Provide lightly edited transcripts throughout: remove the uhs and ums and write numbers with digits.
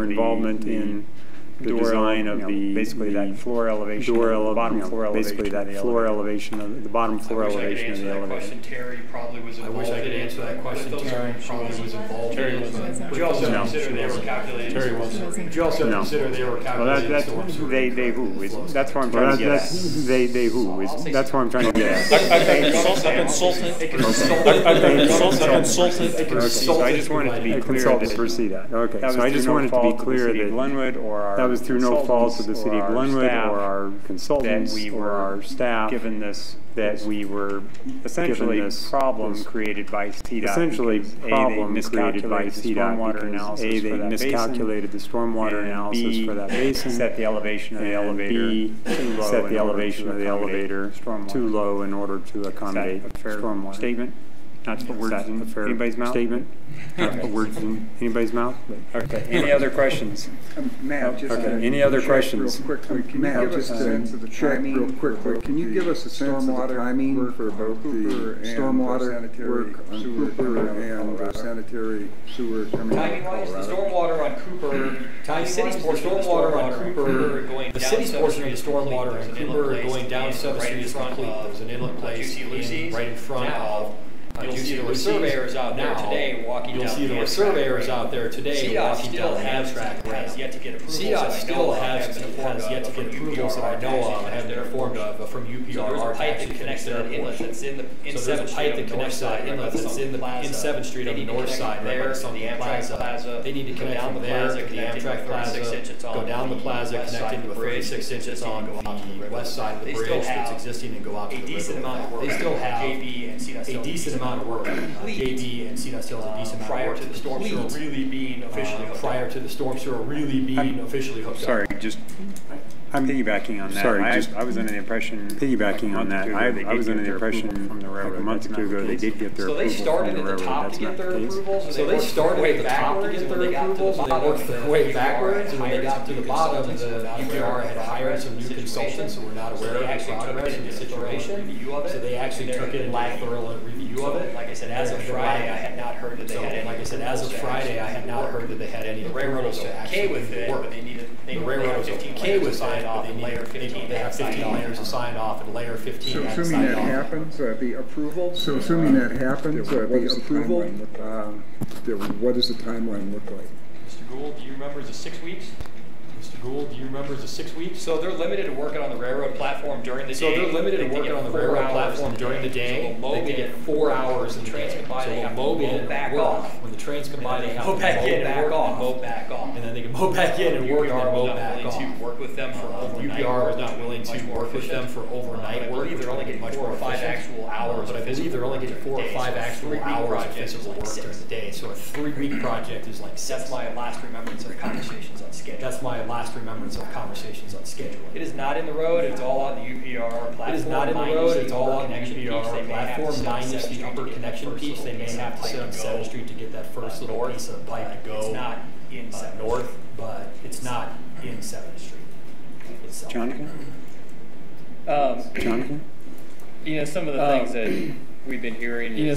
her involvement in the design of the basically that floor elevation, bottom floor elevation, basically that floor elevation of the bottom floor elevation of the elevator. Terry probably was involved. I wish I could answer that question. Terry probably was involved. Terry wasn't. Would you also consider they were calculating? Terry wasn't. Would you also consider they were calculating storm sewer? They who? That's what I'm trying to get at. They who? That's what I'm trying to get at. A consultant. So I just wanted to be clear that to foresee that. Okay. So I just wanted to be clear that Glenwood or our that was through no fault of the city of Glenwood or our consultants or our staff given this that we were essentially given this problem created by CDOT. Essentially problem created by CDOT because A, they miscalculated the stormwater analysis for that basin. Set the elevation of the elevator too low. Set the elevation of the elevator too low in order to accommodate stormwater. Statement? Not to put words in anybody's mouth? Statement? Not to put words in anybody's mouth? Okay, any other questions? Matt, just any other questions? Real quickly, can you give us a sense of the timing? Real quickly, can you give us a sense of the timing for both the stormwater work on Cooper and the sanitary sewer coming out of Colorado? The stormwater on Cooper, the city's portion of the stormwater on Cooper, the city's portion of the stormwater on Cooper going down 7th Street is complete. There's an inlet place right in front of. You'll see the surveyors out there today walking down. You'll see the surveyors out there today walking down Amtrak. Has yet to get approvals. CDOT still has yet to get approvals that I know of. I haven't been informed of from UPR. There's a pipe that connects to that inlet that's in 7th Street. Pipe that connects to that inlet that's in 7th Street on the north side, right by the Amtrak Plaza. They need to connect from there to the Amtrak Plaza, go down the plaza, connect into a 36 inches on the west side of the bridge that's existing and go out to the river. They still have a decent amount of work. JB and CDOT still has a decent amount of work. Prior to the storm sewer really being officially hooked up. Prior to the storm sewer really being officially hooked up. Sorry, just I'm piggybacking on that. Sorry, I was under the impression. Piggybacking on that, I was under the impression from the railroad. like a month or two ago they did get their approval started from the at the railroad. top That's to get not their the case. approvals. So they started at the top to get their approvals, and they worked their way backwards, and when they got to the bottom, the UPR had hired some new consultants who were not aware of the progress of the situation. So they actually took it and did a thorough review of it. Like I said, as of Friday, I had not heard that they had any. Like I said, as of Friday, I had not heard that they had any approvals to actually with it, work. But they needed. The railroad was okay with it, but they layer 15. They have 15 layers to sign off, and layer 15. So assuming that happens, the approval. So assuming that happens, the approval. What does the timeline look like? Mr. Gould, do you remember? Is it 6 weeks? Mr. Gould, do you remember the 6 weeks? So they're limited to working on the railroad platform during the day. So they're limited to working on the railroad platform during the day. They can get 4 hours in the day. So they'll mow in, back off. When the trains come by, they have to mow back in and work and mow back off. And then they can mow back in and work and then mow back off. UPR work with them for overnight. UPR was not willing to work with them for overnight work. I believe they're only getting 4 or 5 actual hours. But I believe they're only getting 4 or 5 actual hours of physical work during the day. So a 3-week project is like 6. That's my last remembrance of conversations on schedule. That's my last remembrance of conversations on schedule. It is not in the road, it's all on the UPR platform. It is not in the road, it's all on the UPR platform, minus the upper connection piece. They may have to sit on 7th Street to get that first little piece of pipe to go. It's not in 7th north, but it's not in 7th Street itself. Jonathan? Jonathan? You know, some of the things that we've been hearing is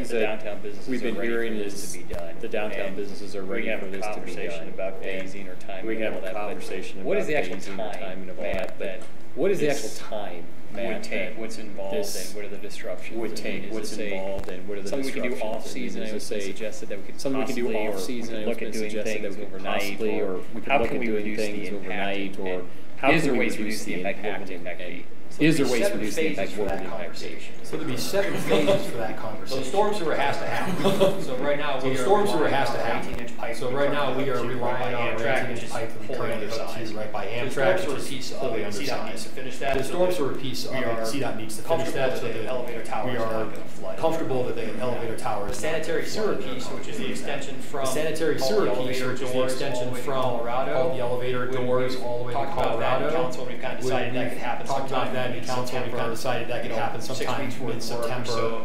the downtown businesses are ready for this to be done. The downtown businesses are ready for this to be done. About phasing or timing. We have a conversation about phasing or timing of all that. But what is the actual time, Matt, what's involved and what are the disruptions? Would take what's involved and what are the disruptions? Something we can do off season. I would say suggested that we could something we can do off season. Look at doing things overnight, or we could look at doing things overnight, or how is there ways to reduce the impact? Is there ways to reduce the impact? So there'd be 7 phases for that conversation. So the storm sewer has to happen. So right now we are storm sewer has to happen. 18-inch pipe. So right now we are relying on Amtrak, 18-inch pipe from currently hooked to right by Amtrak, which is piece of it. CDOT needs to finish that. The storm sewer piece of it, CDOT needs to finish that, so the elevator tower we are comfortable that the elevator tower is sanitary sewer piece, which is the extension from the sanitary sewer piece, which is the extension from Colorado, all the elevator doors all the way to Colorado. Council, we've kind of decided that could happen sometime Management Council, we kind of decided that could happen sometime mid-September,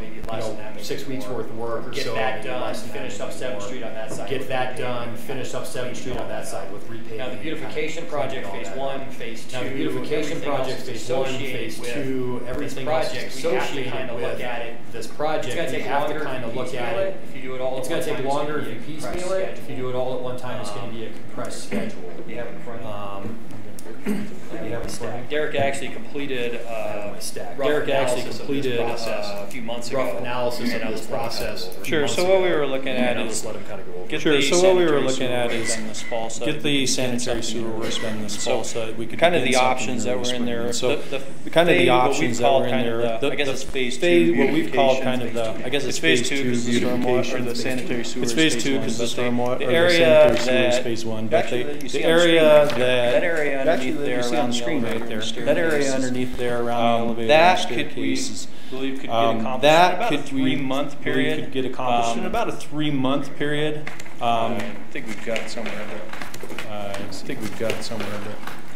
6 weeks worth of work or so. Get that done, finish up 7th Street on that side. Get that done, finish up 7th Street on that side with repaving. Now the beautification project phase 1, phase 2. Now the beautification project phase 1, phase 2, everything else associated with this project. It's going to take longer to kind of look at it. If you do it all it's going to take longer if you piecemeal it. If you do it all at one time, it's going to be a compressed schedule. You have it in front of you. Derek actually completed a few months ago. Rough analysis of this process. Sure. So what we were looking at is get the sanitary sewer work done this fall, so we could kind of the options that were in there. So kind of the options that were in there. I guess it's phase 2. What we've called kind of the I guess it's phase 2 because the stormwater or the sanitary sewer. It's phase 2 because the stormwater or the sanitary sewer is phase 1. But the area that underneath there around the screen right there, that area underneath there around the elevator that could we believe could get accomplished that in about a 3-month period. Could get accomplished in about a 3-month period. I think we've got it somewhere in there.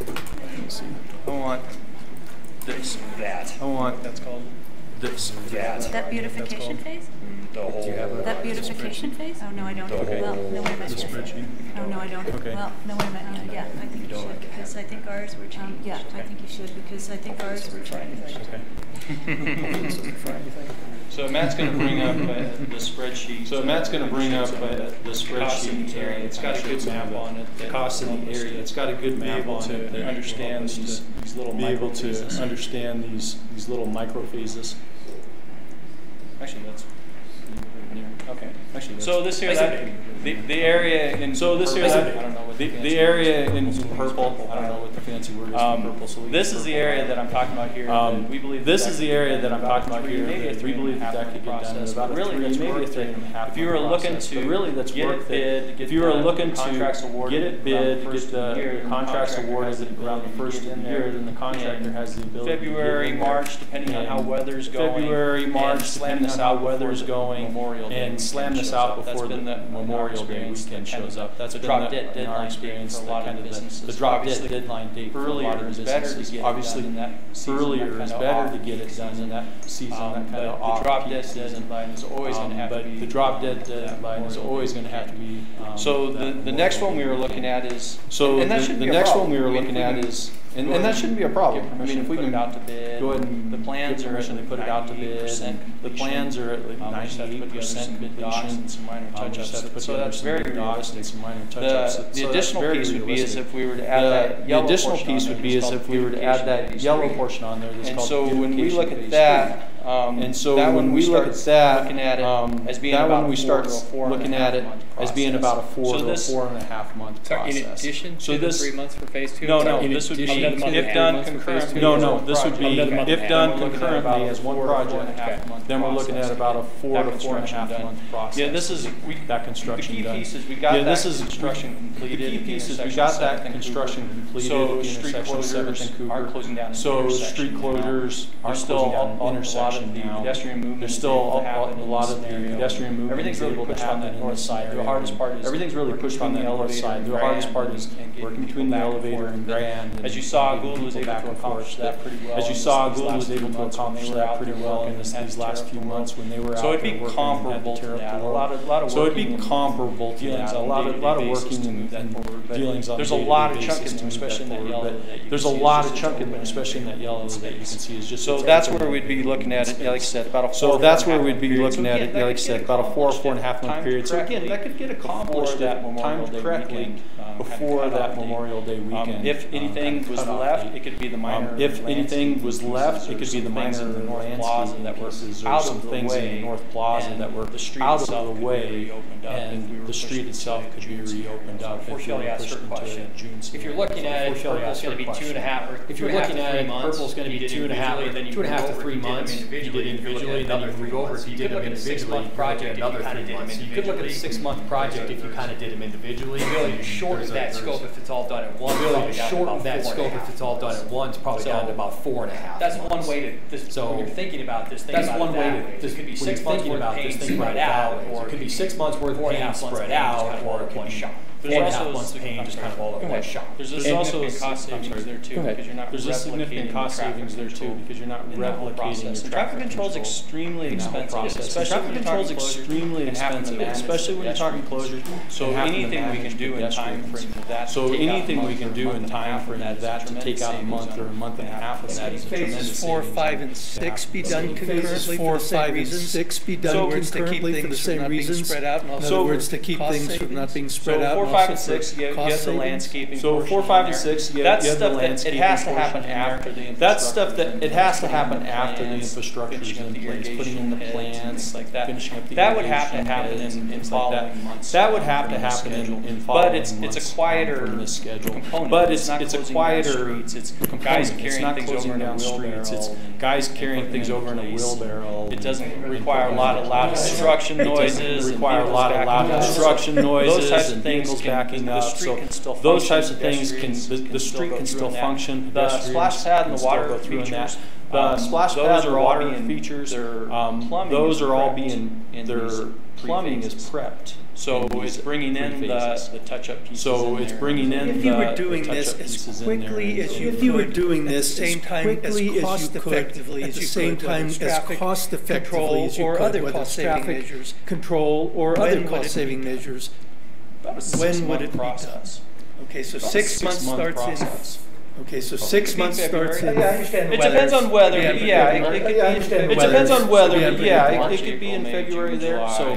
Let me see. I want this, that. I want that's called this, that beautification phase? The whole. That beautification phase? Oh no, I don't. Well, no, wait a minute. Oh no, I don't. Okay. Well, no, wait a minute. Yeah, I think you should because I think ours were changed. Yeah, I think you should because I think ours were changed. Okay. So Matt's going to bring up the spreadsheet. It's got a good map on it. The cost of the area. It's got a good map on it. To understand these little understand these little microphases. Actually, that's near. Okay. Actually, so this here, the area in the area in purple. I don't know what the fancy word is for purple. So this is the area that I'm talking about here. We believe this is the area that I'm talking about here. We believe that could get done in about maybe a 3.5. If you were looking to get it bid, if you were looking to get it bid, get the contracts awarded around the first of the year, then the contractor has the ability. February, March, depending on how weather's going. February, March, depending on how weather's going, and slam this out before the Memorial Day weekend shows up. That's been our experience. The drop dead deadline date for a lot of businesses. Obviously, earlier is better to get it done in that season. That kind of the drop dead deadline is always going to have to be. The drop dead deadline is always going to have to be. So the next one we were looking at is. And that shouldn't be a problem. I mean, if we can go ahead and the plans are permission to put it out to bid, and the plans are at like 98% completion. So that's very realistic. Some minor touch-ups. The additional piece would be as if we were to add that yellow portion on there. And so when we look at that, as being about a 4 to 4.5 month process. In addition to the 3 months for phase 2? No, this would be if done concurrently. No, this would be if done concurrently as one project. Then we're looking at about a 4 to 4.5 month process. Yeah, this is that construction done. The key pieces we got that construction completed. So street closures are closing down. So street closures are still intersection now. Pedestrian movement. There's still a lot of the pedestrian movement. Everything's really pushed on the north side. The hardest part is everything's really pushed on the north side. The hardest part is working between the elevator and Grand. As you saw, Gould was able to accomplish that pretty well. In these last few months when they were out. So it'd be comparable to that. A lot of working. A lot of working and dealings on. There's a lot of chunk in there, especially in that yellow. There's a lot of chunk in there, especially in that yellow that you can see is just. So that's where we'd be looking at it, like I said, about a 4 or 4.5 month period. So again, that could get accomplished timed correctly before that Memorial Day weekend. If anything was left, it could be the minor. If anything was left, it could be the minor landscape that were out of the things in the North Plaza that were out of the way, and the street itself could be reopened up. If you're looking at it, purple's going to be 2.5. If you're looking at it, purple's going to be 2.5 to 3 months. You did individually, then you moved over. If you did them individually, project another 3 months. You could look at a 6-month project if you kind of did them individually. Really, you shorten that scope if it's all done at once. Really, shorten that scope if it's all done at once. Probably down to about 4.5. That's one way to. So when you're thinking about this, that's one way to. This could be 6 months worth of paint spread out, or it could be 6 months worth of paint spread out, or it could be 4.5 months of pain, just kind of all at one shot. There's also a cost savings there too, because you're not. There's a significant cost savings there too, because you're not replicating the traffic control is extremely expensive, especially when you're talking extremely expensive, especially when you're talking closures. So anything we can do in time frame of that. So anything we can do in time frame of that to take out a month or a month and a half of that is a tremendous Phases 4, 5, and 6 be done concurrently for the same reasons. 6 be done concurrently for the same reasons. Spread out, and also in other words, to keep things from not being spread out. 4, 5, and 6, you have the landscaping. So 4, 5, and 6, you have the landscaping. It has to happen after the. That's stuff that it has to happen after the infrastructure is in place, putting in the plants, like that. Finishing up the. That would have to happen in following months. That would have to happen in following months. But it's a quieter component. But it's a quieter. It's guys carrying things over in down streets. It's guys carrying things over in a wheelbarrow. It doesn't require a lot of loud construction noises. Require a lot of loud construction noises. Those types of things backing up. So those types of things can the street can still function. The splash pad and the water features. The splash pads are water features. Those are all being their plumbing is prepped. So it's bringing in the touch-up pieces. So it's bringing in if you were doing this as quickly as you were doing this, same time as cost effectively as you could, or other cost-saving measures, control or other cost-saving measures. When would it be done? Okay, so 6 months starts in. Okay, so 6 months starts in. It depends on weather. Yeah, it depends on weather. Yeah, it could be in February there. So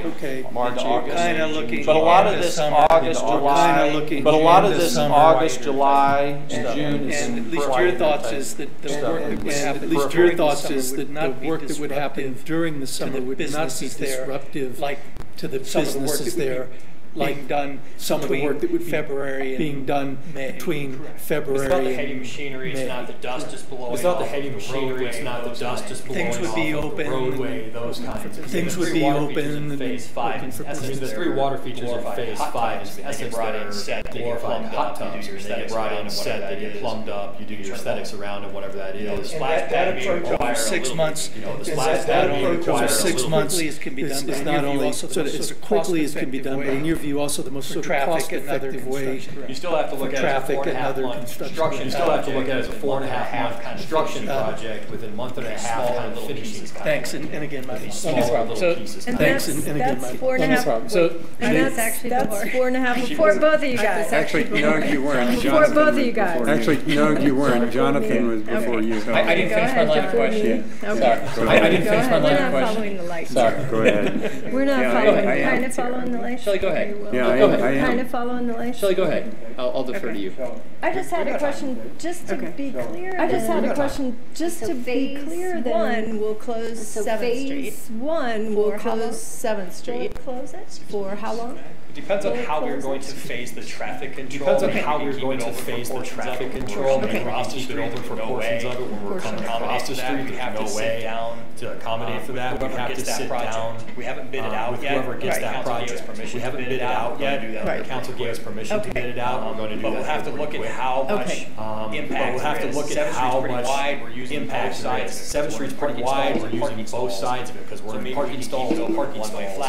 March, August. But a lot of this August, July. But a lot of this August, July, and June is. And at least your thoughts is that the work that would happen. At least your thoughts is that the work that would happen during the summer would not be disruptive, like to the businesses there. Like done some of the work that would be February being done between February. It's not the heavy machinery. It's not the dust just blowing. It's not the heavy machinery. It's not the dust just blowing. Things would be open. Roadway, those kinds of things. Things would be open. Phase 5. I mean, the 3 water features in Phase 5 is in essence they're glorified hot tubs. They get brought in and set. They get plumbed up. You do your aesthetics around and whatever that is. The splash pad may require 6 months. The splash pad may require 6 months is not only as quickly as can be done, but in your view also the most traffic and other way. You still have to look at it as a 4.5 month construction. You still have to look at it as a 4.5 month construction project with a month and a half kind of finishing. Thanks, and again, my smaller little pieces. Thanks, and again, that's 4.5. So that's actually 4.5 before both of you guys. Actually, no, you weren't. Before both of you guys. Actually, no, you weren't. Jonathan was before you. I didn't finish my line of questioning. Sorry. I didn't finish my line of questioning. We're not following the light. Sorry. Go ahead. We're not following. Kind of following the light. Shelley, go ahead. Yeah, go ahead. Kind of following the light. Shelley, go ahead. I'll defer to you. I just had a question, just to be clear. I just had a question, just to be clear. Then 1 will close 7th Street. Phase 1 will close 7th Street. Close it For how long? It depends on how we're going to phase the traffic control. Depends on how we're going to phase the traffic control. Maybe we'll just keep it open for portions of it when we're coming across the street. There's no way to accommodate for that. We have to sit down. We haven't bid it out yet. Whoever gets that project. We haven't bid it out yet. The council gave us permission to bid it out. We're going to do that. But we'll have to look at how much impact. We'll have to look at how much impact there is. 7th Street's pretty wide. We're using both sides of it because we're in parking stalls and parking stalls.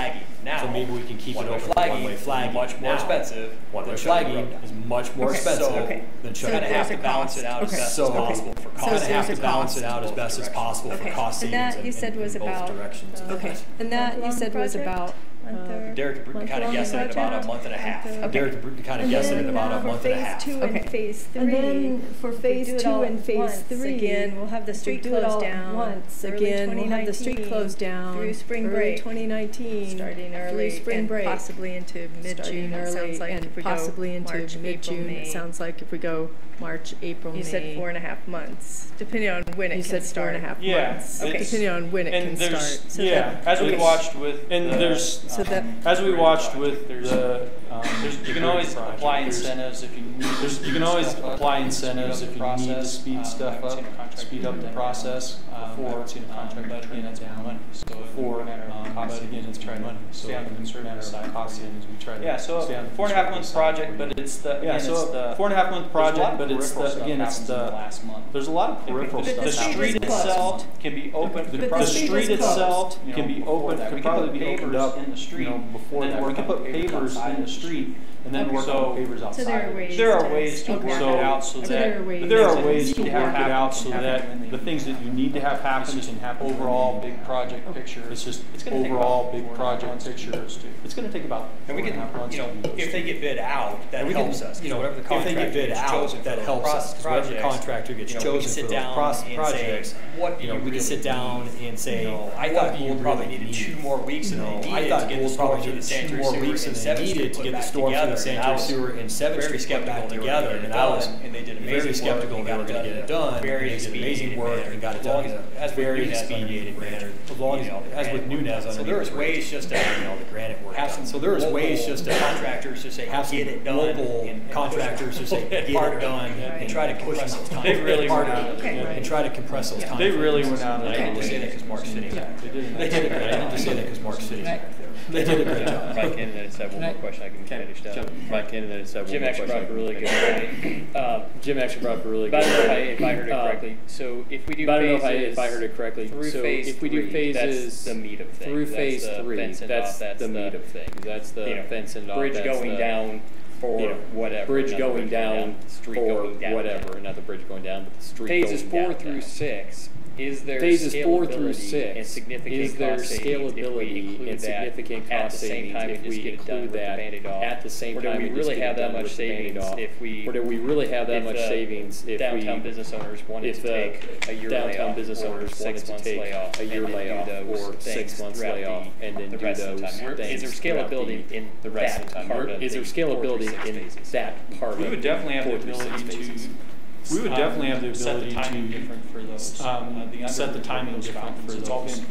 Now, so maybe we can keep it open for one-way flagging. Much more expensive. One-way flagging is much more expensive than shutting down. So have to balance it out as best as possible for cost. We're going to have to balance it out as best as possible for cost savings. And that you said was about. Okay. And that you said was about. Derek kind of guessing at about a month and a half. Derek kind of guessing at about a month and a half. Phase 2 and Phase 3. And then for Phase 2 and Phase 3, again, we'll have the street closed down. Once again, we'll have the street closed down through spring break. 2019, starting early through spring break, possibly into mid-June. It sounds like if we possibly into mid-June. It sounds like if we go March, April, May. You said 4.5 months, depending on when it can start. You said 4.5 months. Okay. Depending on when it can start. So as we watched with as we watched with the, you can always apply incentives if you you can always apply incentives if you need to speed stuff up, speed up the process. Before, but again, it's money. So before, but again, it's money. So it's a matter of cost savings. We try to. Yeah. So 4.5 month project, but it's the. Yeah. So 4.5 month project, but it's the again, it's the last month. There's a lot of peripheral stuff. The street itself can be open. The street itself can be open. Could probably be opened up in the street before that. We could put pavers in the street. And then work on pavers outside. So there are ways to work it out so that there are ways to work it out so that the things that you need to have happen can happen. Overall big project picture. It's just overall big project picture. It's going to take about. And we can, if they get bid out, that helps us. Whatever the contractor gets chosen, that helps us. Because whatever the contractor gets chosen for those projects, we can sit down and say, I thought Gould probably needed 2 more weeks than they needed to get the storm through the sanitary sewer and 7th Street to get the storm through the sanitary sewer and 7th Street back together. And I was very skeptical they were going to get it done. They did amazing work and got it done in a very expedited manner. As with Nunez, so there is ways just to the granite work done. So there is ways just to contractors to say get it done, and contractors to say get it done, and try to push those times. They really went out and try to compress those times. They really went out. I didn't just say that because Mark's sitting back there. They did a great job. I didn't just say that because Mark's sitting back there. They did a great job. Mike Kennedy had said one more question. I can finish up. Mike Kennedy had said one more question. Jim actually brought up a really good point. Jim actually brought up a really good point. But I don't know if I heard it correctly. So if we do phases, if I heard it correctly. Through phase 3, that's the meat of things. Through phase 3, that's the meat of things. That's the fence and all. Bridge going down for whatever. Bridge going down for whatever. Not the bridge going down, but the street going down. Phases 4 through 6. Is there scalability and significant cost savings if we include that at the same time and just get it done with the Band-Aid off? At the same time, or do we really have that much savings if we? Or do we really have that much savings if downtown business owners wanted to take a year layoff, or 6 months layoff, a year layoff, or 6 months layoff, and then do those things? Is there scalability in the rest of the time? Is there scalability in that part? We would definitely have the ability to. We would definitely have the ability to set the timing different for those. It's all been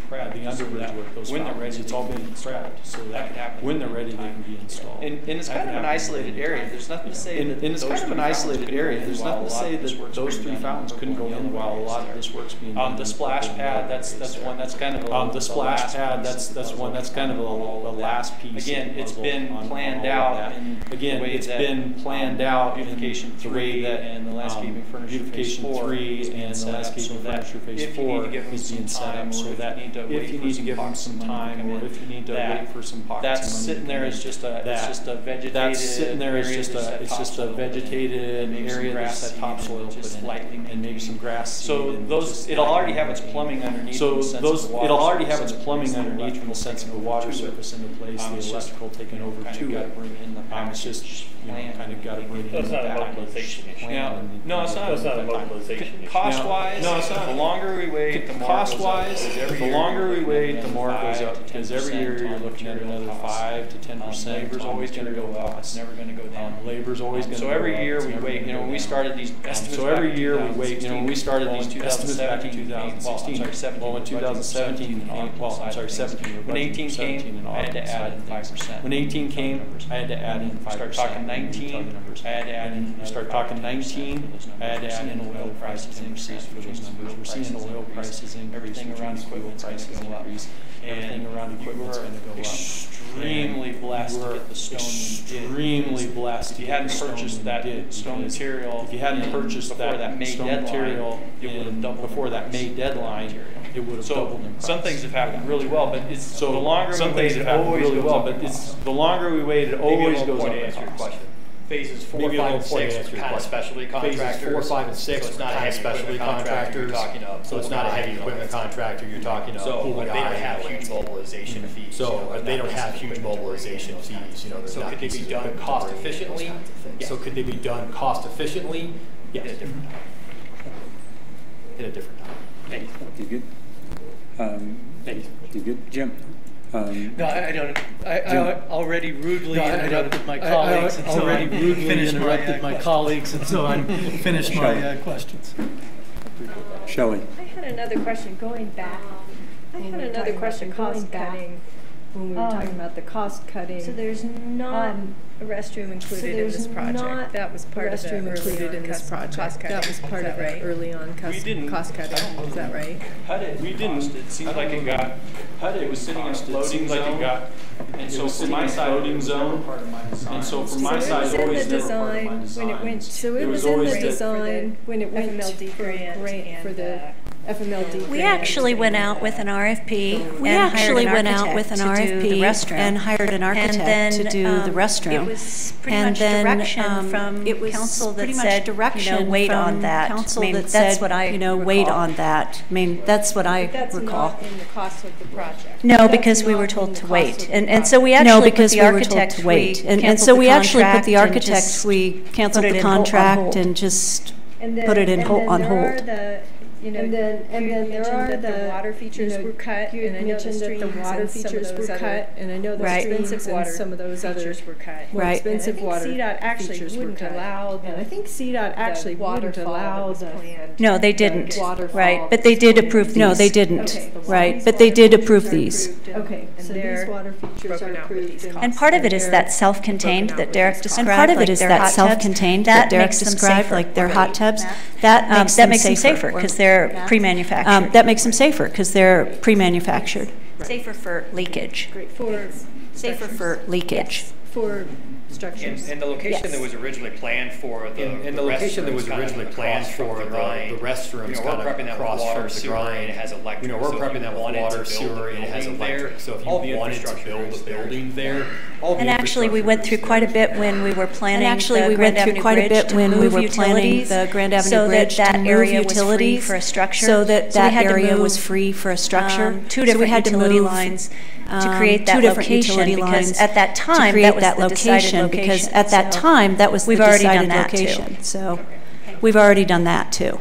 prepped. The underbridge work, those when they're ready, it's all been prepped, so that could happen. When they're ready, they can be installed. And it's kind of an isolated area. There's nothing to say that. And it's kind of an isolated area. There's nothing to say that those 3 fountains couldn't go in while a lot of this work's being done. The splash pad, that's one. That's kind of the splash pad. That's one. That's kind of a last piece. Again, it's been planned out. Again, it's been planned out. Beautification 3 and the landscaping. Beautification 3 and the landscaping furniture phase 4 is being set up so that if you need to give them some time or if you need to wait for some pockets that's sitting there is just a vegetated that's sitting there is just a vegetated area that's that topsoil just lightly and maybe some grass. So those it'll already have its plumbing underneath. So those it'll already have its plumbing underneath from the sense of the water surface into place. The electrical taking over to it. It's just kind of got to bring in the back. No, it's not a mobilization issue. Cost-wise, no, it's not. The longer we wait, the more cost-wise, the longer we wait, the more it goes up. Because every year you're looking at another 5 to 10%. Labor's always going to go up. It's never going to go down. Labor's always going to go up. So every year we wait. When we started these estimates. So every year we wait. When we started these estimates back in 2016. Well, in 2017, I'm sorry, 17. When 18 came, I had to add in 5%. When 18 came, I had to add in 5%. Start talking 19. I had to add in. Start talking 19. I had to add in oil prices increase for those numbers. We're seeing oil prices increase. Everything around equipment prices increase. Everything around equipment's going to go up. Extremely blessed to get the stone. Extremely blessed. If you hadn't purchased that stone material, if you hadn't purchased that stone material before that May deadline, it would have doubled in price. Some things have happened really well, but it's so the longer we wait, it always goes up. But it's the longer we wait, it always goes up in cost. Phases 4, 5, and 6 are kind of specialty contractors. Phases 4, 5, and 6 are kind of specialty contractors. So it's not a heavy equipment contractor. You're talking about people that don't have huge mobilization fees. So they don't have huge mobilization fees. So could they be done cost efficiently? So could they be done cost efficiently? Yes. At a different time. At a different time. You good? You good, Jim? No, I don't. I already rudely interrupted my colleagues, and so I finished my questions. Shelley. I had another question going back. When we were talking about the cost cutting. So there's not a restroom included in this project. That was part of the included in this project. That was part of it early on cost cutting. Is that right? We didn't. It seemed like it got. It was sitting in a floating zone. And so for my side, floating zone. And so for my side, it was always never part of my design. So it was in the design when it went FMLD grant for the FMLD. We actually went out with an RFP. We actually went out with an RFP and hired an architect to do the restroom. It was pretty much direction from council that said, wait on that. Council that said, wait on that. I mean, that's what I recall. That's not in the cost of the project. No, because we were told to wait, and so we actually put the architect. And so we actually put the architect. We canceled the contract and just put it on hold. And then there are the water features were cut, and I know the streams and water features were cut, and I know the streams and some of those other were cut. Right. Expensive water CDOT actually wouldn't allow, and I think CDOT actually wouldn't allow the. No, they didn't. Right, but they did approve these. No, they didn't. Right, but they did approve these. Okay, so these water features are approved. And part of it is that self-contained that Derek described. And part of it is that self-contained that Derek described, like their hot tubs. That makes them safer because they're pre-manufactured. That makes them safer because they're pre-manufactured. Safer for leakage. Safer for leakage. For structures. And the location that was originally planned for the and the location that was originally planned for the restrooms kind of across from the grind. It has electric. We're prepping that with water, sewer, and it has electric. So if you wanted to build a building there, and actually we went through quite a bit when we were planning the Grand Avenue Bridge to move utilities, so that area was free for a structure. So that area was free for a structure. Two different utility lines to create that location because at that time that was the decided location. Because at that time that was the decided location. So we've already done that too.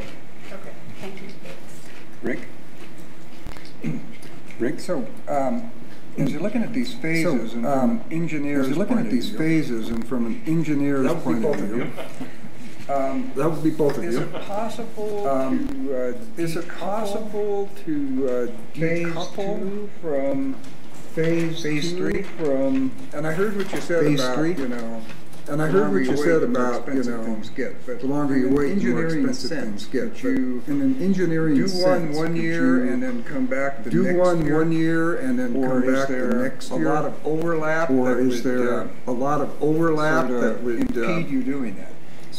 Rick, so as you're looking at these phases and from an engineer's point of view, that would be both of you. Is it possible to decouple from phase 3 from? And I heard what you said about and I heard what you said about things get, but the longer you wait, the more expensive things get. In an engineering sense, do one year and then come back the next year. Do one year and then come back the next year. A lot of overlap, or is there a lot of overlap that would impede you doing that?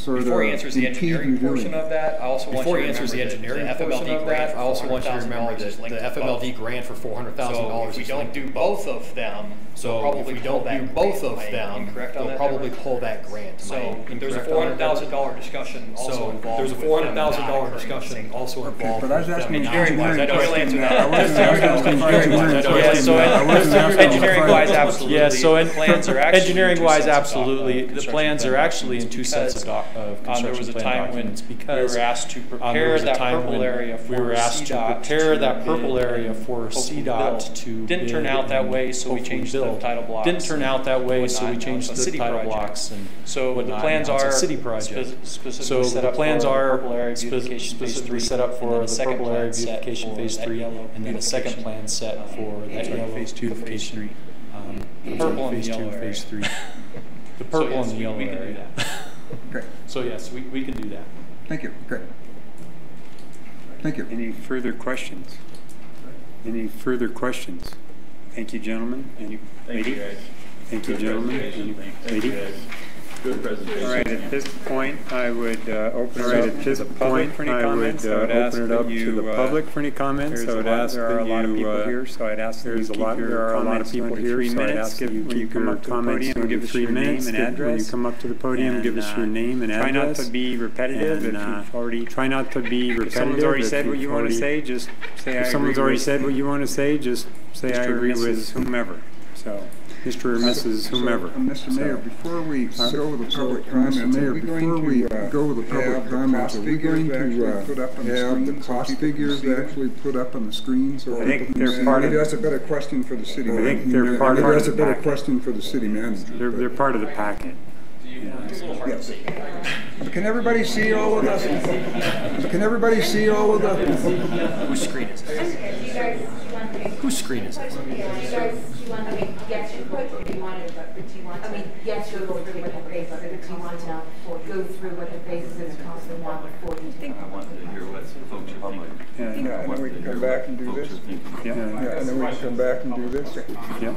Before he answers the engineering portion of that, I also want you to remember the FMLD grant. I also want you to remember that the FMLD grant for $400,000. If we don't do both of them, they'll probably pull that grant. So there's a $400,000 discussion also involved. There's a $400,000 discussion also involved. But I was asking engineering-wise. I know you'll answer that. Engineering-wise, absolutely. Yeah. So engineering-wise, absolutely. The plans are actually in two sets of there was a time when we were asked to prepare that purple area for CDOT to didn't turn out that way, so we changed the title blocks. Didn't turn out that way, so we changed the title blocks. And so the plans are city project. So the plans are specifically set up for the purple area beautification phase 3, and then a second plan set for that yellow phase 2 beautification. Purple and yellow phase 3. The purple and the yellow area. Great. So yes, we can do that. Thank you. Great. Thank you. Any further questions? Any further questions? Thank you, gentlemen. And lady? Thank you, gentlemen. And lady? Good presentation. All right. At this point, I would open it up to the public for any comments. There's a lot of people here, so I'd ask that you keep your comments to 3 minutes. When you come up to the podium, give us your name and address. When you come up to the podium, give us your name and address. Try not to be repetitive. If you've already if someone's already said what you want to say, just say I agree. If someone's already said what you want to say, just say I agree with whomever. So. Mr. or Mrs. whomever. Mr. Mayor, before we go with the public comments, are we going to have the cost figures actually put up on the screens? I think they're part of it. Maybe that's a better question for the city manager. I think they're part of it. That's a better question for the city manager. They're part of the packet. Yes. Okay. Can everybody see all of the? Can everybody see all of the? Whose screen is this? Whose screen is this? Yes, you could, if you wanted, but do you want to? I mean, yes, you'll go through what the base is, but do you want to go through what the base is going to cost them now before you take? I wanted to hear what folks are thinking. Yeah, and then we can come back and do this. Yeah, and then we can come back and do this. Yeah.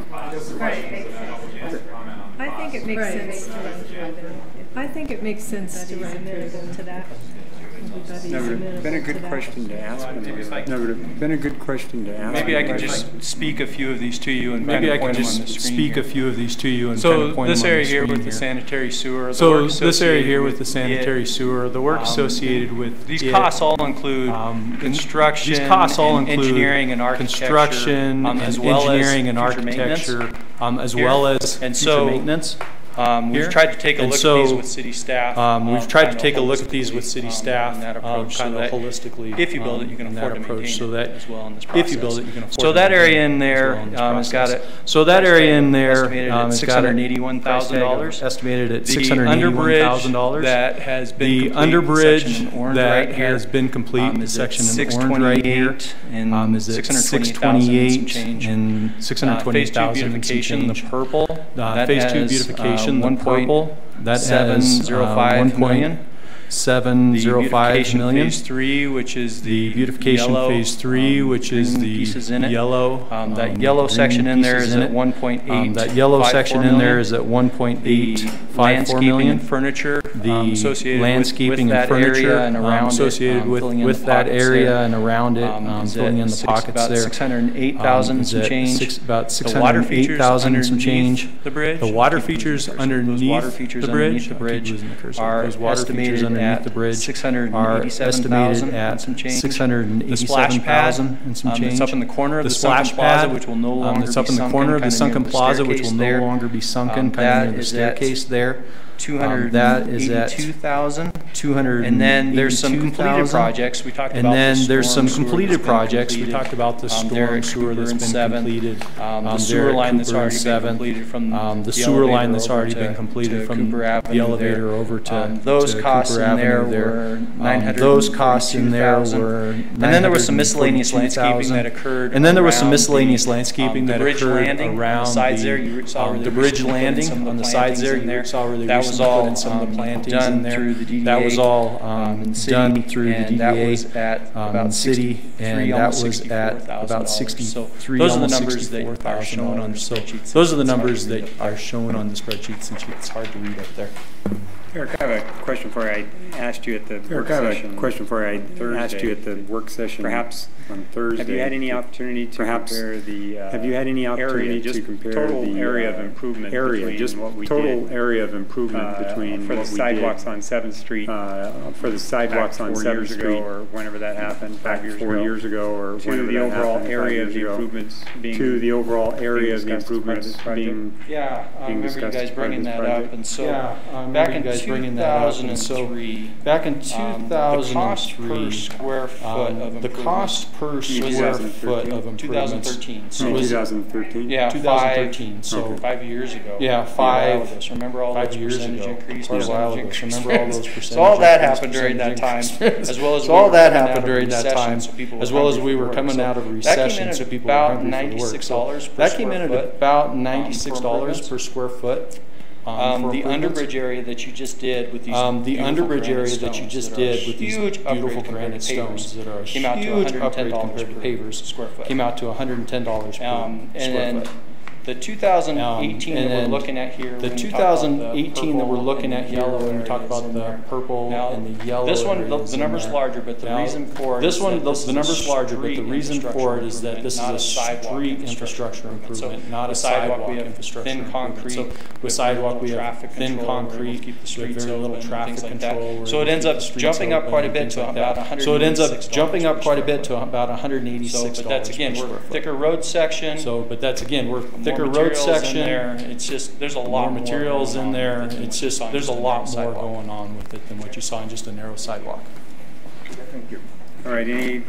Right. I think it makes sense to run through them. I think it makes sense to run through them to that. That would have been a good question to ask. That would have been a good question to ask. Maybe I could just speak a few of these to you and maybe I could just speak a few of these to you and kind of point them on the screen. So this area here with the sanitary sewer. The work associated with these costs all include construction, engineering and architecture, as well as future maintenance. We've tried to take a look at these with city staff. Kind of holistically. If you build it, you can afford to maintain it as well in this process. So that area in there has got it. So that area in there has got $681,000. Estimated at $681,000. That has been the underbridge that has been complete. The section in orange right here is at $628,000 and $628,000 and some change. The purple. Phase 2 beautification. The purple, that has 1.705 million. Phase 3, which is the beautification yellow, phase 3, which is the yellow. That yellow section in there is at 1.8. That yellow section in there is at 1.854 million. Furniture, the landscaping and furniture associated with that area and around it, filling in the pockets there. 608,000 some change. About 608,000 and some change. The water features underneath the bridge are estimated underneath the bridge are estimated at $687,000 and some change. It's up in the corner of the splash pad, which will no longer be sunken. It's up in the corner of the sunken plaza, which will no longer be sunken. Kind of near the staircase there. That is at $282,000. And then there's some completed projects. We talked about. And then there's some completed projects. We talked about the storm sewer that's been completed. The sewer line that's already been completed from the sewer line that's already been completed from the elevator over to those costs in there were $900,000. Those costs in there were. And then there was some miscellaneous landscaping that occurred. And then there was some miscellaneous landscaping that occurred around the bridge landing on the sides there. You saw where they was all some of the plantings in there. That was all done through the DDA. That was at about city, and that was at about 63. Those are the numbers that are shown on the spreadsheet. Those are the numbers that are shown on the spreadsheet, since it's hard to read up there. Eric, I have a question for you. I asked you at the work session. Perhaps on Thursday. Have you had any opportunity to compare the total area of improvement between what we did for the sidewalks on 7th Street for the sidewalks on 7th Street or whenever that happened 5 years ago or whenever the overall area of the improvements being I remember you guys bringing that up, and so back in 2003, the cost per square foot of improvements 2013. So 2013. Yeah, 2013. So 5 years ago. Yeah, 5. Remember all those percentage increases. Remember all those percentage. So all that happened during that time, as well as all that happened during that time, as well as we were coming out of recession, so people were hungry for work. That came in at about $96 per square foot. The underbridge area that you just did with these huge beautiful granite stones that are a huge upgrade compared to pavers square foot came out to $110 per square foot. The 2018 that we're looking at here, the 2018 that we're looking at here, when we talk about the purple and the yellow. This one, the number's larger, but the reason for it is that this is a street infrastructure improvement, not a sidewalk infrastructure. Thin concrete. So with sidewalk, we have thin concrete, keep the streets very little traffic control. So it ends up jumping up quite a bit to about $186. So it ends up jumping up quite a bit to about $186. But that's again, we're thicker road section. So, but that's again, we're thicker road section there. It's just there's a lot more materials in there. It's just there's a lot more going on with it than what you saw in just a narrow sidewalk. Thank you. All right, any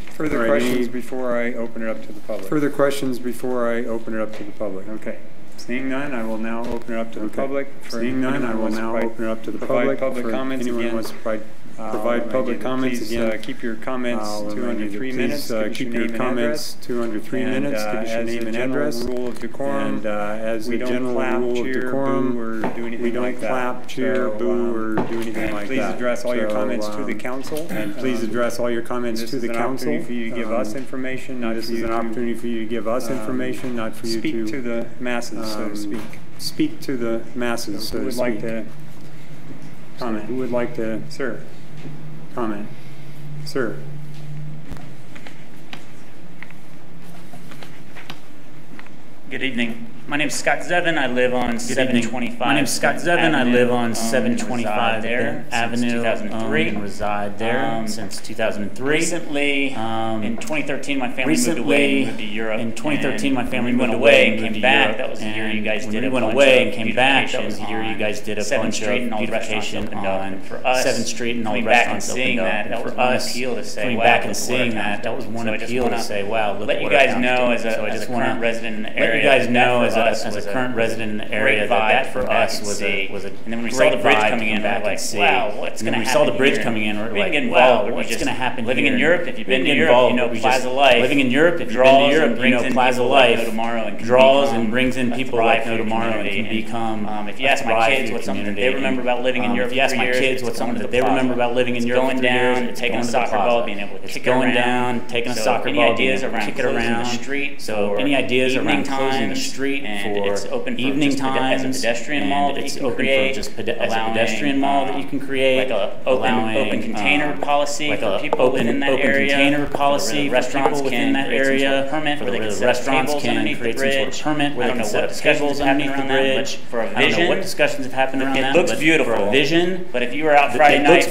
further questions before I open it up to the public? Further questions before I open it up to the public? Okay. Seeing none, I will now open it up to the public. Seeing none, I will now open it up to the public. Public comments. Anyone who wants to provide public comments, again, keep your comments to under 3 minutes. Keep your comments to under 3 minutes. Give us your name and address. Rule of decorum. And as the general rule of decorum, we don't clap, cheer, boo, or do anything like that. Please address all your comments to the council. And please address all your comments to the council. This is an opportunity for you to give us information, not this is an opportunity for you to give us information, not for you to speak to the masses, so to speak. Speak to the masses, so to speak. Who would like to comment? Who would like to, sir? Comment. Sir. Good evening. My name is Scott Zevin. I live on 725. My name is Scott Zevin. I live on 725 Avenue and reside there since 2003. Recently, in 2013, my family moved away and moved to Europe. In 2013 my family moved away and came back. That was the year you guys did a bunch of beautification on 7th Street and all the restaurants opened up. That was one appeal to say, wow, back and seeing that, that was one appeal to say, wow, look at what our town's doing. So I just want to let you guys know as a current resident in the area. Let you guys know as a current resident in the area that for us was a and then when we saw the bridge coming in, we're like, wow, what's going to happen? We saw the bridge coming in, we're like, wow, what's going to happen? Living in Europe, if you've been to Europe, you know Plaza Life. Living in Europe, if you've been to Europe, you know Plaza Life draws and brings in people like No Tomorrow and can become. If you ask my kids what's something that they remember about living in Europe, if you ask my kids what's something that they remember about living in Europe, going down, taking a soccer ball, being able to kick it around. Going down, taking a soccer ball, being able to kick it around. So any ideas around closing the street for evening times, as a pedestrian mall that you can create, as a pedestrian mall that you can create, like a open container policy for people within that area. Container policy for restaurants within that area. Permit where they can set restaurants tables can underneath create the some sort bridge. of permit where they can set up tables underneath the bridge. For a I don't know what discussions have happened around that. It looks beautiful. For a vision, but if you were out Friday night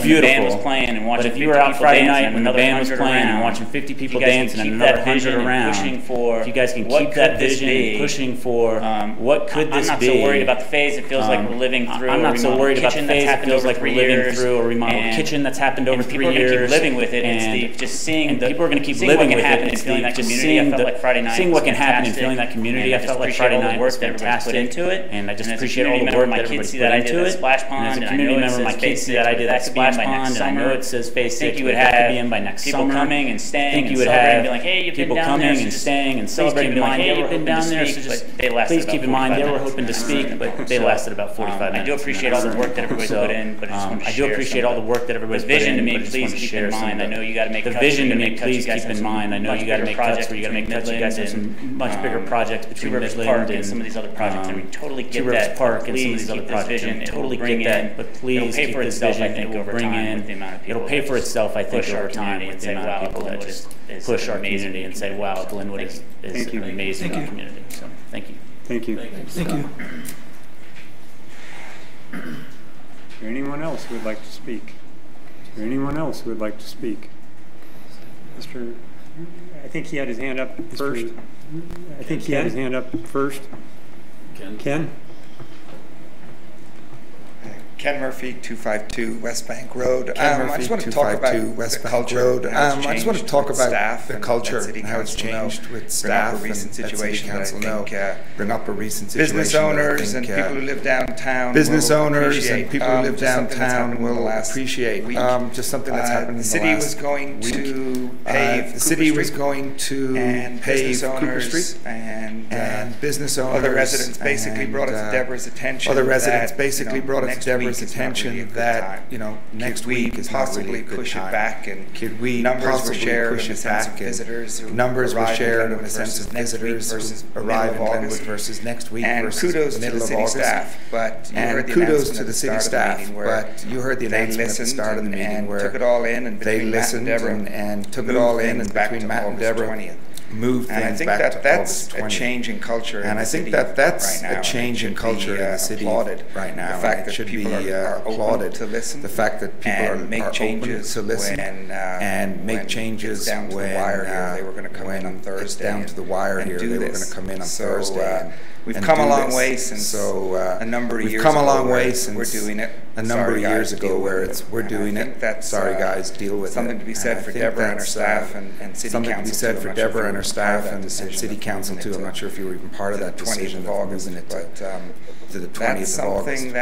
when the band was playing and watching 50 people and watching 50 people dance and another 100 around, if you guys can keep that vision and pushing for what could this be. I'm not so worried about the phase. It feels like we're living through I'm not so worried about the phase. It feels like we're living through a remodeled kitchen that's happened over 3 years. People are going to keep living with it. It's just seeing people are going to keep living with it. It's feeling that community. I felt like Friday night. Seeing what can happen and feeling that community. I felt like Friday night was fantastic. And I just appreciate all the work that everybody's put into it. And as a community member, my kids see that I did that splash pond, and I know it says phase 6. You would have to be in by next summer. People coming and staying. You would have people coming and staying and celebrating. Like, hey, you've been down there, so just please keep in mind they were hoping to speak, but they lasted about 45 minutes. I do appreciate all the work that everybody's put in, but I just want to share. I do appreciate all the work that everybody's put in. The vision to me, please keep in mind. I know you got to make the vision to me. Please keep in mind. I know you got to make cuts where you got to make cuts. You guys have some much bigger projects between Midland and some of these other projects, and we totally get Two Rivers that. Park and some of these other projects. Totally get that, but please keep this vision. It will bring in. It'll pay for itself, I think, over time with the amount of people that just push our community and say, "Wow, Glenwood is an amazing community." So, thank you. Thank you. Thank you. Is there anyone else who would like to speak? Is there anyone else who would like to speak? Mr. I think he had his hand up first. I think he had his hand up first. Ken? Ken Murphy, 252 West Bank Road. I just want to talk about the culture. I just want to talk about the culture and how it's changed with staff and City Council know. Bring up a recent situation. Business owners and people who live downtown. Business owners and people who live downtown will appreciate. Just something that's happened in the city was going to pave. The city was going to pave Cooper Street, and business owners. Other residents basically brought it to Deborah's attention. Other residents basically brought it to Deborah's attention that next week is possibly push it back, and could we numbers were shared in the sense of visitors. Numbers were shared in the sense of visitors who arrive in Glenwood versus next week versus middle of August. And kudos to the city staff. But you heard the announcement at the start of the meeting where took it all in, and they listened and took it all in, and between Matt and Deborah moved things back to August 20th. And I think that's a change in culture. And I think that that's a change in culture in the city right now. The fact that people are applauded to listen. The fact that people are make changes to listen and make changes when they were going to come in on Thursday. Down to the wire here, they were going to come in on Thursday. We've come a long way since a number of years ago. We've come a long way since we're doing it. a number of years ago where we're doing it. Sorry guys, deal with it. Something to be said for Deborah and her staff and City Council. Something to be said for Deborah and her staff and City Council too. I'm not sure if you were even part of that decision of moving it to the 20th of August.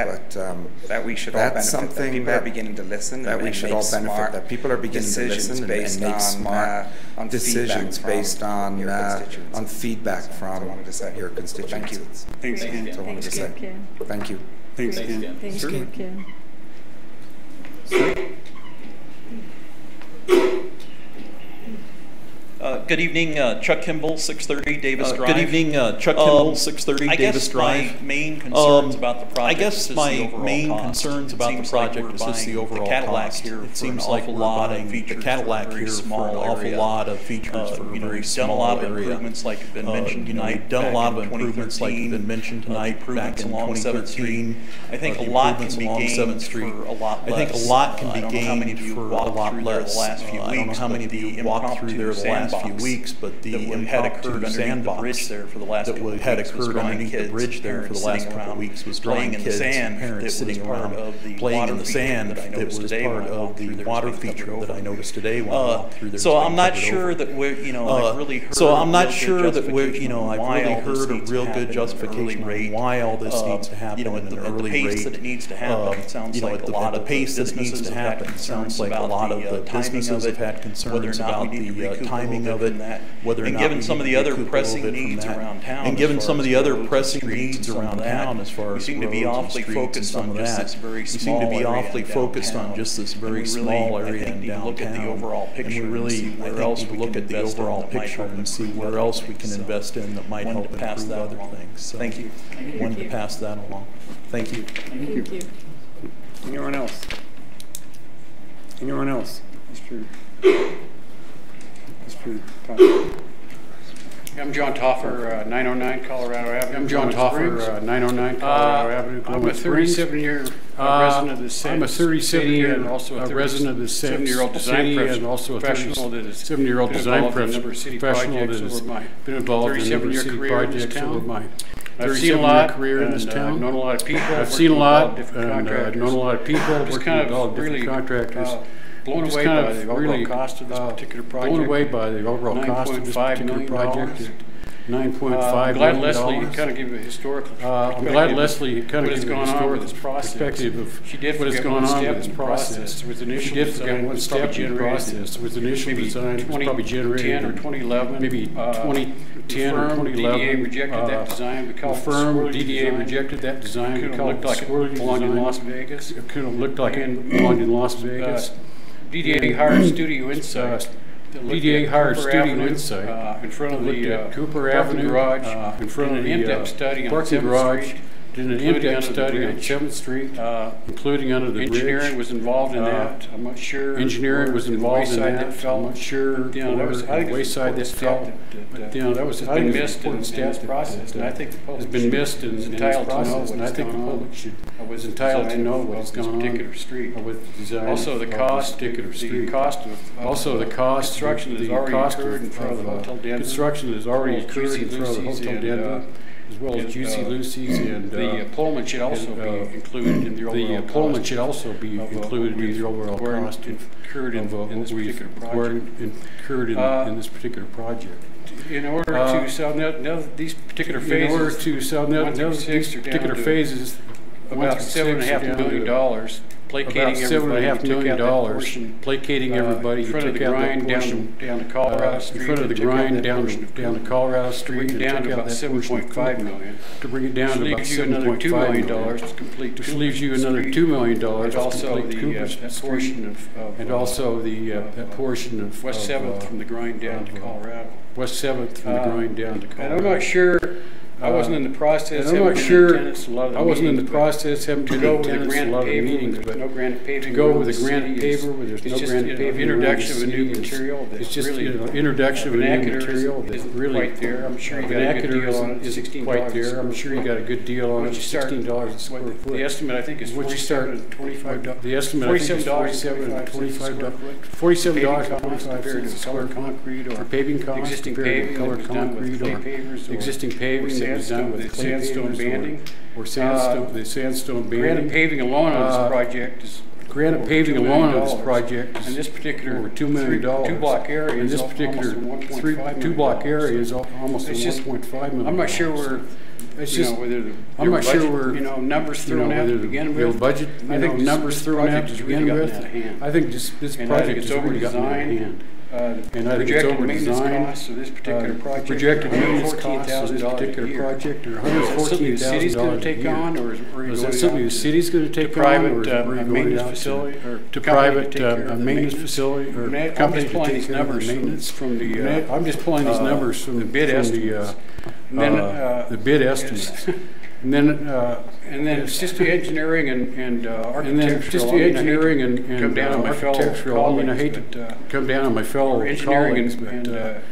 That we should all benefit. That people are beginning to listen. That we should all benefit. That people are beginning to listen and make smart decisions based on feedback from your constituents. Thanks, Ken. That's what I wanted to say. Thank you. Thanks, Ken. Thanks, Ken. Good evening, Chuck Kimball, 630 Davis Drive. Good evening, Chuck Kimball, 630 Davis Drive. My main concerns about the project. I guess my main concerns about the project is just the overall cost. It seems like we're buying the Cadillac here for an awful lot of features for a very small area. We've done a lot of improvements like have been mentioned tonight. We've done a lot of improvements like have been mentioned tonight back in 2013. I think a lot can be gained for a lot less. I think a lot can be gained for a lot less. I don't know how many of you walked through there the last few weeks, but the impromptu sandbox that had occurred underneath the bridge there for the last couple of weeks was drawing kids and parents sitting around playing in the sand. That was part of the water feature that I noticed today when I walked through there. So I'm not sure that we're, I've really heard. So I'm not sure that we're, I've really heard a real good justification on why all this needs to happen at an early rate. The pace that it needs to happen. Sounds like a lot of pace that needs to happen. Sounds like a lot of the businesses have had concerns about the timing of it, whether or not given some of the other pressing needs around town, and given some of the other pressing needs around town as far as roads and streets and some of that, we seem to be awfully focused on just this very small area in downtown. And we really, I think, look at the overall picture and see where else we can invest in that might help improve other things. So thank you. Wanted to pass that along. Thank you. Thank you. Anyone else? Anyone else? Mr. I'm John Toffer, 909 Colorado Avenue. I'm John Toffer, 909 Colorado Avenue. I'm a 37-year resident of the city. I'm a 37-year and also a resident of the 7-year-old design and also a 7-year-old design professional that has been involved in a number of city projects over my 37-year career in this town. Known a lot of people. I've seen a lot and known a lot of people. Worked with all different contractors. Blown away by the overall cost of this particular project. Blown away by the overall cost of this particular project. $9.5 million. I'm glad Leslie kind of gave a historical I'm glad Leslie kind of gave a historical perspective of what is going on with this process. There was an initial design one step in the process. There was an initial design that was probably generated in 2011, maybe 2010 or 2011. DDA rejected that design. The firm DDA rejected that design. It looked like it belonged in Las Vegas. It could have looked like it belonged in Las Vegas. DDA hired Studio Insight. DDA hired Studio Insight in front of the Cooper Avenue garage, in front of the parking garage. Did an in-depth study on 7th Street, including under the bridge. Engineering was involved in that. I'm not sure. Engineering was involved in that. I'm not sure. That was the wayside that fell. But that was been missed in the staff process, and I think the public has been missed in this process, and I think the public was entitled to know what's going on particular street. Also, the cost, the cost of also the cost construction has already occurred in front of the Hotel Denver. Construction has already occurred in front of the Hotel Denver, as well as Juicy Lucy's, and the Pullman should also be included in the overall cost. Pullman should also be included in the overall cost incurred in this particular project. Incurred in this particular project. In order to sell now these particular phases, in order to sell now these particular phases, about $7.5 million. Placating $7.5 million, placating everybody. In front of the grind down to Colorado Street. In front of the grind down to Colorado Street. Down to about $7.5 million. To bring it down to about $7.5 million to complete. Which leaves you another $2 million to complete Cooper's portion of. And also that portion of West 7th from the grind down to Colorado. West 7th from the grind down to Colorado. And I'm not sure. I wasn't in the process. I'm not sure. I wasn't in the process having to go with the granite paver, but no granite paver. To go with a granite paver where there's no granite paver. Introduction of a new material. It's just introduction of a new material that's really quite there. I'm sure you got a good deal on it. $16 quite there. I'm sure you got a good deal on it. $16 a square foot. The estimate I think is $47.25. The estimate I think is $47.25. $47.25 for colored concrete or paving costs. Existing paving, colored concrete or existing paving. sandstone banding. Or the sandstone banding. Granite paving alone on this project is granite paving alone on this project in this particular over $2 million. 2-block area. In this particular 2-block area is almost $1.5 million. I'm not sure we're. It's just whether I'm not sure we're numbers thrown out to begin with. Budget, I think numbers thrown out to begin with. I think this project is over design. And I think it's over design. Costs of this particular project. Projected maintenance costs of this particular project are $114,000 the city's going to take on, or is that something the city's going to take on, or is it maintenance facility, or to private maintenance facility, or company to take care of the maintenance from the? I'm just pulling these numbers from the bid estimates. The bid estimates. And then it's just the engineering and architectural. And then just the engineering and come down on my fellow colleagues. I hate to come down on my fellow engineering colleagues, and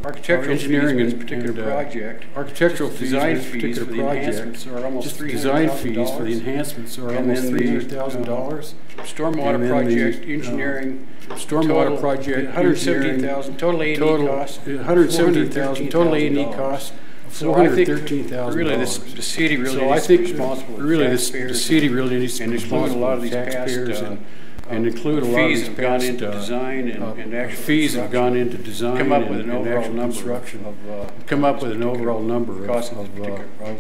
architectural engineering fees for this particular project. Architectural fees design for this fees particular for the project. enhancements are almost Just $300,000. design fees for the enhancements are almost $300,000. Stormwater project engineering. Stormwater project $170,000 total A&E costs. $170,000 total A&E costs. So I think really the city really needs to be responsible. Really, the city really needs to be responsible. A lot of these taxpayers and include a lot of these fees have gone into design and actual fees have gone into design. Come up with an overall number construction. Come up with an overall number of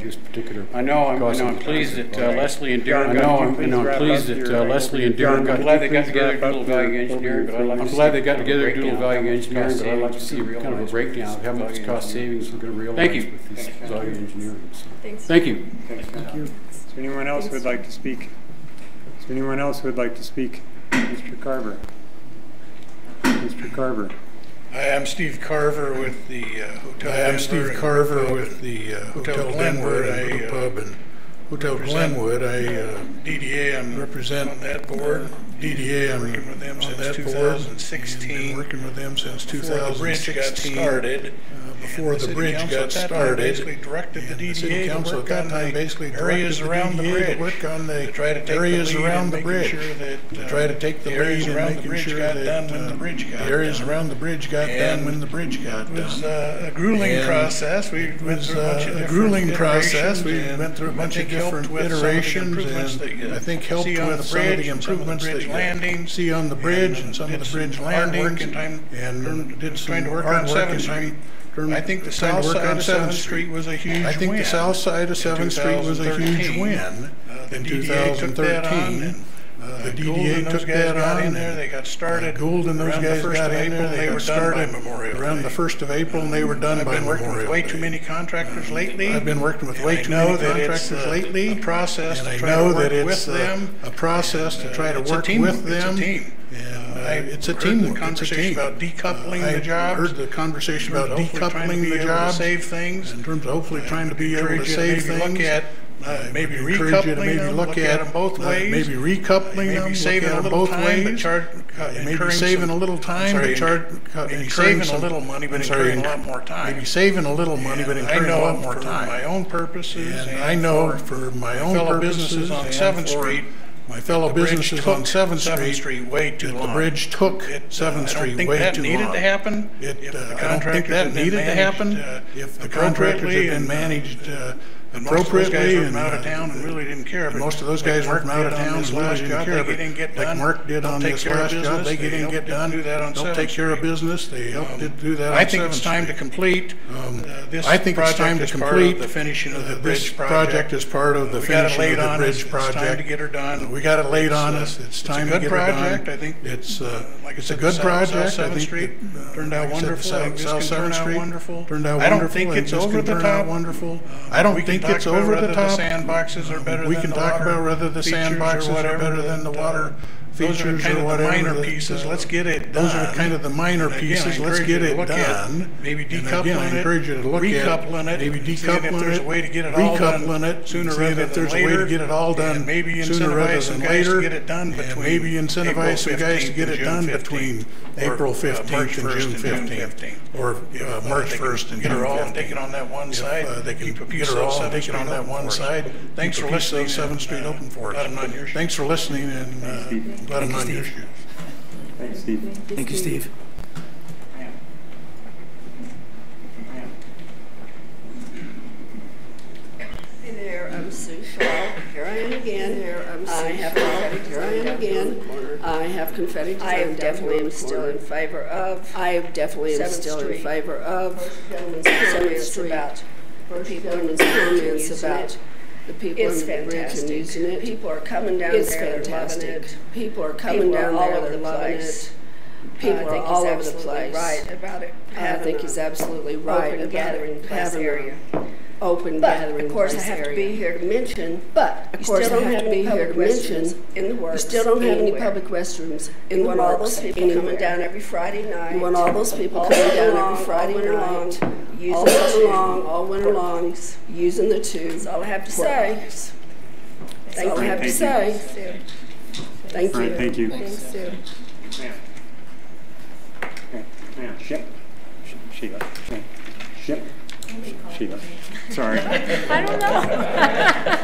this particular. I know. I'm pleased that Leslie and Darren. I'm pleased that Leslie and Darren. I'm glad they got together to do a little value engineering. But I'm glad they got together to do a value engineering. But I'd like to see kind of a breakdown of how much cost savings we're going to realize. Thank you. With this value engineering. Thanks. Thank you. Thank you. Is there anyone else who would like to speak? Is there anyone else who would like to speak? Mr. Carver. Mr. Carver. Hi, I'm Steve Carver with the Hotel Glenwood Pub and Hotel Glenwood. DDA, I'm representing that board. DDA, I'm working with them since 2016. Working with them since 2016. Before the bridge got started, basically directed the DDA to work on the areas around the bridge, to work on the areas around the bridge, to try to take the areas around the bridge got done when the bridge got done. The areas around the bridge got done when the bridge got done. It was a grueling process. We went through a bunch of different iterations, and I think helped with some of the improvements that you see on the bridge and some of the bridge landings, and did some hard work on 7th Street. I think the south side of 7th Street was a huge win. I think the south side of 7th Street was a huge win in 2013. The DDA took that on. They got started. Gould and those guys got in there. They were started around the 1st of April, and they were done by Memorial Day. I've been working with way too many contractors lately. I've been working with way too many contractors lately. And I know that it's a process to try to work with them. It's a teamwork. Conversation about decoupling the jobs. I heard the conversation about decoupling the jobs. Save things in terms of hopefully trying to be able to save things. Look at maybe recoupling them. Look at them both ways. Maybe recoupling them. Maybe saving a little time, but maybe saving a little time, but maybe saving a little money, but incurring a lot more time. Maybe saving a little money, but incurring a lot more time. My own purposes, and I know for my own purposes on 7th Street. My fellow businesses on 7th Street way too long. The bridge took 7th Street way too long. I don't think that needed to happen. I don't think that needed to happen if the contractors had been managed appropriately, and out of town and really didn't care. But most of those guys were from out of town and really didn't care. But like Mark did on this last job, they didn't get done. They'll take care of business. They helped do that. I think it's time to complete this. I think it's time to complete the finishing of the bridge project as part of the finishing of the bridge project. It's time to get her done. We got it laid on us. It's time to get her done. I think it's a good project. I think it turned out wonderful. South 7th Street turned out wonderful. I don't think it's over the top. Wonderful. I don't think it's over the top. The sandboxes are better. We can talk about whether the sandboxes are better than the water features or whatever. Minor pieces. Let's get it done. Those are kind of the minor pieces. Let's get it done. Maybe decoupling it. I encourage you to look at recoupling it. Maybe decoupling it. There's a way to get it all done. Recoupling it sooner rather than later. There's a way to get it all done sooner rather than later. Get it done between. Maybe incentivize some guys to get it done between April 15th and June 15th, or March 1st and June 15th. Take it on that one side. They can get her all and take it on that one side. Thanks for listening. 7th Street open for us. Thanks for listening, and glad I'm on your shoes. Thanks, Steve. Thank you, Steve. Here I am again. I have confetti. Here I am again. I have confetti. I definitely am still in favor of. I definitely am still in favor of. Gentlemen's Street. About the people's comments about the people in the bridge and using it. People are coming down there. It's fantastic. People are coming down there. They're loving it. People are all over the place. Right about it. I think he's absolutely right about having open gathering. Of course, I have to be here to mention. But of course, I have to be here to mention. In the works. You still don't have any public restrooms in the works. All those people coming down every Friday night. You want all those people coming down every Friday night, all winter long, using the tube. That's all I have to say. That's all I have to say. Thank you. Thank you. Thanks, Sue. Ma'am. Sheila. Sheila. Sorry. I don't know.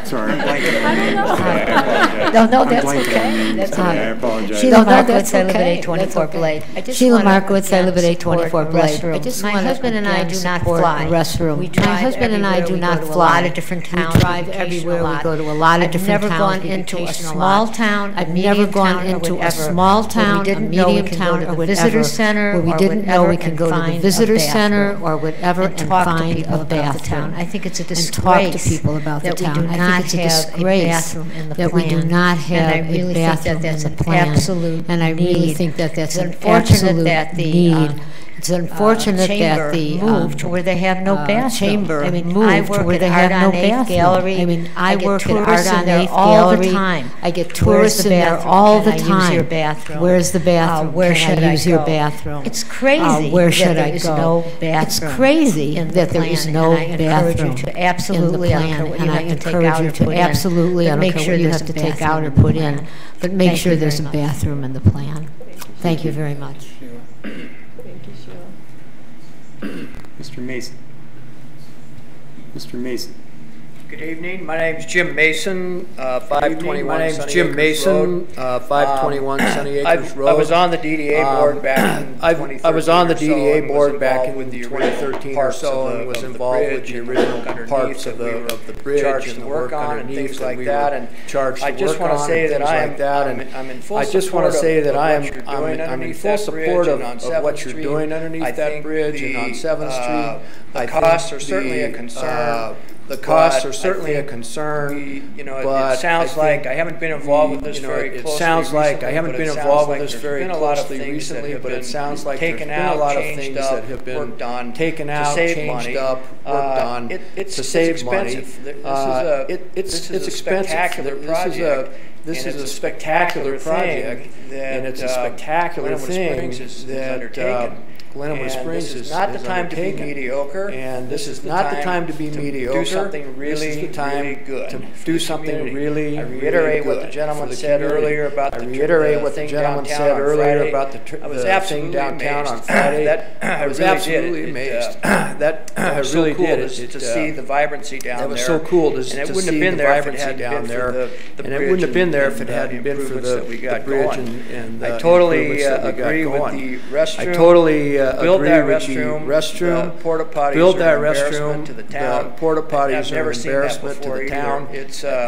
Sorry. I don't know. No, that's okay. That's okay. I apologize. Sheila Markowitz, I live at 824 Blade. Sheila Markowitz, I live at 824 Blade. My husband and I do not fly. My husband and I do not fly. A lot of different towns. We drive everywhere. We go to a lot of different towns. I've never gone into a small town. I've never gone into a small town, a medium town, or a visitor center, where we didn't know we could go to the visitor center or whatever and find a bathroom. I think it's a disgrace and talk to people about the town. I think it's a disgrace that we do not have a bathroom in the plan. And I really think that that's an absolute need. It's unfortunate that the move to where they have no bathroom. Chamber, I mean, move to where they have no bathroom. Gallery. I mean, I work at Art on 8th all the time. I get tourists in there all the time. Use your bathroom? Where's the bathroom? Where should I use your bathroom? It's crazy. Where should I go? It's crazy that there is no bathroom in the plan. And I encourage you to absolutely, I don't care what you have to take out or put in, but make sure there's a bathroom in the plan. Thank you very much. Mr. Mason. Mr. Mason. Good evening. My name's Jim Mason, 521 Sunny Acres Road. I was on the DDA board back in 2013. I was on the DDA board back in 2013 or so, and was involved with the original parts of the bridge and the work on and things like that. And I just want to say that I'm in full support of what you're doing underneath that bridge and on 7th Street. The costs are certainly a concern. The costs are certainly a concern, but it sounds like I haven't been involved with this very closely. It sounds like I haven't been involved with this very closely recently, but it sounds like there's been a lot of things that have been taken out, changed up, worked on to save money. It's expensive. This is a spectacular project, and it's a spectacular thing that Glenwood Springs is not the time to be mediocre, and this is not the time to be mediocre. Do something really, really good. To do something really, I reiterate what the gentleman said earlier about the thing downtown on Friday. I was absolutely amazed. That really did to see the vibrancy down there. That was so cool to see the vibrancy down there, and it wouldn't have been there if it hadn't been for the bridge and the improvements that we got going. I totally agree with the restroom. Build that restroom, porta potties are an embarrassment to the town. Porta potties are an embarrassment to the town.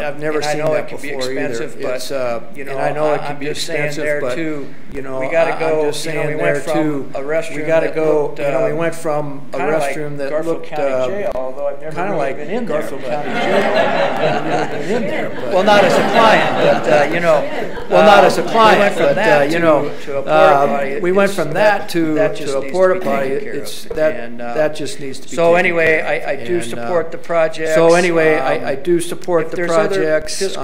I've never seen that before either. It's and I know it can be expensive, but we got to go. I'm just saying there too. We got to go. We went from a restroom that looked kind of like Garfield County Jail. Well, not as a client, but well, not as a client, but we went from that to a porta potty. That just needs to be. So anyway, I do support the project. So anyway, I do support the projects. If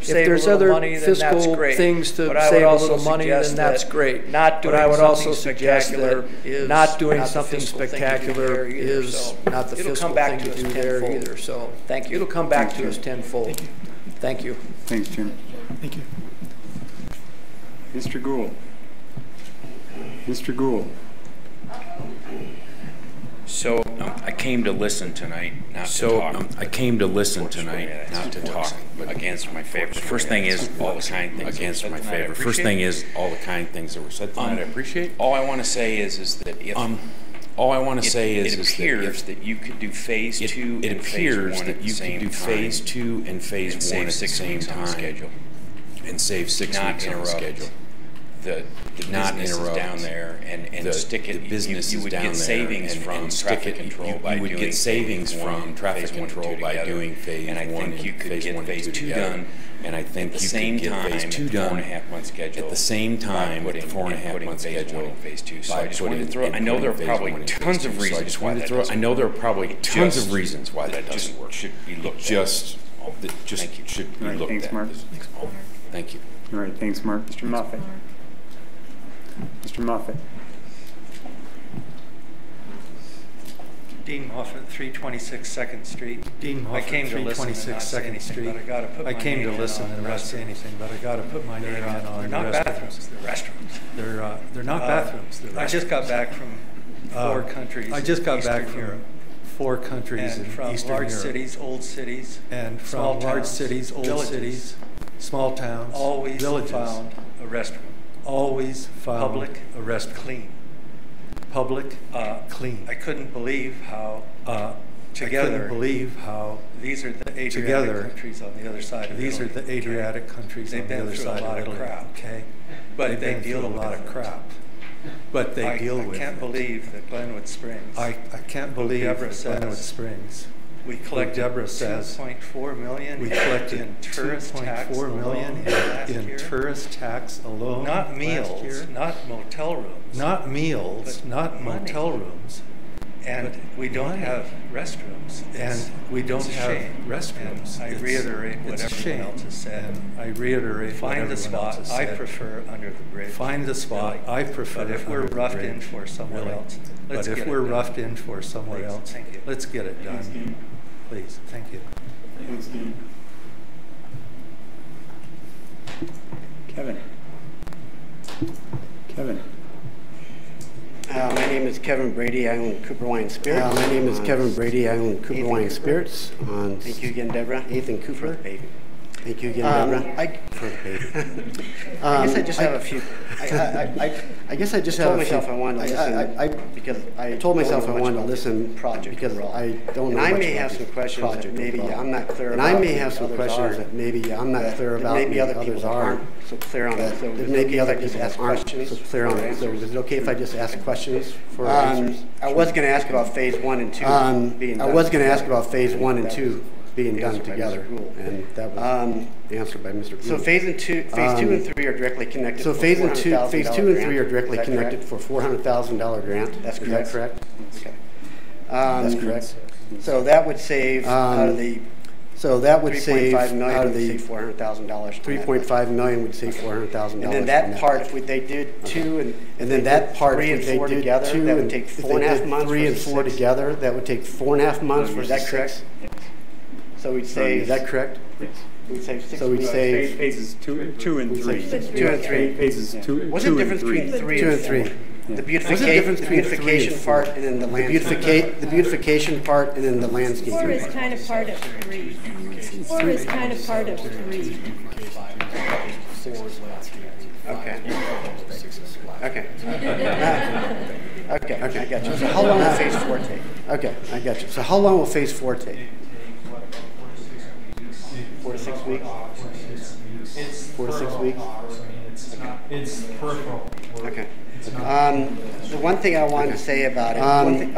there's other fiscal things to save a little money, then that's great. But I would also suggest that's great. Not doing something spectacular is not the fiscal thing to do there either. So thank you. It'll come back to us tenfold. Thank you. Thanks, Jim. Thank you. Mr. Gould. Mr. Gould. So I came to listen tonight, not to talk. I came to listen tonight, not to talk. Against my favorite. First thing is all the kind things. Against my favorite. First thing is all the kind things that were said tonight. I appreciate. All I want to say is that if all I want to say is it appears that you could do phase 2 and phase 1 at the same time. Phase 2 and phase 1 at the same time. Schedule. And save 6 weeks on the schedule. The businesses down there and stick it. You would get savings from traffic control by doing phase 1 doing phase 1 and I think you could get phase 2 done. And I think you could get phase 2 done 4.5 month schedule at the same time with 4.5 month schedule. Phase 2. So I just wanted to throw. I know there are probably tons of reasons why that doesn't work. I know there are probably tons of reasons why that doesn't work. Should be looked at. Should be looked at. Thanks, Mark. Thank you. All right, thanks, Mark. Mr. Moffett. Mr. Moffett. Dean Moffett, 326 2nd Street. Dean Moffett, 326 2nd Street. I came to listen and not say anything, but I got to put my name on They're not bathrooms, they're restrooms. They're not bathrooms, they're restrooms. I just got back from 4 countries. I just got back from 4 countries in Eastern Europe. And from large cities, old cities, and from large cities, old cities, small towns, always villages. Found a restroom. Always found public, a restroom. Clean. Public, clean. I couldn't believe how together. These are the Adriatic countries on the other side of Italy. These are the Adriatic countries on the other side of Italy. Okay, but they deal with a lot of crap. But they deal with it. I can't believe that Glenwood Springs. I can't believe that Glenwood Springs. We collected $2.4 million in tourist tax alone in tourist tax alone. Not meals, not motel rooms. Not meals, not motel rooms. And we don't have restrooms. And we don't have restrooms. I reiterate what everyone else has said. I reiterate what everyone else has said. Find the spot I prefer under the bridge. Find the spot I prefer. But if we're roughed in for somewhere else, let's get it done. But if we're roughed in for somewhere else, let's get it done. Please, thank you. Thanks, Dean. Kevin. My name is Kevin Brady. I own Cooper Wine Spirits. Thank you again, Deborah. 8th and Cooper. Thank you again, Deborah. I guess I just have a few. I guess I just have a few. I told myself I wanted to listen because I don't know much about this project. And I may have some questions that maybe I'm not clear about. And I may have some questions that maybe I'm not clear about. Maybe other people aren't so clear on it. So maybe other people aren't so clear on it. So is it okay if I just ask questions for answers? I was going to ask about phase 1 and 2 being done. I was going to ask about phase 1 and 2 being done together, and that was answered by Mr. Gould. So phase 2 and 3 are directly connected. So phase 2 and 3 are directly connected for $400,000 grant. That's correct. Is that correct? Okay. That's correct. So that would save out of the. So that would save $3.5 million out of the $400,000. $3.5 million would save $400,000. And then that part, if they did 2 and then that part, 3 and 4 together, that would take 4.5 months. 3 and 4 together, that would take 4.5 months. Is that correct? So we'd save. Is that correct? Yes. We'd save 6 So we'd save phases 2 and 3. 2 and 3. Phases 2. What's the difference between 3 and 4? The beautification part and then the landscape. The beautification part and then the landscape. 4 is kind of part of 3. 4 is kind of part of 3. Okay. Okay. Okay, I got you. So how long will phase 4 take? Okay, I got you. So how long will phase 4 take? 4 to 6 weeks. 4 to 6 weeks. It's peripheral. Okay. The one thing I wanted to say about it, I think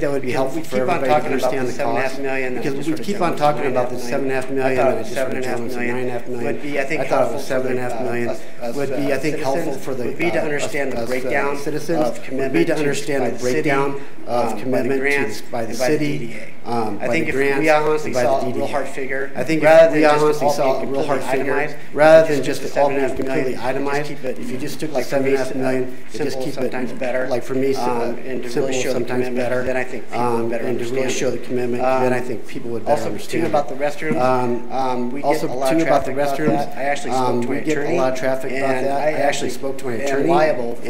that would be helpful for everybody to understand the cost. Because we keep on talking about the $7.5 million, and it's $9.5 million. Would be, I think, I thought it was $7.5 million. Would be, I think, helpful for the would be to understand the breakdown citizens. Would be to understand the breakdown of commitment by the city. I think if we honestly saw a real hard figure, I think if we honestly saw a real hard figure, rather than just all being completely itemized, if you just took the $7.5 million, just keep it better. Like for me, and to really show sometimes better. Then I think people would better and to really show the commitment, then I think people would better understand. Also, too, about the restrooms. We get a lot of traffic about that. I actually spoke to an attorney. We get a lot of traffic about that. I actually spoke to an attorney,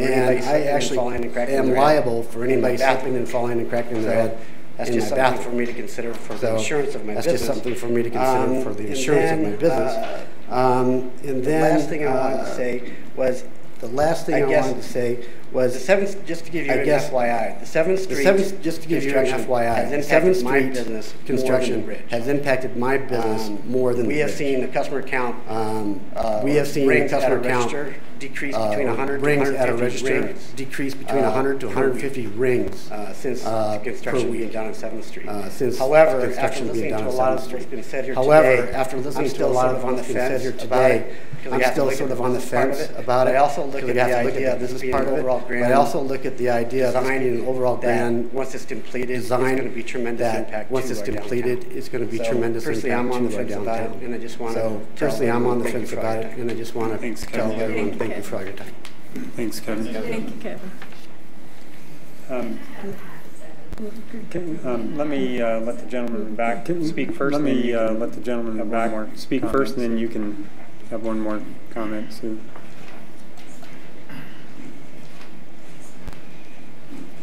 and I actually am liable for anybody slipping and falling and cracking their head. That's just something for me to consider for the insurance of my business. That's just something for me to consider for the insurance of my business. And then the last thing I wanted to say was, The last thing I wanted to say was the 7th, just to give you an FYI, the 7th Street, just to give you an FYI, the 7th Street business construction has impacted my business more than the bridge. We have seen the customer count. We have seen the customer count decrease between 100 rings to 150 at a register rings. Decrease between 100 to 150 rings since construction being done on 7th Street. However, after listening to a lot of what's been said here today, after listening to a lot of what's been said here today, I'm still sort of on the fence about it. I also look at the idea of this being an overall grand. But I also look at the idea of this being an overall grand. Once it's completed, it's going to be tremendous impact. Once it's completed, it's going to be tremendous impact to our downtown. I'm on the fence about it, and I just want to. So personally, I'm on the fence about it, and I just want to tell everyone thank you for all your time. Thanks, Kevin. Thank you, Kevin. Let me let the gentleman back speak first. Let me let the gentleman back speak first, and then you can have one more comment, Sue.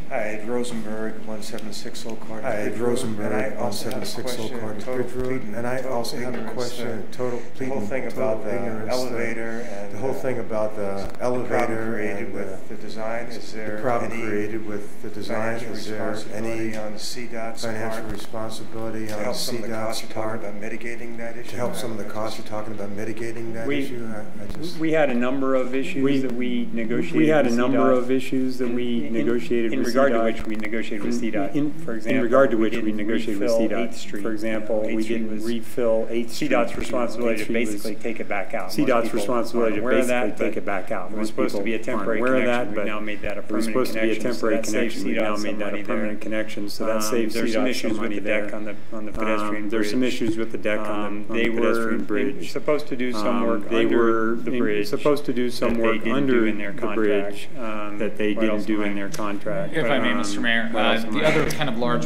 Hi, Ed Rosenberg, 176 Old Carter. Hi, Ed Rosenberg, 176 Old Carter Bridge Road. And I also have a question, the whole thing about the elevator and the whole thing about the elevator created with the design. Is there the problem created with the design? Is there any on CDOT's financial responsibility on CDOT's part about mitigating that issue? To help some of the costs you're talking about mitigating that issue? We had a number of issues that we negotiated. We had a number of issues that we negotiated with regard to which we negotiated with CDOT. For example, in regard to which we negotiated with CDOT. For example, we didn't refill 8th Street. CDOT's responsibility to basically take it back out. CDOT's responsibility to basically take it back out. It was supposed to be a temporary connection. We've now made that a permanent connection. It was supposed to be a temporary connection. We've now made that a permanent connection. So that saves CDOT some issues with the deck on the pedestrian bridge. There's some issues with the deck on the pedestrian bridge. They were supposed to do some work under the bridge. Supposed to do some work under the bridge that they didn't do in their contract. If I may, Mr. Mayor, the other kind of large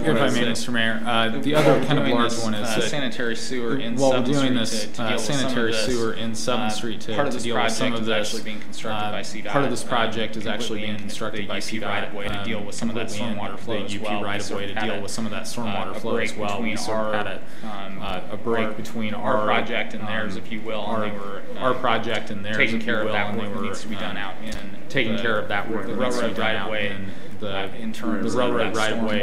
one is sanitary sewer in 7th Street to deal with some of this. Part of this project is actually being constructed by CDOT right-of-way to deal with some of that stormwater flow as well. right-of-way to deal with some of that stormwater flow as well. We sort of had a break between our project and theirs, if you will. Our project and theirs, taking care of that work that needs to be done out in taking care of that work that needs to be done out in the railroad right-of-way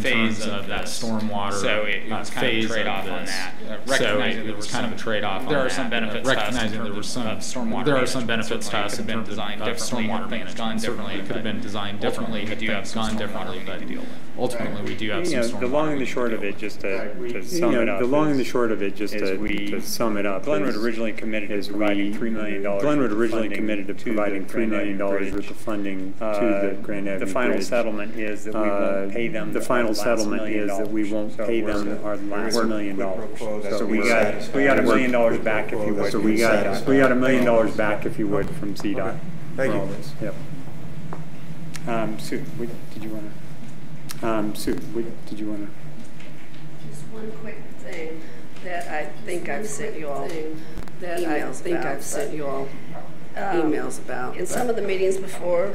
phase of that stormwater. So it was kind of a trade-off on that. Recognizing there was kind of a trade-off on that. There are some benefits to us. Recognizing there were some stormwater. There are some benefits to us in terms of stormwater management. Certainly, it could have been designed differently. We do have gone differently, but ultimately we do have some stormwater. The long and the short of it, just to sum it up. The long and the short of it, just to sum it up. Glenwood originally committed to providing $3 million. Glenwood originally committed to providing $3 million worth of funding to the Grand Avenue Bridge. The final settlement is that we won't pay them. The final settlement is that we won't pay them our last $1 million. So we got $1 million back, if you would. So we got $1 million back, if you would, from CDOT. Thank you. Yep. Sue, did you want to? Sue, did you want to? Just one quick thing that I think I've sent you all. Emails about. In some of the meetings before,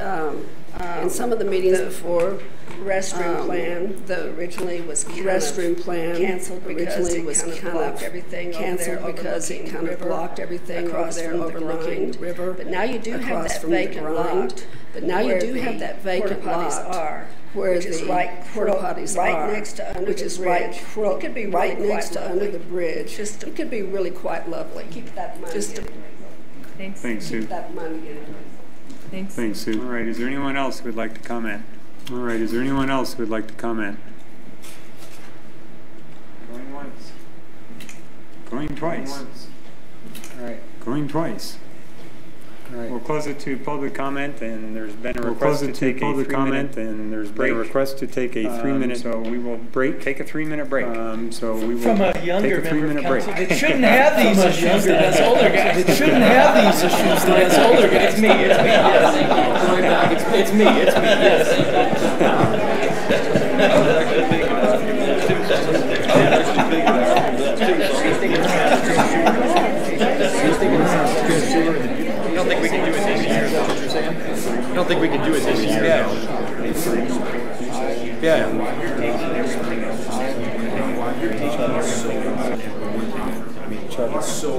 restroom plan, the originally was restroom plan canceled because it was kind of blocked everything canceled because it kind of blocked everything across there overlooking the river. But now you do have that vacant lot. But now you do have that vacant lot. Where the porta potties are, next to under which is the bridge. It could be right next to under the bridge. It could be really quite lovely. Keep that money. Thanks. Thanks, Sue. Keep that money in. Thanks. Thanks, Sue. All right. Is there anyone else who would like to comment? All right. Is there anyone else who would like to comment? Going once. Going twice. Going once. All right. Going twice. All right. We'll close it to public comment, and there's been a request to take a 3-minute and there's been a request to take a 3-minute. So we will take a 3-minute break. So we will from a younger take a 3-minute break. It shouldn't have these issues that has older guys. It shouldn't have these issues that has older guys. It's me. It's me. Yes. It's me. It's me. Yes. I don't think we can do it this year. Is that what you're saying? I don't think we can do it this year. Yeah. So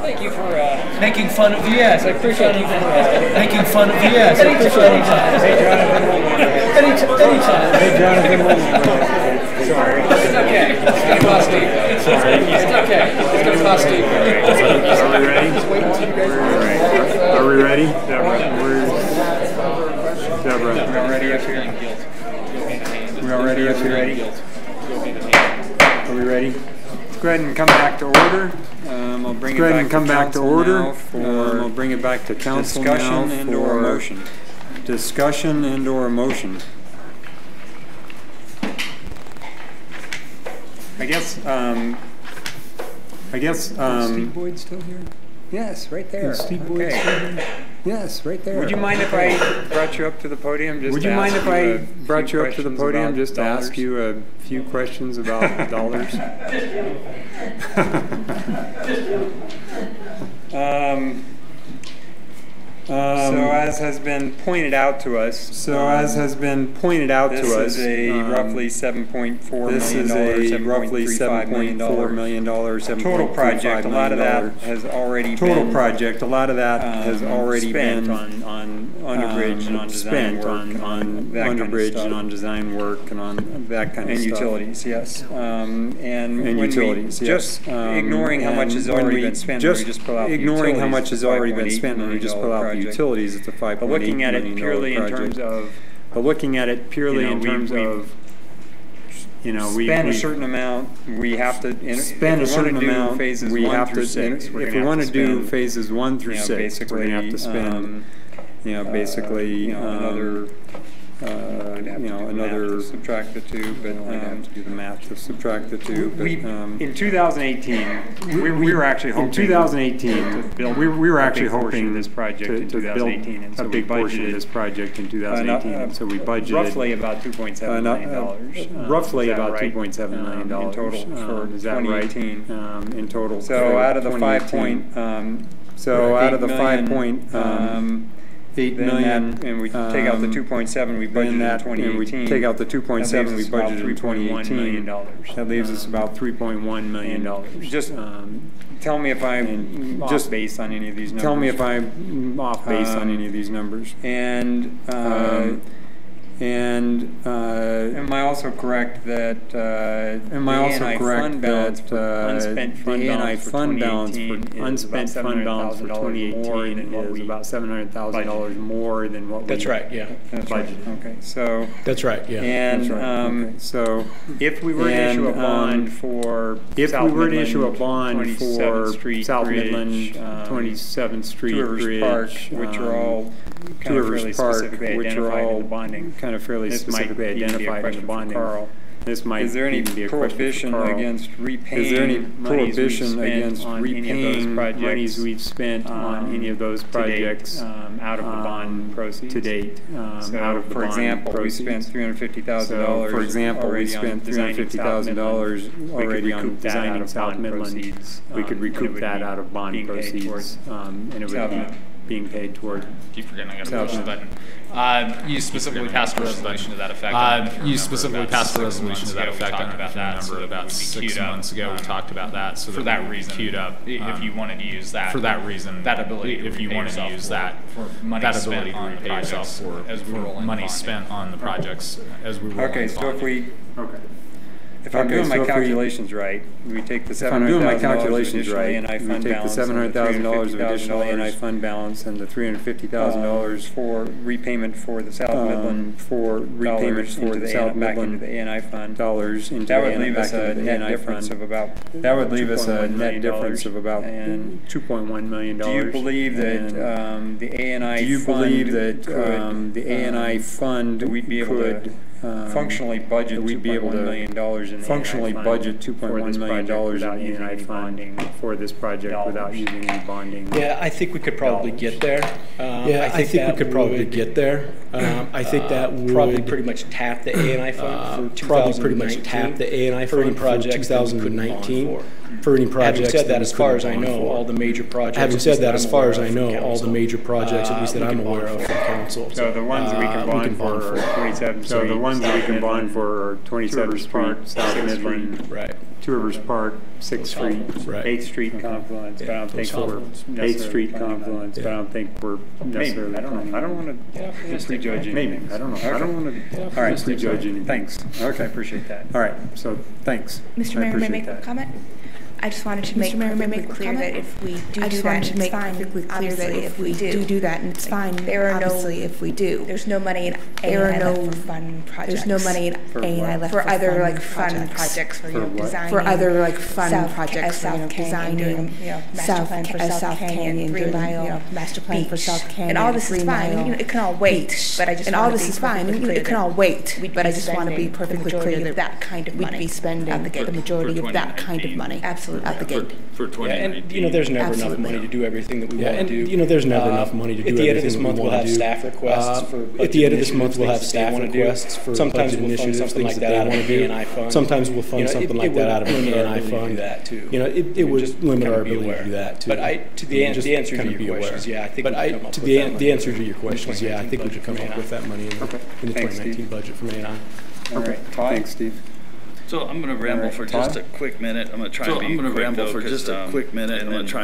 Thank you for making fun of VS. I appreciate you making fun of VS. Anytime. Hey, Jonathan. Sorry. It's okay. It's going to cost Steve. Sorry. It's okay. It's going to cost Steve. Are we ready? Deborah. We're already up here. We're already up here. Are we ready? Let's go ahead and come back to order. I'll bring it back to order. I'll bring it back to council now for motion. Discussion and/or motion. I guess. Is Steve Boyd still here? Yes, right there. Is Steve Boyd still here? Yes, right there. Would you mind if I brought you up to the podium? Would you mind if I brought you up to the podium just to ask you a few questions about dollars? So as has been pointed out to us, this is a roughly $7.4 million total project. A lot of that has already been spent on underbridge and on design work, and on design work and on that kind of stuff. And utilities, yes. And utilities, yes. Just ignoring how much has already been spent, we just pull out the utilities, it's a 5.8 million. But looking at it purely in terms of, we spend a certain amount. We have to spend a certain amount. If we want to do phases 1 through 6, we're going to have to spend, another. I'd have to subtract the two, but I'd have to do the math to subtract the two. But in 2018, we were actually hoping. In 2018, we were actually hoping this project in 2018, and so a big portion of this project in 2018. So we budgeted roughly about $2.7 million. Roughly about $2.7 million in total for 2018. In total. So out of the 8 million, and we take out the 2.7 we budgeted in 2018. Take out the 2.7 we budgeted in 2018. That leaves us about $3.1 million. Just tell me if I'm off base on any of these numbers. Tell me if I'm off base on any of these numbers. And am I also correct that the ANI fund balance for unspent fund balance for 2018 is about $700,000 more than what we budgeted? Okay, so that's right. Yeah. And so if we were to issue a bond for South Midland 27th Street Bridge, Park, which are all kind of fairly specifically identified in the bonding. Kind of fairly specifically identified in the bonding. This might is there any prohibition against repaying monies we've spent on any of those projects out of the bond proceeds to date? So, for example, we spent $350,000. For example, we spent $350,000 already on designing South Midland. We could recoup that out of bond proceeds, and it would be being paid toward. Keep forgetting I got to push the button. You specifically passed a resolution to that effect. I don't remember about 6 months ago we talked about that. So for that reason, queued up. If you wanted to use that. For that reason, that ability. If you wanted to use that for money spent on the projects as we roll money spent on the projects as we roll. Okay, so if we. Okay. If I'm doing my calculations right, we take the $700,000 of additional ANI fund balance and the $350,000 for repayment for the South Midland back into the ANI fund dollars into that would leave us a net difference of about $2.1 million. Do you believe that the ANI fund we'd be able to functionally budget $2.1 million in ANI funding for this project without using any bonding? Yeah, I think we could probably get there. I think we could probably get there. I think that would probably pretty much tap the ANI fund for 2019. For projects 2019. for any projects. Having said that, as far as I know, all the major projects. Having said that, as far as I know, all the major projects, at least that I'm aware of from council. So the ones that we can bond for are 27. So the ones that we can bond for are 27 Street, South Midland, right? Two Rivers Park, 6th Street, 8th Street confluence, but I don't think we're 8th Street confluence, but I don't think we're necessarily. I don't want to prejudge anything. Maybe. I don't know. I don't want to prejudge anything. Thanks. Okay, I appreciate that. All right, so thanks. Mr. Mayor, may I make a comment? I just wanted to make perfectly clear that if we do that, it's fine. Obviously, if we do that, and it's fine. There are obviously, if we do, there's no money in A&I left for fun projects. There's no money in A&I left for other like fun projects for designing. For other like fun projects for designing South Canyon, 3 Mile master plan for South Canyon, and all this is fine. It can all wait, but I just and all this is fine. It can all wait, but I just want to be perfectly clear that that kind of money we'd be spending the majority of that kind of money. Absolutely. At the gate. For 2019. And, there's never enough money to do everything that we want to do. There's never enough money to do everything that we want to do. At the end of this month, we'll have staff requests for budget. At the end of this month, we'll have staff requests for budget initiatives, things that they want to do. Sometimes we'll fund something like that out of an A&I fund. It would limit our ability to do that, too. But to the answer to your questions, yeah, I think the answer to your questions, yeah, I think we should come up with that money in the 2019 budget from A&I. All right. Thanks, Steve. So I'm going to ramble for just a quick minute. I'm going to try and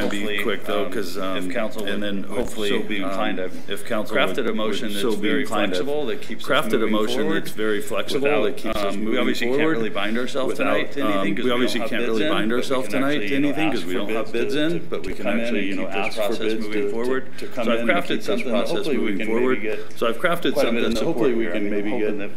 be quick though, because if council and then hopefully so be inclined to, if council crafted a motion that's very flexible that keeps us moving forward. That's very flexible that keeps us moving forward. We obviously can't really bind ourselves tonight to anything because we obviously can't really bind ourselves tonight to anything because we don't have bids in, but we can actually ask for bids moving forward. So I've crafted something that hopefully moving forward. So I've crafted something that hopefully we can maybe get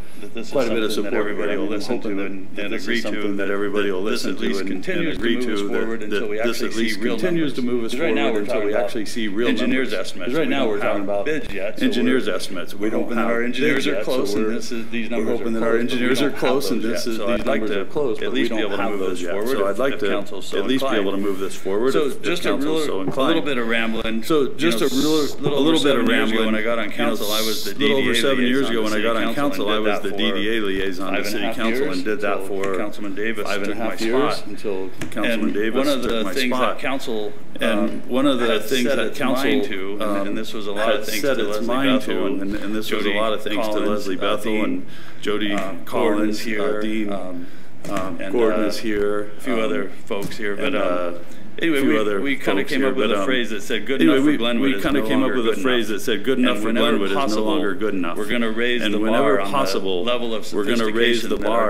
quite a bit of support. Everybody will listen to and agree to, that everybody will listen to and agree to, that this at least continues to move us forward until we actually see real engineers' estimates. Right now we're talking about engineers' estimates. We don't have our engineers are close, and this is these numbers. We're hoping that our engineers are close, and this is these numbers are close, but we don't have those yet. So I'd like to at least be able to move this forward. So just a little bit of rambling. So just a little bit of rambling. When I got on council, I was the DDA. A little over 7 years ago, when I got on council, I was the DDA liaison to city council and did that for Councilman Davis 5.5 years until Councilman Davis took my spot. And one of the things that council and this was a lot of things to Leslie Bethel, and this was a lot of things to Leslie Bethel and Jody Collins here, Dean Gordon is here, a few other folks here, but. Anyway, we kind of came up with a phrase that said good enough for Glenwood is no longer good enough. We're going to raise the bar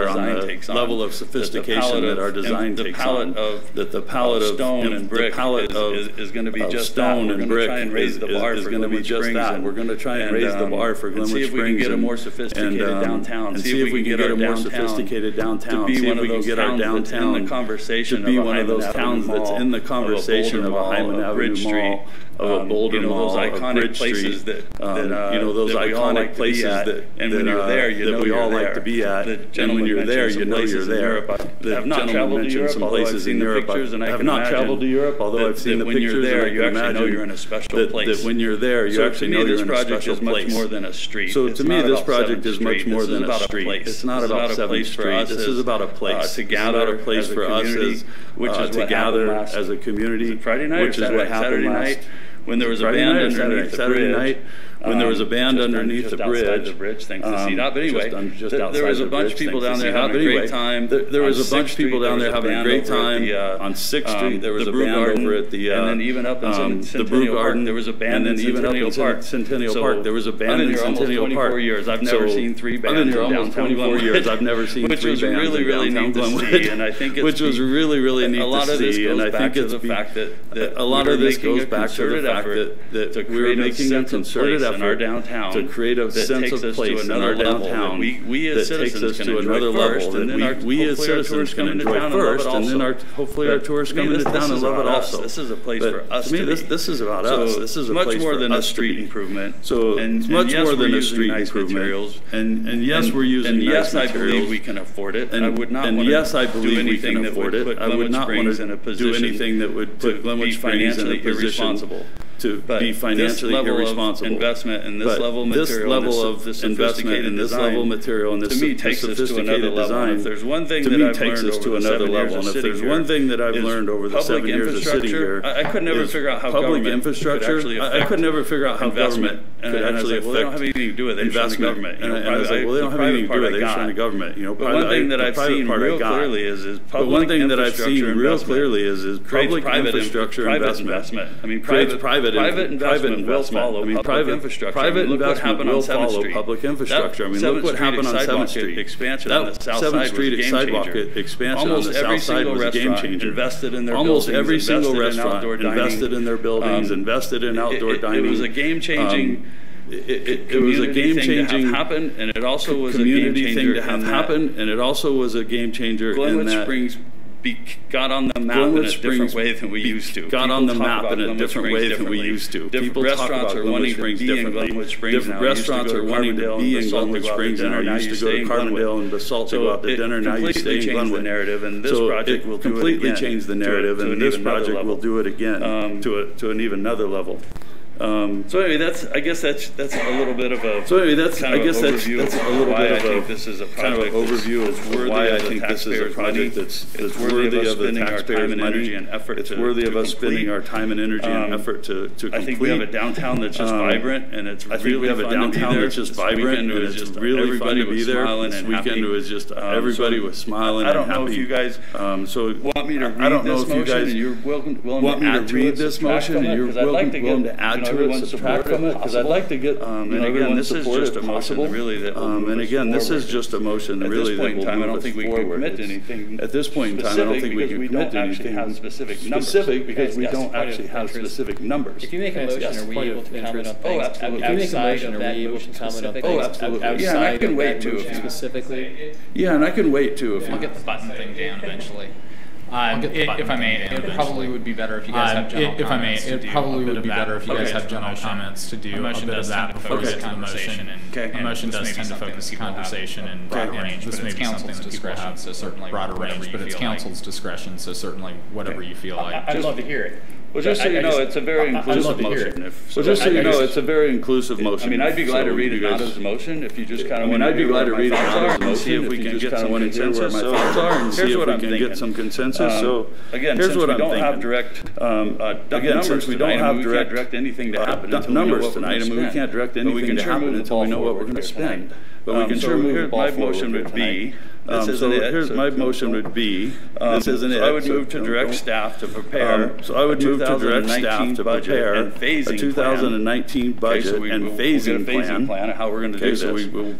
on the level of sophistication that our design takes on. That the palette of stone and brick is going to be just stone and brick is going to be just that. We're going to try and raise the bar for Glenwood Springs. See if we can get a more sophisticated downtown. See if we can get a more sophisticated downtown. See if we can get our downtown in the conversation to be one of those towns that's in the conversation of a Hyman Avenue Mall, of a Boulder Mall, of Bridge Street, those iconic places that, and when you're there, that we all like to be at, and when you're there, you know you're there. The gentleman mentioned some places in Europe. I have not traveled to Europe, although I've seen the pictures, and I can imagine you're in a special place. That when you're there, you actually know you're in a special place. So to me, this project is much more than a street. So to me, this project is much more than a street. It's not about 7th Street. This is about a place. To gather a place for us to gather as a community, which is what happened last. When there was a band underneath the bridge, when there was a band underneath the bridge, thanks to CDOT. But anyway, there was a bunch of people down there having a great time. There was a bunch of people down there having a great time on 6th Street. There was a band over at the and then even up in Centennial Park, there was a band in Centennial Park. Centennial Park, there was a band in Centennial Park. I've never seen 3 bands. I've been here almost 24 years. I've never seen 3 bands. Which was really, really neat to see, and I think it's which was really, really neat to see, and I think it's the fact that a lot of this goes back to the fact that we were making a concerted effort in our downtown to create a sense of place in our downtown that takes us to another level that we as citizens can enjoy first, and then hopefully our tourists come into town and love it also. This is a place for us to be. This is about us. This is a place for us to be. Much more than a street improvement. So it's much more than a street improvement. And yes, we're using nice materials. And yes, I believe we can afford it. And I would not want to do anything that would put Glenwood Springs in a position to be financially irresponsible. to be financially irresponsible. Investment and this level of material, this investment in this level of material and this sophisticated design, if there's one thing that I've learned over the 7 years of sitting here, one thing that I've learned over the 7 years of sitting here, I could never figure out how public infrastructure. I could never figure out how government could actually affect. Well, they don't have anything to do with it. Investment. And I was like, well, they don't have anything to do with it. They shouldn't the government. You know, but one thing that I've seen real clearly is public infrastructure investment. Public infrastructure investment. I mean, private investment will follow public infrastructure. Private investment will follow public infrastructure. I mean, look what happened on 7th Street. Expansion on the South Side was a game changer. Sidewalk expansion on the South Side was a game changer. Invested in their buildings. Almost every single restaurant invested in their buildings, invested in outdoor dining. It was a game-changing. It was a game-changing happen, and it also was a game changer to have happen, and it also was a game changer. Glenwood Springs got on the map in a different way than we used to. Got on the map in a different way than we used to. People talk about Glenwood Springs differently. Different restaurants are wanting to be in Glenwood Springs and are used to go to Carbondale and Basalt to go out to dinner. Now you stay in Glenwood. So it will completely change the narrative, and this project will do it again to an even another level. So anyway, I guess that's a little bit of a. So anyway, that's a little bit of a this is a kind of an overview of why I think this is a project that's worthy of the taxpayers' money and effort. It's worthy of us spending our time and energy and effort to complete. I think we have a downtown that's just vibrant, and it's really fun to be there. I think we have a downtown that's just vibrant, and it's just really fun to be there. This weekend was just everybody was smiling and happy. I don't know if you guys want me to read this motion, and you're willing to add to this motion, and you're willing to add to it, subtract from it, because I'd like to get, and again, this is just a motion really that and again, this is just a motion really that will move us forward. At this point in time, I don't think we can commit to anything specific because we don't actually have specific numbers. If you make a motion, are we able to comment on things outside of that motion? Oh, absolutely. Yeah, and I can wait too. Specifically? Yeah, and I can wait too. I'll get the button thing down eventually. If I may, it probably would be better if you guys have general comments. It probably would be better if you guys have general comments to do a bit of that before we get to the motion. The motion does tend to focus the conversation and broader range. This may be something that people have, so certainly broader range, but it's council's discretion, so certainly whatever you feel like. I'd love to hear it. Well, just so you know, it's a very inclusive motion. Well, just so you know, it's a very inclusive motion. I mean, I'd be glad to read it out as a motion if you just kind of want to. I'd be glad to read it out as a motion if we can get some consensus. So here's what I'm thinking. Get some consensus. So again, since we don't have direct, since we don't have direct anything to happen until numbers tonight, I mean, we can't direct anything to happen until we know what we're going to spend. But we can sure move. My motion would be. Here's my motion would be. This isn't it. I would move to direct staff to prepare. So I would move to direct staff to prepare a 2019 budget and phasing plan. How we're going to do this. So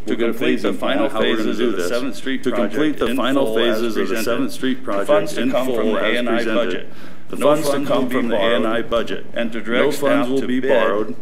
to complete the final phases of the 7th Street project. To complete the final phases of the 7th Street project in full as presented. The funds to come from the A&I budget. And to direct staff to be borrowed.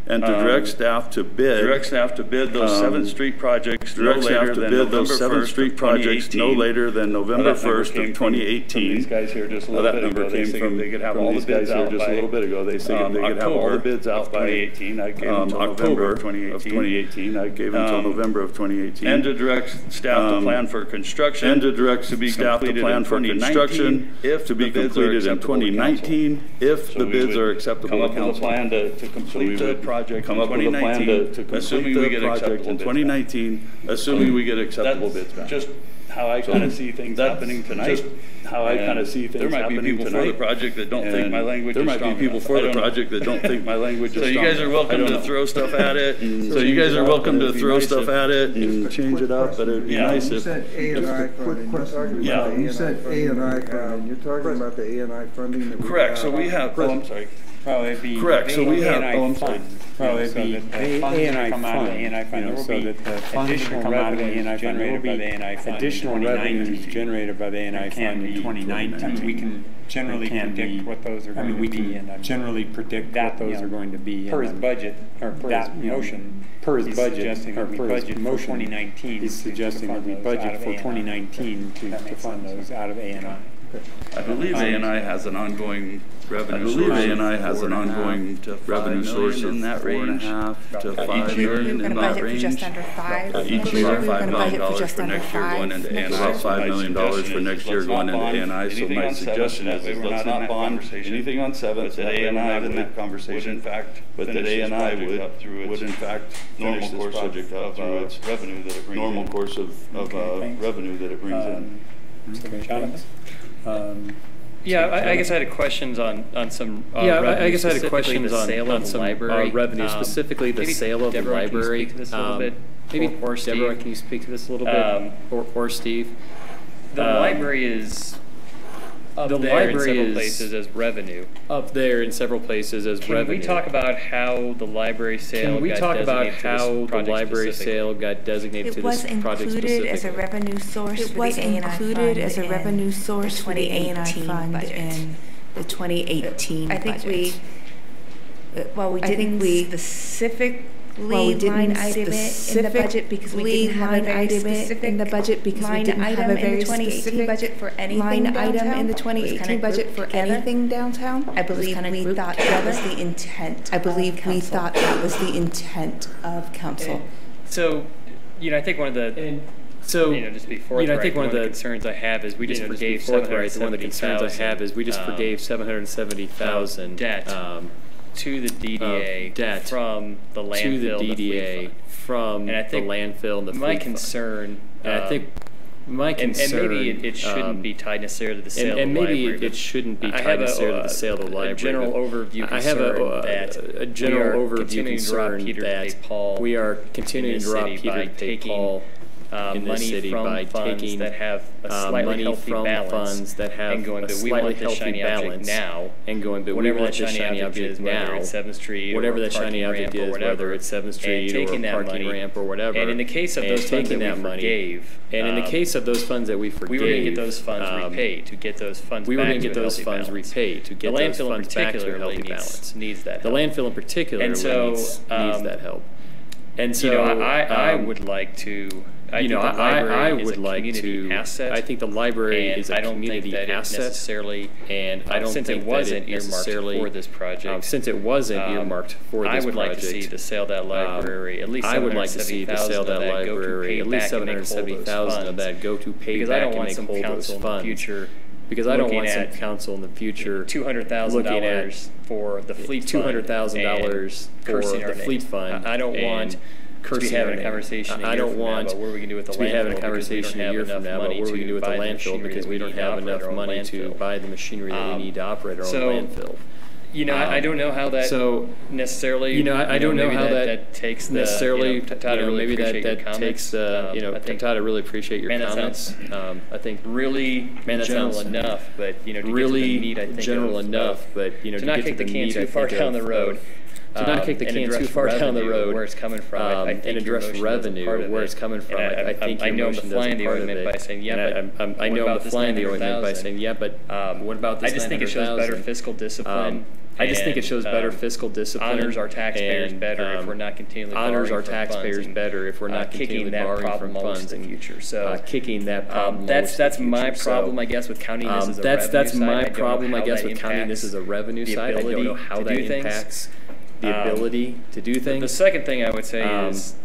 And to direct staff to bid. Direct staff to bid those 7th Street projects. Direct staff to bid those 7th Street projects no later than November 1st of 2018. These guys here just a little bit ago. They said they could have all the bids out just a little bit ago. They said they could have all the bids out by 2018. I gave them October of 2018. I gave them until November of 2018. And to direct staff to plan for construction. And to direct staff to plan for construction to be completed in 2019 if the bids are acceptable to council. Plan to complete the project. Come up with a plan to complete the project in 2019, assuming we get acceptable bids back. Just how I kind of see things happening tonight. Just how I kind of see things happening tonight. There might be people for the project that don't think my language is strong enough. There might be people for the project that don't think my language is strong enough. So you guys are welcome to throw stuff at it. So you guys are welcome to throw stuff at it and change it up, but it'd be nice if... You said A&I funding. Yeah. You said A&I funding. You're talking about the A&I funding that we have. Correct. So we have... Oh, I'm sorry. Probably be correct. So we have. Oh, I'm sorry. Probably be A&I fund. So that the additional revenue generated by the A&I fund. Additional revenues generated by the A&I fund in 2019. We can generally predict what those are going to be. We can generally predict what those are going to be. Per his budget, or per his motion. Per his budget, or per his motion. 2019. He's suggesting that we budget for 2019 to fund those out of A&I. I believe A&I has an ongoing revenue source. A&I has an ongoing revenue source in that range. $4.5 to $5 million in that range. Just under $5. Each year, $5 million for next year going into A&I. About $5 million for next year going into A&I. So my suggestion is let's not bond anything on 7th. That A&I would in that conversation, but that A&I would in fact normal course project up through its revenue that it brings. Normal course of revenue that it brings in. Yeah, I guess I had questions on some. I guess I had questions on some revenue, specifically the sale of the library. Maybe Deborah, can you speak to this a little bit, or Steve? The library is up there in several places as revenue. Up there in several places as revenue. Can we talk about how the library sale got designated to this project specifically? It was included as a revenue source for the A&I fund in the 2018 budget. I think we didn't specifically line item it in the budget because we didn't have a very specific line item in the 2018 budget for anything downtown. In the 2018 budget for anything downtown. I believe we thought that was the intent. I believe we thought that was the intent of council. So, I think one of the just be forthright. I think one of the concerns I have is we just forgave $770,000 debt to the DDA from the landfill and the fleet fund. My concern, and I think my concern, and maybe it shouldn't be tied necessarily to the sale of the library. And maybe it shouldn't be tied necessarily to the sale of the library. A general overview concern that we are continuing to rob Peter to pay Paul in this city by taking that have a slightly healthy balance and going, but we want the shiny object now, and going, but whatever that shiny object is, whether it's 7th Street, whatever that shiny object is, whether it's 7th Street or a parking ramp or whatever, and in the case of those funds that we forgave, and in the case of those funds that we forgave, we were going to get those funds repaid to get those funds. We were going to get those funds repaid to get those funds back to a healthy balance. Needs that. The landfill in particular needs that help. And so I would like to. I would like to. I think the library is a community asset, necessarily, and I don't think that it wasn't earmarked for this project. Since it wasn't earmarked for this project, I would like to see the sale of that library at least. I would like to see the sale of that library at least $770,000 of that go to pay back and make whole those funds. Because I don't want some council in the future $200,000 for the fleet $200,000 for the fleet fund. I don't want to be having a conversation a year from now about what we're going to do with the landfill. To be having a conversation a year from now about what we're going to do with the landfill because we don't have enough money to buy the machinery that we need to operate our own landfill. I don't know how that necessarily. I don't know how that takes necessarily. Maybe that takes. Todd, I really appreciate your comments. I think really general enough, but really general enough, but to not kick the can too far down the road. To not kick the can too far down the road, where it's coming from, and address revenue where it's coming from. I think I know I'm flying the argument by saying, but I know I'm flying the argument by saying, but what about this? I just think it shows better fiscal discipline. I just think it shows better fiscal discipline. Honors our taxpayers better if we're not continually honors our taxpayers better if we're not continually borrowing from funds in the future. So kicking that problem. That's my problem, I guess, with counting this as a revenue side. That's my problem, I guess, with counting this as a revenue side. I don't know how that impacts the ability to do things. The second thing I would say is,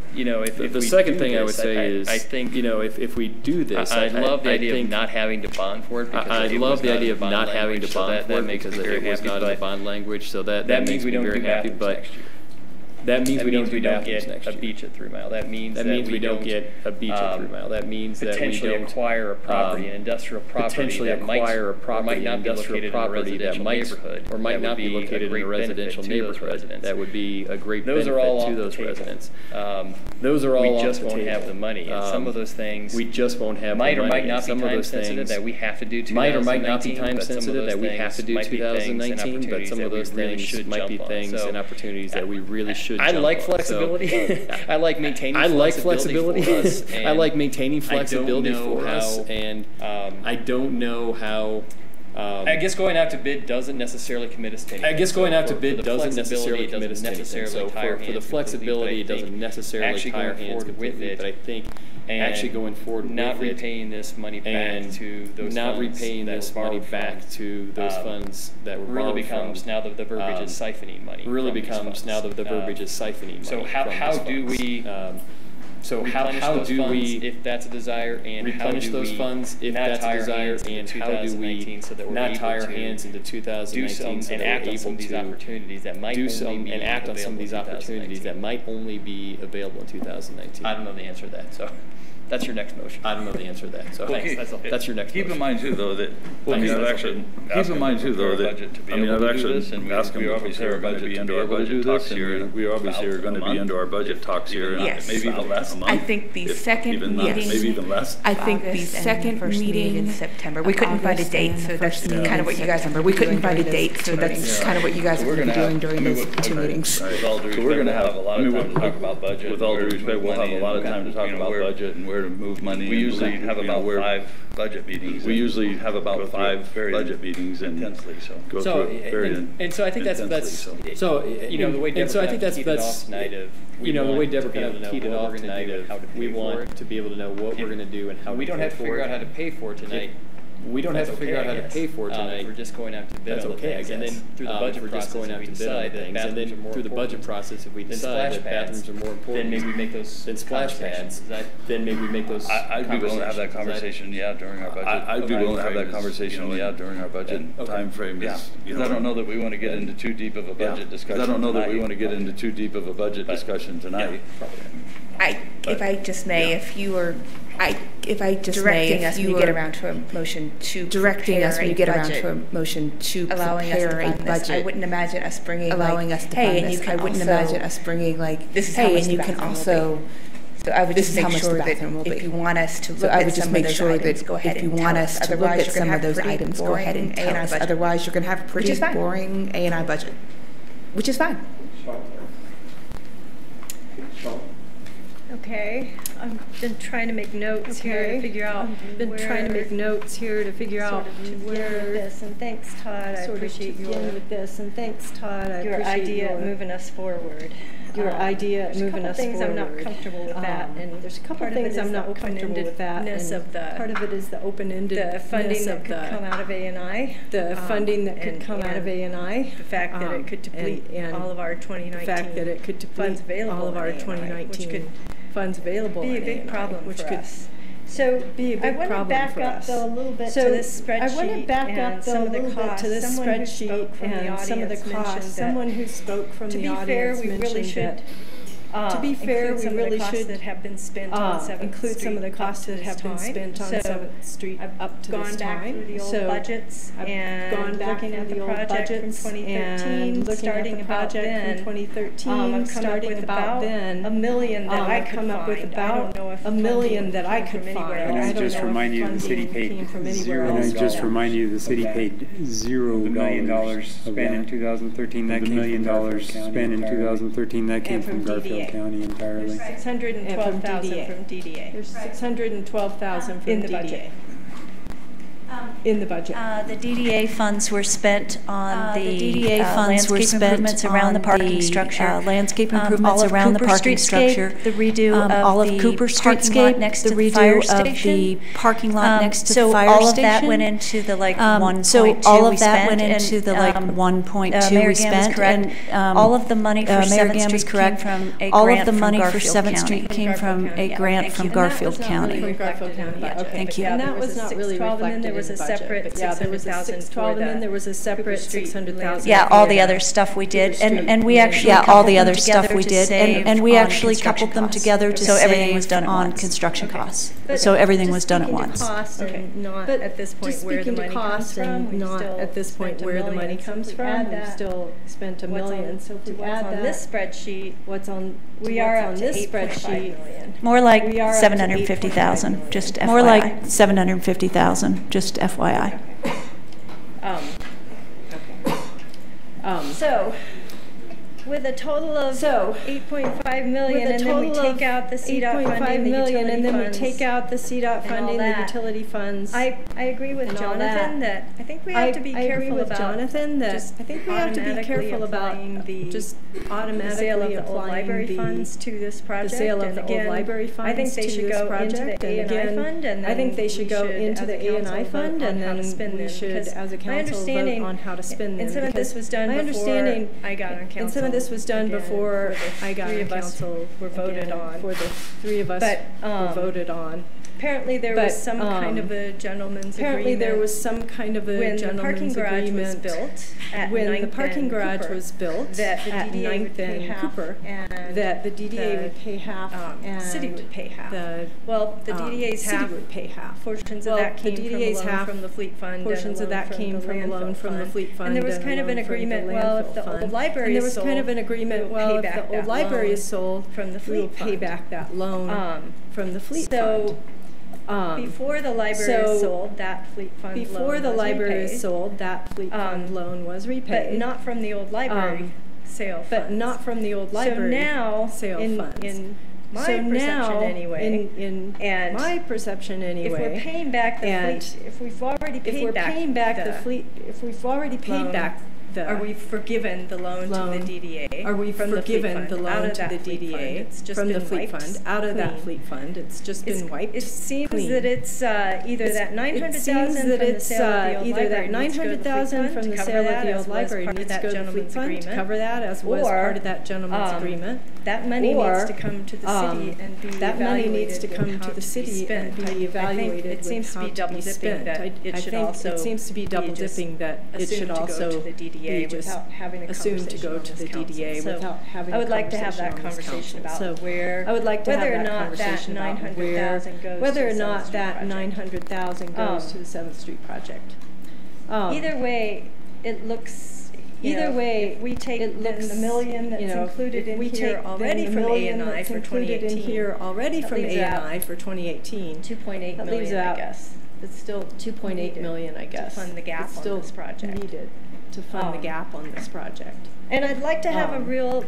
I think, if we do this, I love the idea of not having to bond for it. I love the idea of not having to bond for it because it was not in the bond language. So that makes me very happy. But that means we don't get a beach at 3 Mile. That means we don't get a beach at 3 Mile. That means that we potentially acquire a property, an industrial property that might not be located in a residential neighborhood, or might not be located in a residential neighborhood. That would be a great benefit to those residents. Those are all. We just won't have the money. And some of those things we just won't have. Might or might not be time sensitive that we have to do 2019. Might or might not be time sensitive that we have to do 2019. But some of those things might be things and opportunities that we really should. I like flexibility. I like maintaining flexibility for us. I like maintaining flexibility for us, and I don't know how. I guess going out to bid doesn't necessarily commit us to anything. I guess going out to bid doesn't necessarily commit us to anything. So for the flexibility, it doesn't necessarily tie our hands completely. But I think and actually going forward not with repaying this money back to those not funds repaying this money back to those funds that were really becomes from, now that the verbiage is siphoning money really becomes now that the verbiage is siphoning money. So how do we so how do we, if that's a desire, and replenish those funds if that's a desire, and how do we not tie our hands into 2019 so that we're able to do opportunities that might do some and act on some of these opportunities that might only be available in 2019? I don't know the answer to that, so. That's your next motion. I don't know the answer to that. So well, thanks. That's your next motion. Keep in mind too, though, that I've actually asked him obviously are going to be into our budget talks here, and we obviously are going to be into our budget talks here, and maybe even less. I think the second meeting, maybe even less. I think the second meeting in September. We couldn't find a date, so that's kind of what you guys remember. We couldn't find a date, so that's kind of what you guys were doing during those 2 meetings. So we're going to have a lot of time to talk about budget. With all due respect, we'll have a lot of time to talk about budget and where to move money. We usually have about 5 budget meetings. We usually have about 5 budget meetings and intensely go through it very and so I think that's so you know the way Deborah kind of teed it off tonight of you know the way Deborah kind of teed it off tonight of we want to be able to know what we're going to do and how we don't have to figure out how to pay for it tonight. We don't have to figure out how to pay for it tonight. We're just going out to bid on the things, and then through the budget process, we're just going out to bid on things, and then through the budget process, if we decide that bathrooms are more important, then maybe we make those then splash pads. Then maybe we make those. I'd be willing to have that conversation, during our budget. I'd be willing to have that conversation, during our budget time frame. Yeah, because I don't know that we want to get into too deep of a budget discussion. I don't know that we want to get into too deep of a budget discussion tonight. If I just may, if you were. If I just directing us when you get around to a motion to directing us when you get around to a motion to prepare a budget, I wouldn't imagine us bringing allowing us to fund this. I wouldn't imagine us bringing like this is how much you can also. So I would just make sure that if you want us to look at some of those items, go ahead and tell us. Otherwise, you're going to have those items. Go ahead and tell us. Otherwise, you're going to have a pretty boring A&I budget, which is fine. Okay, I've been trying to make notes here to figure out. Where this, and thanks, Todd. I appreciate your with this, and thanks, Todd. I your idea of moving us forward. Your idea of moving us forward. There's a couple things I'm not comfortable with that, and there's a couple things I'm not comfortable with that. Part of it is the open-ended, the funding that could come out of A&I. The funding that could come out of A&I. The fact that it could deplete all of our 2019. The fact that it could deplete all of our 2019 funds available. Be a big problem for us. So I want to back up though a little bit to this spreadsheet. I want to back up though a little bit to this spreadsheet and some of the costs. Someone who spoke from the audience mentioned that. To be fair, we really should that have been spent on 7th include some of the costs that have been spent on 7th Street up to this time. So I've gone back through the old budgets and looking at the project from 2013, starting about then, $1 million that I could come up with about $1 million that I could find. And I just remind you the city paid $0. And I just remind you the city paid $0 million spent in 2013. That came $1 million spent in 2013. That came from Garfield County entirely. There's $612,000 from DDA. There's $612,000 from DDA. In the budget. The DDA funds were spent on the landscape improvements around the parking structure. Landscape improvements around the parking structure. The redo of the Cooper Streetscape next to the fire station. The parking lot next to the fire station. So all of that went into the 1.2 so all of that went into the 1.2 we spent. And all of the money for 7th Street came from a grant from Garfield County. All of the money for 7th Street came from a grant from Garfield County. Thank you. And that was not really reflected. There was a separate $600,000 and then there was a separate $600,000. Yeah, all the other stuff we did, and we actually all the other stuff we did, and we actually coupled them together to everything was done on construction costs. So everything was done at once. Okay, not at this point where the money comes from. Not at this point where the money comes from. We've still spent $1 million. So to add on this spreadsheet, what's on this spreadsheet? More like 750,000. Just FYI. More like 750,000. Just FYI. So with a total of 8.5 million, and then we take out the CDOT funding, the utility and then we funds, take out the CDOT funding, the utility funds. I agree with Jonathan that I think we have to be careful about Jonathan that I think we have to be careful about just automatically sale of the old library funds to this project. The sale of the old library funds. I think they should go into the A&I fund, and then I think they should go into the A&I fund, and then we should, as a council, vote on how to spend them. And some of this was done before I got on council. And some of this was done before I got on council. Were voted on. For the three of us were voted on. Apparently there was some kind of a gentleman's agreement. Apparently there was some kind of a gentleman's agreement when the parking garage was built at 9th and Cooper, that the DDA would pay half and city would pay half. Well, the DDA's half. City would pay half. Portions of that came from a loan from the fleet fund. Portions of that came from a loan from the fleet fund. And there was kind of an agreement, well, if the old library is sold, if the old library is sold, from the fleet fund, we'll pay back that loan from the fleet fund. Before the library is sold, that fleet fund loan was repaid. But not from the old library sale funds. But not from the old library sale funds. In my perception anyway, in my perception anyway, if we're paying back the fleet, if we've already paid back the fleet, if we've already paid back are we forgiven the loan to the DDA? Are we forgiven the loan to the DDA from the fleet fund? Out of that fleet fund, it's just been wiped. It seems that it's either that 900,000 from the sale of the old library needs to go to the fleet fund to cover that, as was part of that gentleman's agreement. That money needs to come to the city and be that money needs to come to the city and be evaluated. It seems to be double dipping that it should also. It seems to be double dipping that it should also without having a assumed to go to the DDA without having. I would like to have that conversation about where I would like to whether have or that not conversation that 900,000 goes whether to or the not 7th that Street 900,000 goes to the 7th Street project. Either way, it looks. Either way, if we take the million that's included in here already from A&I for 2018, 2.8 million, I guess. It's still 2.8 million, I guess. To fund the gap on this project. Needed to fund the gap on this project. And I'd like to have a real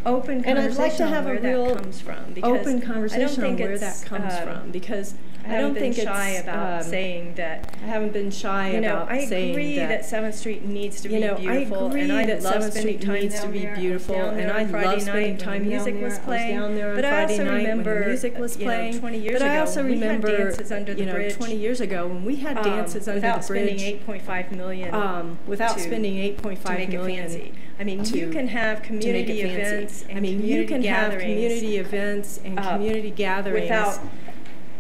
open conversation on where that comes from. Open conversation on where that comes from, because I don't think it's shy about saying that. I haven't been shy about saying that. I agree that 7th Street needs to be beautiful. I agree that 7th Street needs to be beautiful, and I love spending time down there. I was down there on Friday night when the music was playing. 20 years ago, but I also remember, we had dances under the bridge. 20 years ago when we had dances under the bridge. Without spending $8.5 million. Without spending $8.5 million. I mean, you can have community events and community events and community gatherings without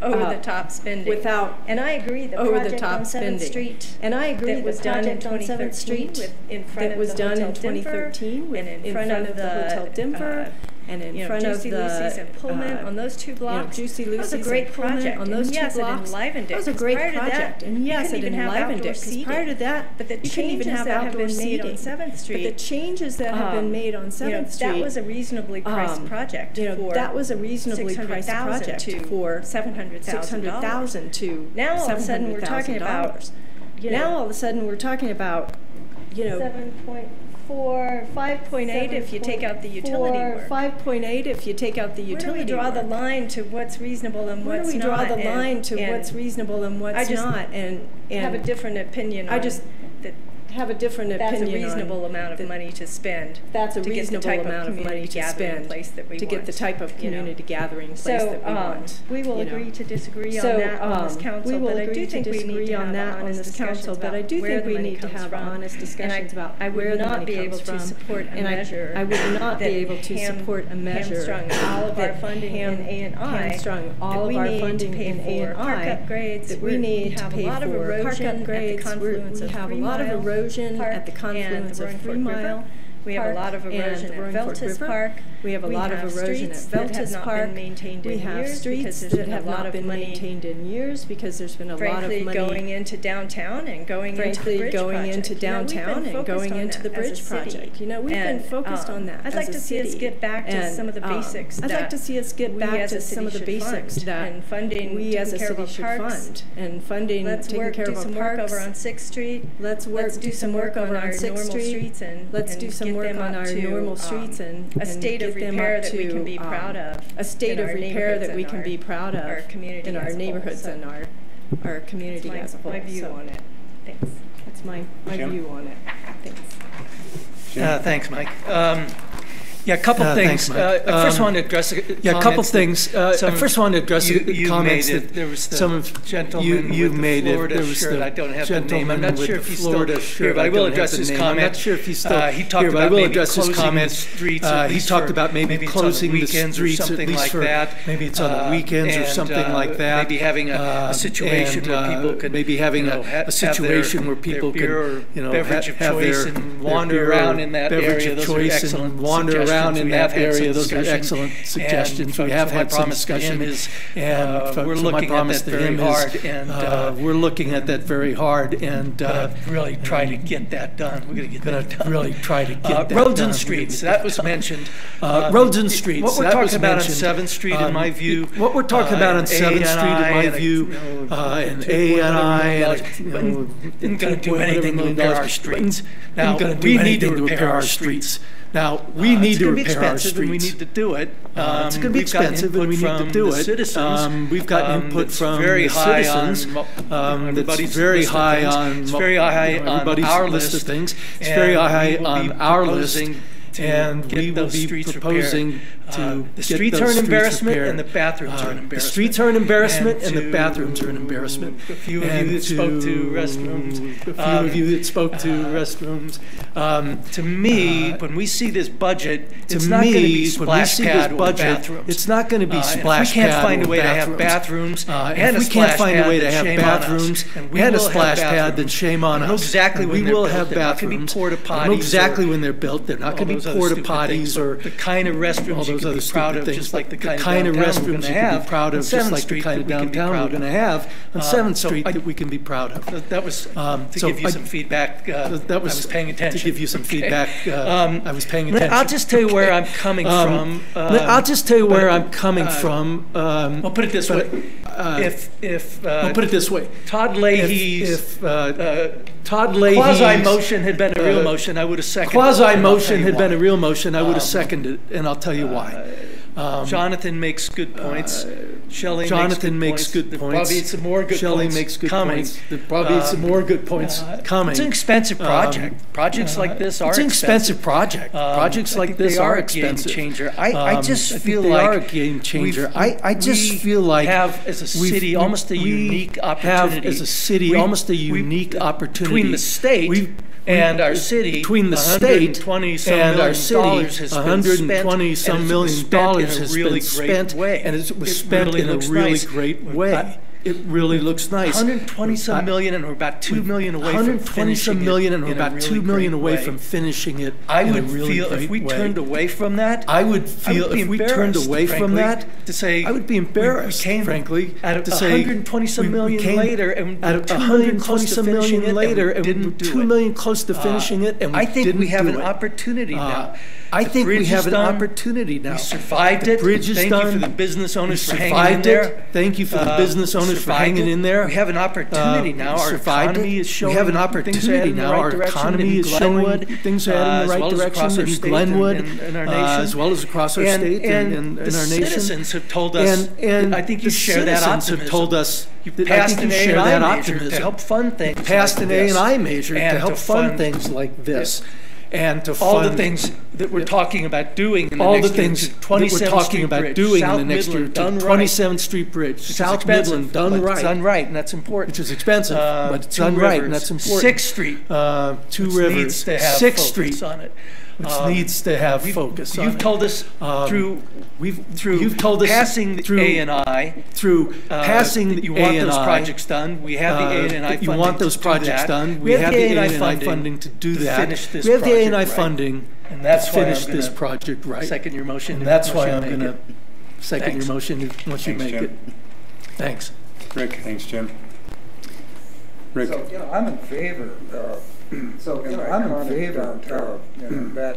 over-the-top spending. And I agree, the project on 7th Street that was done in 2013 in front of the Hotel Denver and in front of the Hotel Denver and in front of the Lucy's and Pullman on those two blocks. Juicy Lucy's that was a great project on those two blocks. It enlivened it. That was a great project, and yes, it enlivened it. Because prior to that, but the changes that have been made on 7th Street, but the changes that have been made on 7th Street, that was a reasonably priced project. That was a reasonably priced project for $600,000 to now all of a sudden we're talking about. Now all of a sudden we're talking about 5.8 if you take out the utility work. 5.8 if you take out the utility work. Where do we draw the line to what's reasonable and what's not? Where do we draw the line to what's reasonable and what's not? And have a different opinion. Have a different opinion. That's a reasonable amount of money to spend. That's a reasonable amount of money to spend to get the type of community gathering place that we want. We will agree to disagree on that on this council, but I do think we need to have honest discussions about where the money comes from. And I would not be able to support a measure that hamstrung all of our funding in A&I, that we need to pay for park upgrades, that we need to pay for park upgrades, we have a lot of erosion at the confluence of 3 Mile. We have a lot of erosion at Veltis Park. We have a lot of erosion at Veltus Park. We have streets that have not been maintained in years because there's been a lot of money going into downtown and going into the bridge project. You know, we've been focused on that. I'd like to see us get back to some of the basics. I'd like to see us get back to some of the basics that we as a city should fund. And funding, taking care of our parks. Let's do some work over on 6th Street. Let's do some work over on 6th Street. Let's do some work on our normal streets and a state of repair that we can be proud of. A state of repair that we can be proud of in our neighborhoods and our community as a whole. My view on it. Thanks. That's my view on it. Thanks. Thanks, Mike. Yeah, a couple things. First, I want to address comments that there was some gentleman you made. There was the I don't have the name. I'm not sure if he's still here, but I will address his comment. I'm not sure if he's still here, but I will address his comments. He talked about maybe closing the streets at least for maybe it's on the weekends or something like that. Maybe having a situation where people can maybe having a situation where people can beverage of choice and wander around in that area. Those are excellent suggestions. In that area, those are excellent suggestions. We have had some discussion, and we're looking at that very hard. And we're looking at that very hard, and really try to get that done. We're going to get that done. Really try to get that done. Roads and streets, that was mentioned. Roads and streets. What we're talking about on 7th Street, in my view. What we're talking about on 7th Street, in my view, and A&I, isn't going to do anything to repair our streets. Now, we need to repair our streets. Now, we need to repair our streets. We need to do it. It's going to be expensive, and we need to do it. We've got input from the citizens. That's very high on everybody's our list of things. It's very high on our list. And we will be proposing to the streets are an embarrassment and the bathrooms are an embarrassment. The streets are an embarrassment and the bathrooms are an embarrassment. A few of you that spoke to restrooms. A few of you that spoke to restrooms. To me, when we see this budget, it's not going to be splash pad or bathrooms. It's not going to be splash pad. We can't find a way to have bathrooms and a splash pad. Then shame on us. Exactly when they're built. They're not going to be porta potties. I know exactly when they're built. They're not going to be porta potties or the kind of restrooms you can be proud of, just like the kind of restrooms you can be proud of, just like the kind of downtown we're going to have on 7th Street that we can be proud of. That was to give you some feedback. I was paying attention. To give you some feedback. I was paying attention. I'll just tell you where I'm coming from. I'll just tell you where I'm coming from. I'll put it this way. I'll put it this way. Todd Leahy's quasi-motion had been a real motion, I would have seconded it. Quasi-motion had been a real motion, I would have seconded it, and I'll tell you why. Jonathan makes good points. Shelley makes good points. Probably some more good Shelley points makes good points. Probably some more good points coming. It's an expensive project. Projects like this are expensive. It's an expensive project. Projects like this are expensive. Changer. I just feel like they are a game changer. I just feel like have as a city almost a unique opportunity. As a city, almost a unique opportunity between the state. And our city, between the state and our city, $120-some million has been spent, and it was spent in a really great way. It really looks nice. $120-some million, and we're about $2 million away from finishing it. $120-some million, and we're about $2 million away from finishing it. I would feel if we turned away from that. I would feel if we turned away from that to say I would be embarrassed, frankly, to say $120-some million later, and $120-some million later, and $2 million close to finishing it, and I think we have an opportunity now. I think we have an opportunity now. We survived it. Thank you for the business owners for hanging in there. Thank you for the business owners for hanging in there. We have an opportunity now. Our economy is showing. We have an opportunity now. Our economy is showing things are heading in the right direction in Glenwood, as well as across our state and in our nation. Citizens have told us, and I think you share that optimism. Have told us. You passed an A&I major to help fund things. Passed an A&I major to help fund things like this. And to fund all the things that we're talking about doing in the next year, 27th Street Bridge, South Midland done right. It's done right, and that's important. Which is expensive, but it's done right, and that's important. 6th Street, 2 Rivers, 6th Street on it. Which needs to have focus on it. You've told us through passing the A&I, through passing the A&I, you want those projects done. We have the A&I funding. You want those projects done. We have the A&I funding to do that. We have the A&I funding And that's finish this project, right? Second your motion. And that's why I'm going to second your motion once you make it. Thanks. Rick. Thanks, Jim. Rick. So, I'm in favor of an iconic downtown. And I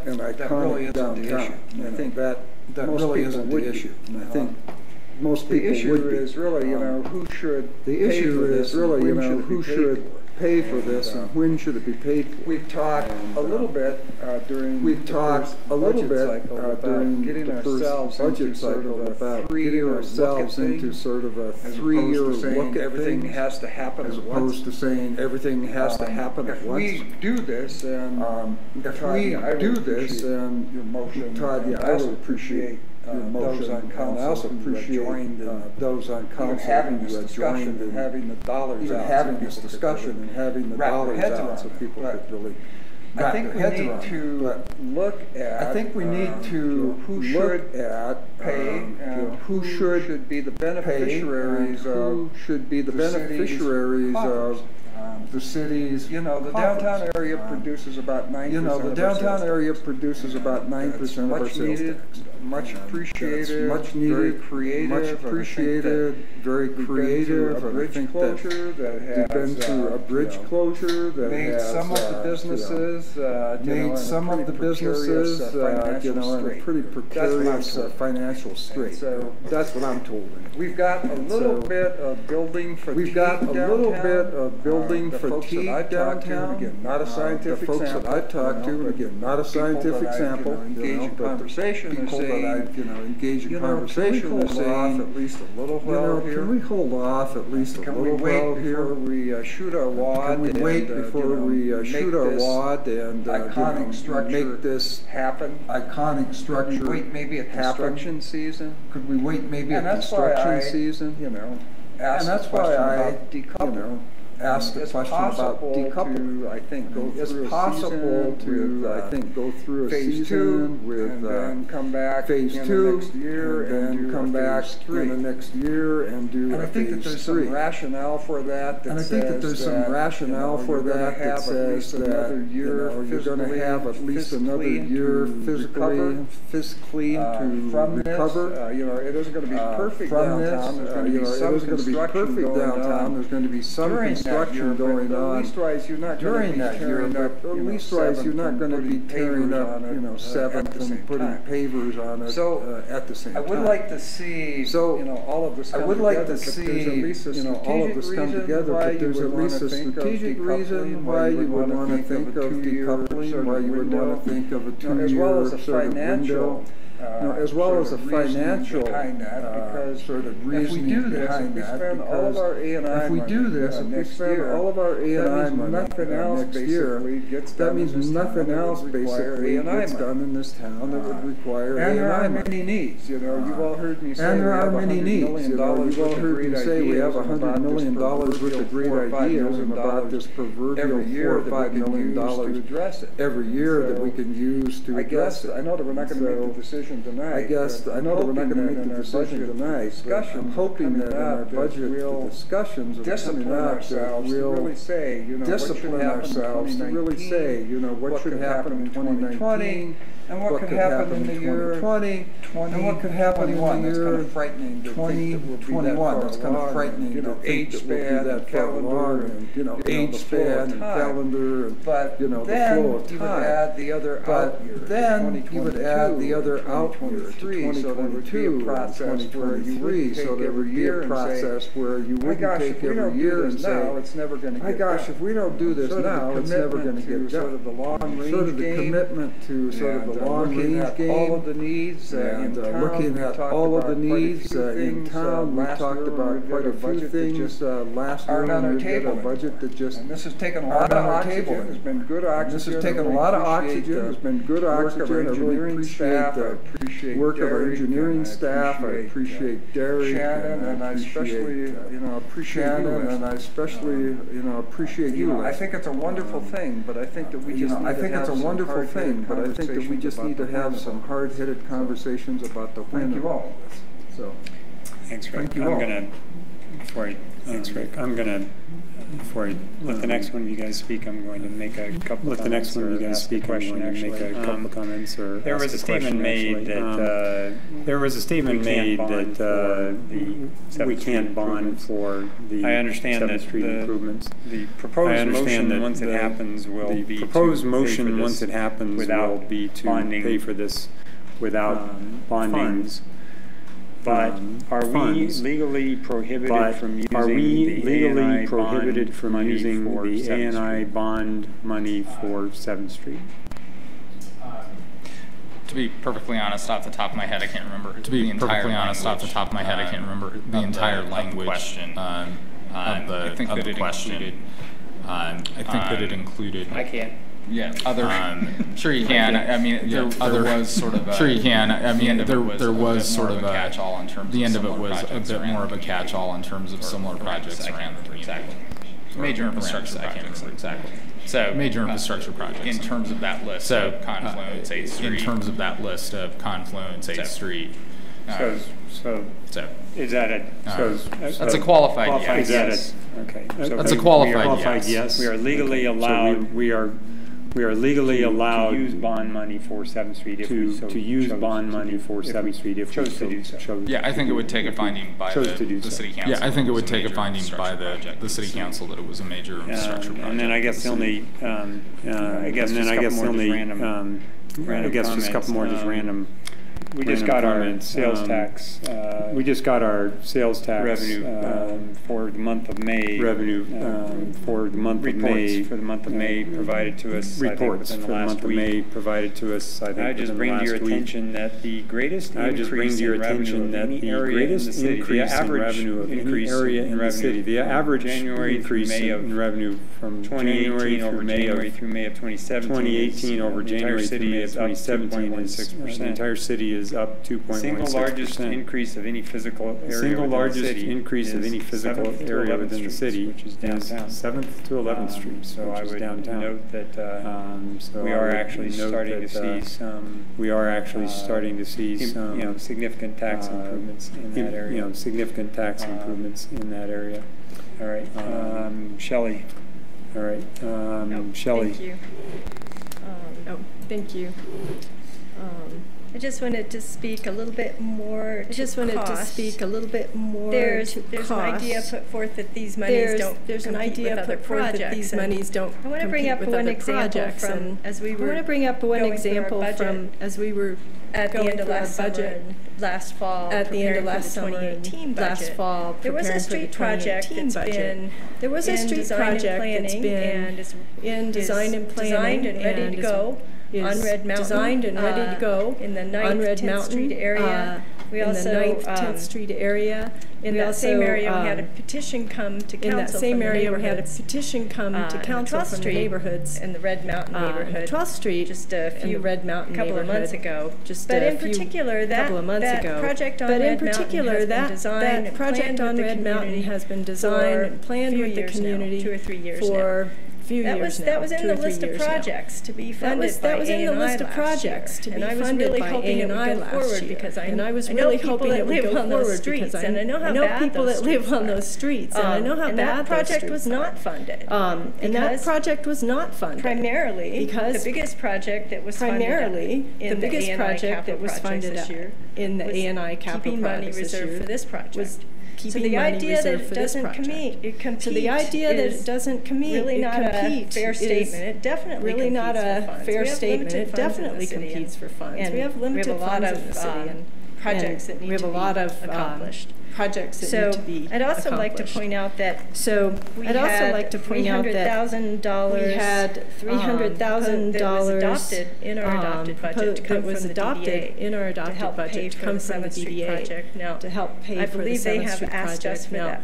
think that really isn't the issue. And I think most people is really, who should pay for this and when should it be paid for. We've talked a little bit during the first budget cycle about getting ourselves into sort of a 3-year look into sort of a 3-year look at everything has to happen as opposed to saying everything has to happen at once. If we do this, and your motion, Todd, I would appreciate those on council, I also appreciate those on council having this discussion and having the dollars out, having this discussion and having the dollars out, so people could really. I think we need to look at. I think we need to who should pay and who should be the beneficiaries of. Who should be the beneficiaries of. The cities, the downtown area produces about 9%. The downtown area produces about 9% of our sales tax. Much appreciated, much needed, very creative, much appreciated, very creative. A bridge closure that has been through a bridge closure that made some of the businesses, in a pretty precarious financial strait. So that's what I'm told. We've got a little bit of building for. We've got a little bit of building fatigue downtown. Again, not a scientific sample. The folks that I've talked to, and again, not a scientific sample. Engage in conversation. People that I engage in conversation are saying, at least a little while here. Can we hold off at least a little while here? Before we shoot our wad? Can we wait before we shoot our wad and iconic structure make this happen? Iconic structure. Could we wait maybe a construction season? Could we wait maybe a construction season? And that's why I decouple. Ask the question about decoupling. I think it's possible to go through a season with and then come back phase 2 next year and come back in the next year and do. And I think that there's some rationale for that. And I think that there's some rationale for that that says that you're going to have at least another year fiscally to recover. It isn't going to be perfect downtown. There's going to be some construction going on. There's going to be some construction going on during that year, but leastwise you're not going to be tearing up, 7th and putting pavers on it at the same time. I would like to see, all of this come together, but there's at least a strategic reason why you would want to think of decoupling, why you would want to think of a 2-year sort of window. As well as a financial sort of reasoning behind that, because if we do this, if we spend all of our A&I money next year, that means nothing else basically gets done in this town that would require A&I money. And there are many needs, you've all heard me say we have $100 million worth of great ideas and about this proverbial $4 or $5 million every year that we can use to address it. I know that we're not going to make the decision tonight. I know that we're not going to make the decision tonight, but I'm hoping that in our budget discussions discipline ourselves to really say, what should happen in 2019, and what could happen in the year 2020, and what could happen in the year 2021. That's kind of frightening to think that we'll be that far along, and age span and calendar, and the flow of time. But then you would add the other out year, 2022, process where you would take every year and say, my gosh, if we don't do this now, it's never going to get done. My gosh, if we don't do this now, it's never going to get done. Sort of the long range sort of the commitment to sort of the long range game. All of the needs and looking at all of the needs in town. We talked about quite a few things last year when we did a budget that just. And this has taken a lot of oxygen. There's been good oxygen. This has taken a lot of oxygen. There's been good oxygen. I really appreciate the work of our engineering staff. I appreciate Derek. Shannon, and I especially, appreciate Shannon, and I especially, appreciate you. I think it's a wonderful thing, but I think that we just need to have some hard-headed conversations about the when of all this. So, thanks, Rick. Thank you all. Thanks, Rick. I'm going to before I let the next one of you guys speak, I'm going to make a couple. Let the next one of you guys speak. I'm going to make a couple comments or there was a statement made that there was a statement made that we can't bond for the 7th Street improvements. The proposed motion once it happens will be proposed motion once it happens will be to pay for this without bonding funds. But are we legally prohibited from using the ANI bond money for 7th Street? To be perfectly honest, off the top of my head, I can't remember. To be perfectly honest, off the top of my head, I can't remember the entire language of the question. I think that it included. I can't. Yeah, sure you can. I mean, there was sort of. Sure you can. I mean, there was sort of a catch-all in terms. The end of it was a bit more of a catch-all in terms of similar projects around the community. Exactly. Major infrastructure. I can't remember exactly. So major infrastructure projects. In terms of that list of Confluence 8th Street. In terms of that list of Confluence 8th Street. So is that a? That's a qualified yes. Okay. That's a qualified yes. We are legally allowed. We are legally allowed to use bond money for 7th Street if we to use bond money for 7th Street if we chose to do so. Yeah, I think it would take a finding by the city council. Yeah, I think it would take a finding by the city council that it was a major infrastructure project. And then I guess the only, just a couple more just random. We just got our sales tax. We just got our sales tax revenue for the month of May. For the month of May. For the month of May provided to us. Reports for the month of May provided to us. I think I just bring to your attention that the greatest increase in revenue of any area in the city, the average increase in revenue, the average January through May of revenue from 2018 over January through May of 2017. 2018 over January through May of 2017 is the entire city is up 2.16%. Single largest increase of any physical area. Single largest increase of any physical area within the city, which is downtown. 7th to 11th Street, so I would note that we are actually starting to see some. We are actually starting to see some significant tax improvements in that area. Significant tax improvements in that area. All right, Shelley. All right, Shelley. Thank you. Thank you. I just wanted to speak a little bit more to There's an idea put forth that these monies don't compete with other projects. I want to bring up one example from as we were at the end of last budget last fall, at the end of last summer, 2018 last fall, there was a street project that's been in design and planning and ready to go. On Red Mountain, designed and ready to go in the 9th, 10th Street area. We also, in the 9th, 10th Street area. In that same area, we had a petition come to council. In that same area, we had a petition come to council from the neighborhoods in the Red Mountain neighborhood. 12th Street, just a few Red Mountain couple of months ago. But in particular, that project on Red Mountain has been designed and planned with the community 2 or 3 years for. That was in the list of projects to be funded by ANI last year. And I was really hoping it would go forward because I know people that live on those streets, and I know how bad those streets are. And that project was not funded. And that project was not funded. Primarily, because the biggest project that was funded in the ANI capital projects this year in the ANI capital projects this year for this project. So the idea that it doesn't compete, really not a fair statement. It definitely really not a fair statement. It definitely competes for funds. We have limited funds in the city and projects that need to be accomplished. Projects that need to be accomplished. I'd also like to point out that we had $300,000 adopted in our adopted budget to come from the DDA to help pay for the 7th Street project. Now, to help pay for the 7th Street project. Now,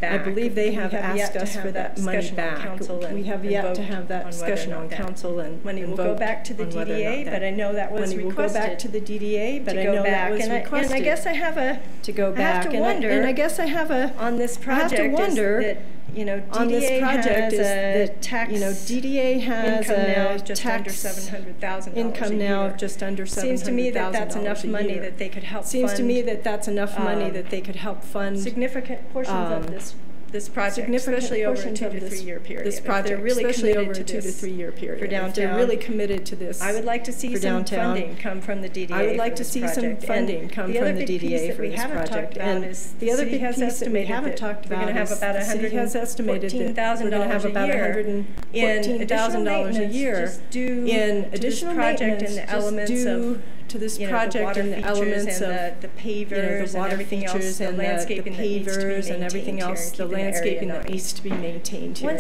I believe they have asked us for that money back. We have yet to have that discussion on council and money will go back to the DDA, but I know that was requested. Money will go back to the DDA, but I know that was requested. And I guess I have a to go back. And I guess I have a on this project. I have to wonder that DDA on this project is that tax. DDA has income now of just under $700,000. Income now of just under $700,000. Seems to me that that's enough money that they could help. Seems to me that that's enough money that they could help fund significant portions of this this project, especially over a 2 to 3 year period. This project, really especially over a 2 to 3 year period. For downtown, they're really committed to this. I would like to see some funding come from the DDA. I would like to see some funding come from the DDA for this project. And the other big piece that we haven't talked about is the city has estimated that we're going to have about $114,000 a year in additional maintenance and the elements of to this project and the elements of the pavers, the water features and the pavers and everything else, the landscaping that needs to be maintained here.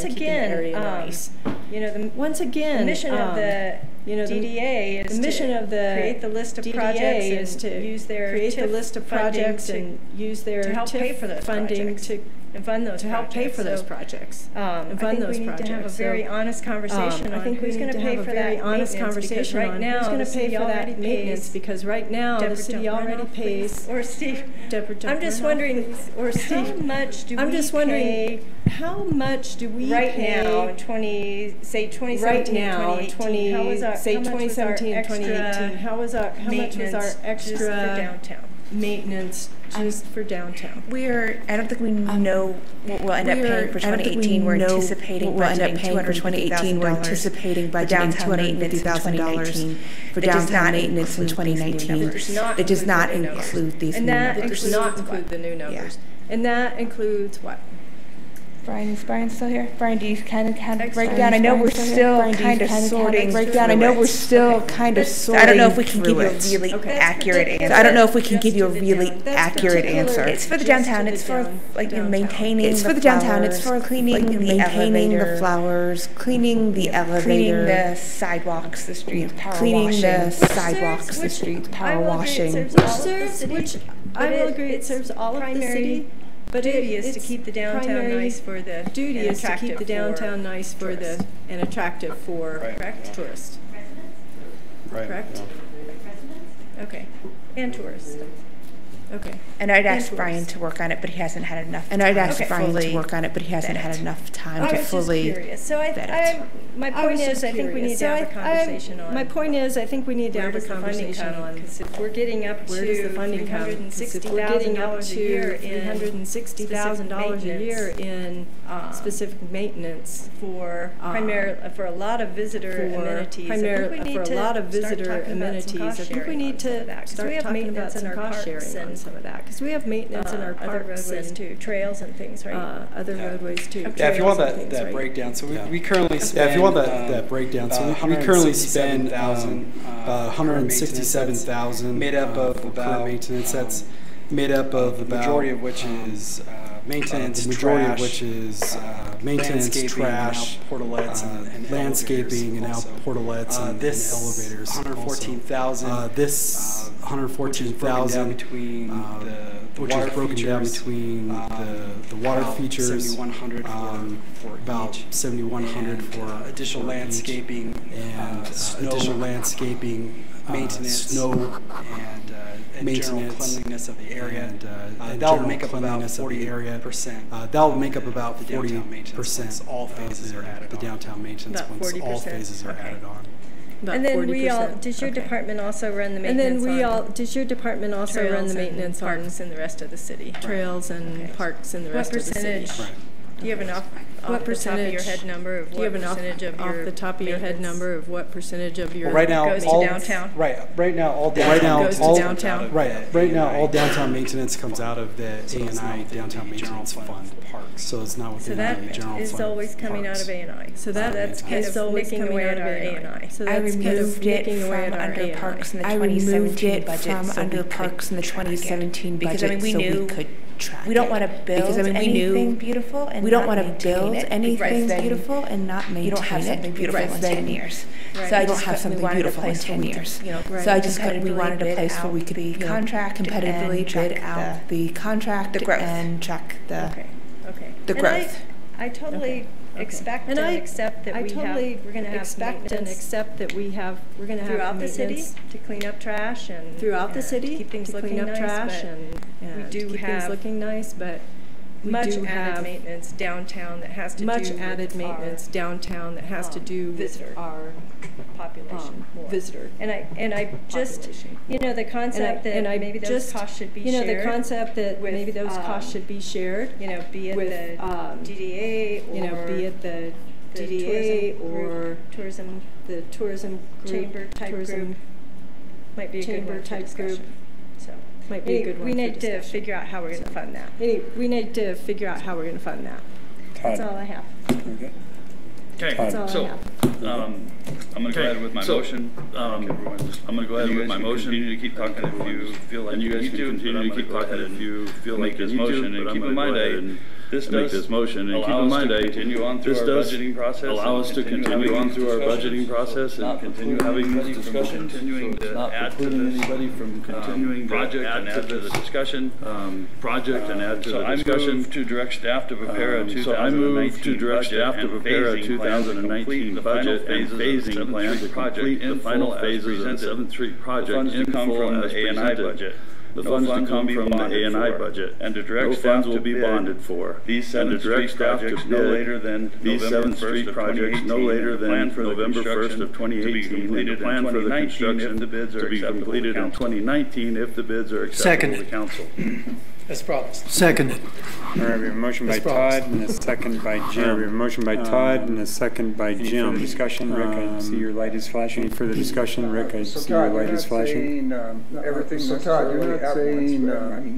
Once again, the mission of the DDA is to create the list of projects and use their create the list of projects and use their to help pay for those funding to fund those to help pay for those projects. And fund those projects. I think we need to have a very honest conversation on who's going to pay for that conversation right now who's going to pay for that maintenance, because right now the city already pays. Or Steve, I'm just wondering, or Steve, how much do I'm just wondering, how much do we right pay now in 2017, right now in 2018? How much is our extra downtown maintenance just for downtown? I don't think we know what we'll end up paying for 2018. We're anticipating budgeting $250,000 for downtown maintenance in 2019. It does not include these new numbers. It does not include the new numbers. And that includes what? Brian, is Brian still here? Brian, do you kind of break down? I know we're still kind of sorting. I know we're still kind of sorting. I don't know if we can give you a really accurate answer. I don't know if we can give you a really accurate answer. It's for the downtown. It's for maintaining. It's for the downtown. It's for cleaning, maintaining the flowers, cleaning the elevator, cleaning the sidewalks, the streets, cleaning the sidewalks, the streets, power washing. Which I will agree, it serves all of the city. But duty is to keep the downtown nice for the duty is to keep the downtown nice for the and attractive for tourists. Right. Correct. Okay, and tourists. Okay. And I'd ask Brian to work on it, but he hasn't had enough. And I'd ask Brian to work on it, but he hasn't had enough time to fully vet it. My point is, I think we need to have a conversation on. My point is, I think we need to have a conversation on. Because if we're getting up to $360,000 a year in $360,000 a year in specific maintenance for a lot of visitor amenities. For a lot of visitor amenities, I think we need to start talking about some cost sharing on some of that, because we have maintenance in our parks roadways too, trails and things, right? Other roadways too. Yeah, if you want that breakdown, so we currently spend. If you want that breakdown, so we currently spend $167,000 made up of about maintenance. That's made up of about majority of which is maintenance, trash, portalets, and landscaping, and out portalets and elevators. $114,000. This $114,000 between which is broken down between the water features, about $7,100 for additional landscaping and additional landscaping, maintenance, snow and general cleanliness of the area, and that will make up about 40%. That will make up about 40% all phases are added. The downtown maintenance once all phases are added on. And then does your department also run the maintenance does your department also run the maintenance on parks in the rest of the city? Trails and parks in the rest of the city. Do you have enough off the top of your head number of what percentage of your off the top of your head number of what percentage of your right now goes to downtown? Right now all downtown maintenance comes out of the A&I downtown maintenance fund. So it's not within the general fund. So that is always coming out of A&I. So that's kind of nicking away out of A&I. So I removed it from under parks in the 2017 budget. Because we knew we don't want to build anything beautiful, and we don't want to build anything beautiful and not maintain it. You don't have something beautiful in 10 years. So I don't have something beautiful in 10 years. So I just we wanted a place where we could be competitively bid out the contract, the growth, and check the growth. I totally expect and accept that we're going to have throughout the city to clean up trash and throughout the city keep things looking nice, and we do keep things looking nice, but much added maintenance downtown that has to do with our population more. And I just, you know, the concept that maybe those costs should be shared. The concept that maybe those costs should be shared. You know, be it the DDA, or you know, be it the DDA or tourism, the tourism chamber type group. Might be a chamber type group. So might be a good one. We need to figure out how we're going to fund that. We need to figure out how we're going to fund that. That's all I have. Okay. Okay, so I'm going to go ahead with my motion. I'm going to go ahead with my motion. Continue to keep talking if you feel like you guys can continue to keep talking if you feel like this motion. And keep in mind, this does this motion, and keep in mind, this does allow us to continue on through our budgeting process and continue having this discussion. Continuing to add to anybody from continuing project and add to the discussion. Project and add to the discussion. I move to direct staff to prepare a 2019 budget and phasing plan to complete the final phases of the 7th Street project in full as presented. The funds to come from the A&I budget, and to direct no funds will be bonded for. These 7th Street projects no later than these 7th Street projects no later than November 1st of 2018, and the plan for the construction to be completed in 2019 if the bids are acceptable to council. As promised. Seconded. All right, we have a motion by Todd and a second by Jim. We have a motion by Todd and a second by Jim. Any discussion, Rick? I see your light is flashing. Any further discussion, Rick? I see your light is flashing. Everything. So Todd, you're not saying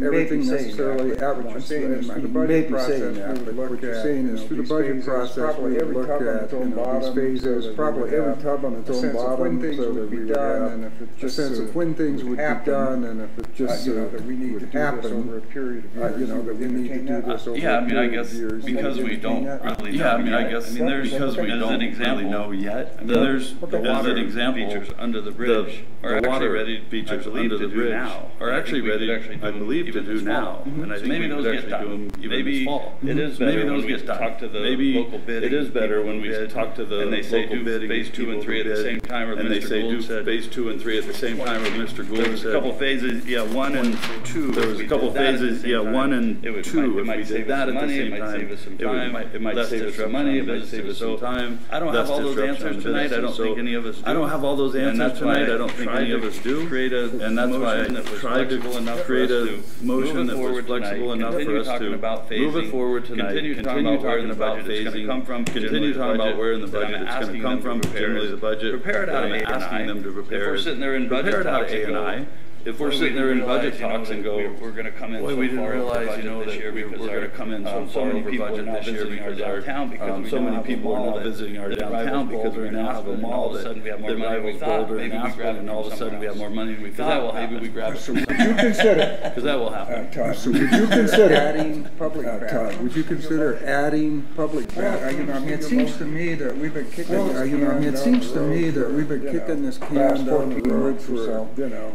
everything necessarily at what you're saying is through the budget process. What you're saying is through the budget process, we would look at these phases, probably every tub on its own bottom, so that we would have a sense of when things would be done, and if it just would happen. You know, that we need to do this over I mean, I guess because we don't really know. There's because we don't really know yet. I mean, there's the water features under the bridge are actually ready. Features under the bridge are actually ready, I believe, to do now. And I think maybe those get done. Maybe it is better when we talk to the local bidding. It is better when we talk to the local bidding. Phase 2 and 3 at the same time, and they say do phase 2 and 3 at the same time. Or Mr. Gould said there was a couple phases, 1 and 2. There was a couple phases. 1 and 2, if we did that at the same time, it might save us some money, it might save us some time. I don't have all those answers tonight. I don't think any of us do. I don't have all those answers tonight. I don't think any of us do. And that's why I tried to create a motion that was flexible enough for us to move it forward tonight, continue talking about phasing, continue talking about where in the budget it's going to come from, generally the budget that I'm asking them to prepare. If we're sitting there in budget talks and if we're sitting there in budget talks and go, we're going to come in boy, we didn't realize, that we're going to come in so far over budget this year because so many people are now visiting our downtown because we now have a mall that rivals Boulder and Aspen, and all of a sudden we have more money than we thought. Maybe we grab it. So would you consider? Because that will happen. So would you consider adding public baths? Would you consider adding public baths? It seems to me that we've been kicking this can down the road for,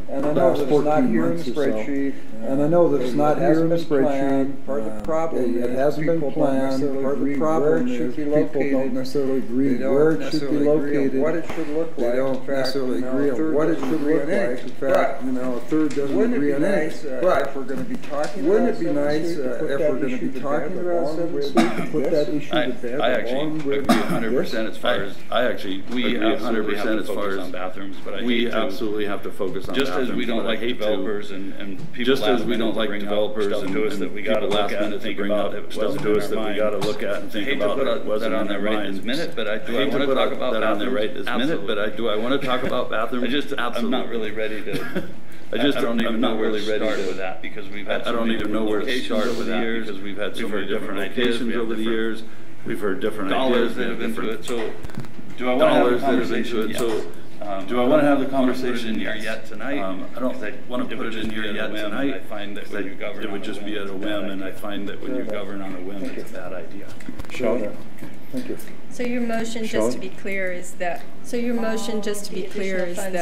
and I know that it's not here in the spreadsheet, and I know that it's not here in the spreadsheet. Part of the problem it hasn't been planned. Part of the problem is people don't necessarily agree where it should be located, what it should look like. They don't necessarily agree on what it should look like. In fact, a third doesn't agree on anything. But if we're going to be talking, wouldn't it be nice if we're going to be talking about 7th Street to put that issue to bed? I actually agree 100% as far as we agree 100% as far as bathrooms, but we absolutely have to focus on just bathrooms. As we don't like developers and people just as we don't like developers and to us that we got to look at and think about stuff to us that we got to look at and think about that wasn't on their mind. But I do want to talk about that on there right this minute. But I want to talk about bathrooms. I'm not really ready to. I don't even know where to start with that because we've had. I don't even know where to start with that because we've had so many different locations over the years. We've heard different ideas that have been through it. So, do I want to have a conversation? Do I want to have the conversation here yet tonight? I don't want to put it in here yet tonight. I find that when you govern, it would just be at a whim, and I find that when you govern on a whim, it's a bad idea. Sheldon. Thank you. So your motion, just to be clear, is that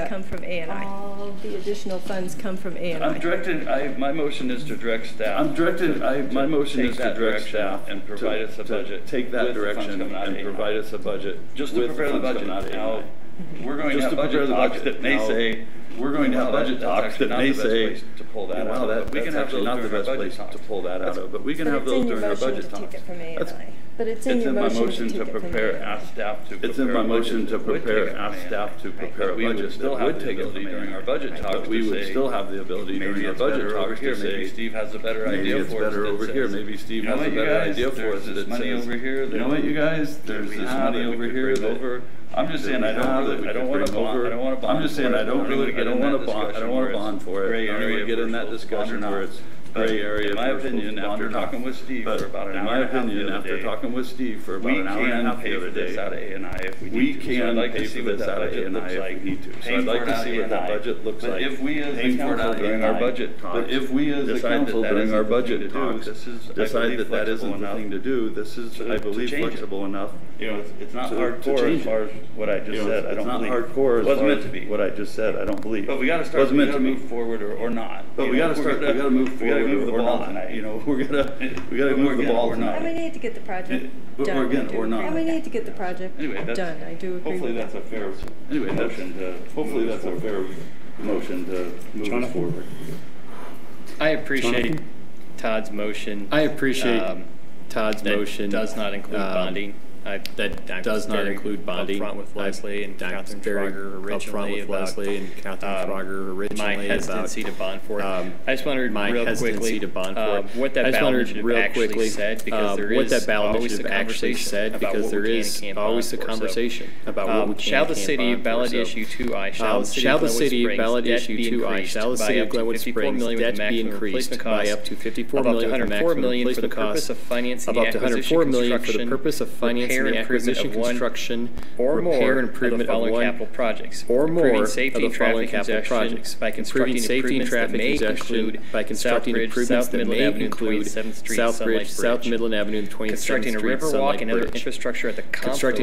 come from A&I. All the additional funds come from A&I. My motion is to direct staff. My motion is to direct staff and provide us a budget. Take that direction and provide us a budget. Just to prepare the budget. Now, we're going to have budget talks that may say, we're going to have budget talks that may say, to pull that out of. We can have those not the best place to pull that out of, but we can have those during our budget talks. But it's in my motion to prepare, ask staff to prepare. It's in my motion to prepare, ask staff to prepare a budget that would take ability during our budget talks. We would still have the ability during our budget talks to say, maybe Steve has a better idea for us. Maybe it's better over here. Maybe Steve has a better idea for us that says, you know what, you guys, there's this money over here that. I'm just saying I don't want to bond. I'm just saying I don't want to bond for it. I don't want to get in that discussion where it's gray area. In my opinion, after talking with Steve for about an hour and a half the other day, we can pay for this out of A&I if we need to. So I'd like to see what that budget looks like. If we as a council during our budget talks, if we as a council during our budget talks decide that that isn't the thing to do, this is, I believe, flexible enough. You know, it's not hardcore as far as what I just said. I don't believe. It's not hardcore as far as meant to be. What I just said. I don't believe. But we got to start. We got to move forward or not. But we got to start. We got to move forward or not tonight. You know, we got to move the ball tonight. And we need to get the project done. Or again, or not. And we need to get the project done. I do agree. Hopefully that's a fair. Anyway, motion to. Hopefully that's a fair motion to move us forward. I appreciate Todd's motion. I appreciate Todd's motion. Does not include bonding. That does not include bonding. Upfront with Leslie and Catherine Schrager originally about my hesitancy to bond for it. I just wondered real quickly what that ballot initiative actually said, because there is always a conversation about what we can and can't bond for. About what we can shall the city ballot issue 2I, shall the city ballot issue 2I, shall the city of Glenwood Springs debt be increased by up to $54 million for the purpose of financing the acquisition, construction, or more and improvement of the following capital projects, or more safety of the following capital projects, by constructing improvements that may include Southbridge, South Midland Avenue, and 27th Street, constructing a river walk and other infrastructure at the confluence of the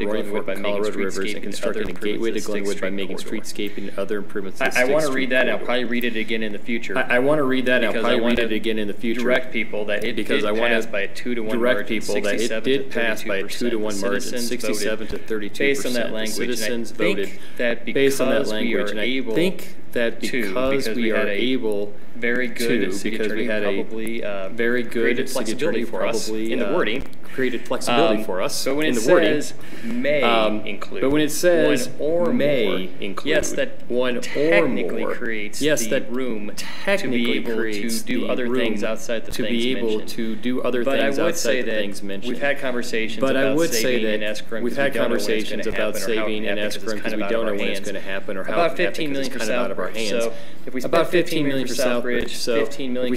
Roy Fork and Colorado Rivers, and constructing a gateway to Glenwood by making streetscape and other improvements. I want to read that. I'll probably read it again in the future. I want to read that. I'll probably read it again in the future. Direct people that it did pass by a 2-to-1 margin. People that it did pass by a 2-to-1 margin, 67 to 32%. Based on that language, citizens voted based on that language, and I think that because we are able very good because we had a very good flexibility for us in the wording, created flexibility for us but when in it the wording. Says may include, but when it says one or may more, include, yes, that one technically or more, creates yes, the that room technically to be able to do other things outside the to things be able mentioned. To do other but things I would outside say the that things mentioned. We've had conversations but about I would saving say that and escrowing. We've had conversations about saving and escrowing because we don't know when it's going to happen or how about 15 million for Southbridge. So if we spend 15 million for Southbridge, 15 million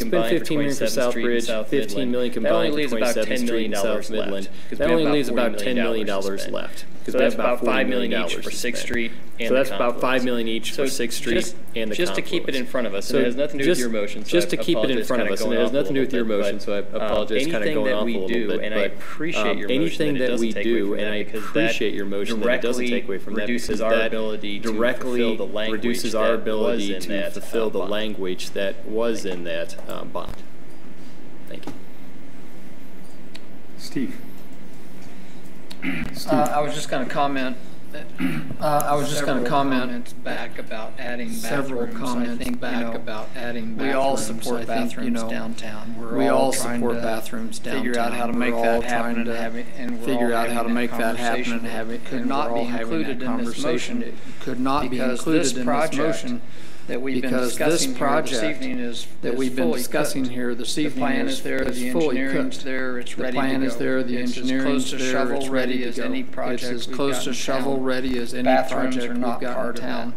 combined for 27th Street and South Midland, that only leaves about $10 million left. That only leaves about $10 million left. So that's about $5 million each for 6th Street and so that's about $5 million each for 6th Street and the just to keep it in front of us, and it has nothing to do with your motion. Just to keep it in front of us, and it has nothing to do with your motion, so I apologize kind of going off a little bit. And I appreciate your motion. Anything that we do, and I appreciate your motion that it doesn't take away from that, because that directly reduces our ability to fulfill the language that was in that bond. Thank you. Steve. I was just going to comment. Back about adding several comments. I think, about adding bathrooms. We all support bathrooms downtown. We all support bathrooms downtown. Figure out how to make that happen and figure out how to make that happen and have it. Could not be included in this motion. It could not be included in this motion. That we've been discussing here this evening is here this evening. The plan is there, the engineering's there, it's ready to go. The plan is there, the engineering's there, it's ready to go. It's as close to shovel ready as any project we've got in town.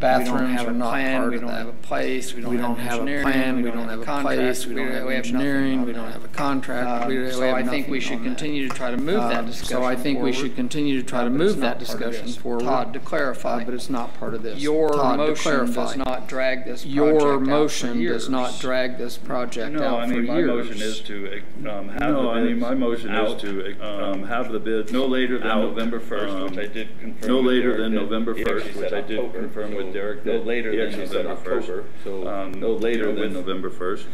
Bathrooms are not part of that. We don't have a place. We don't have a plan. We don't have a place. We don't have engineering. We don't have a contract. So I think we should continue to try to move that discussion forward. So I think we should continue to try to move that discussion forward. Todd, to clarify. But it's not part of this. Your motion does not drag this project out for years. Your motion does not drag this project out for years. My motion is to have the bids no later than November 1st, which I did confirm. No later than November 1st, which I did confirm with Derek, no later than November 1st. So no later than November 1st.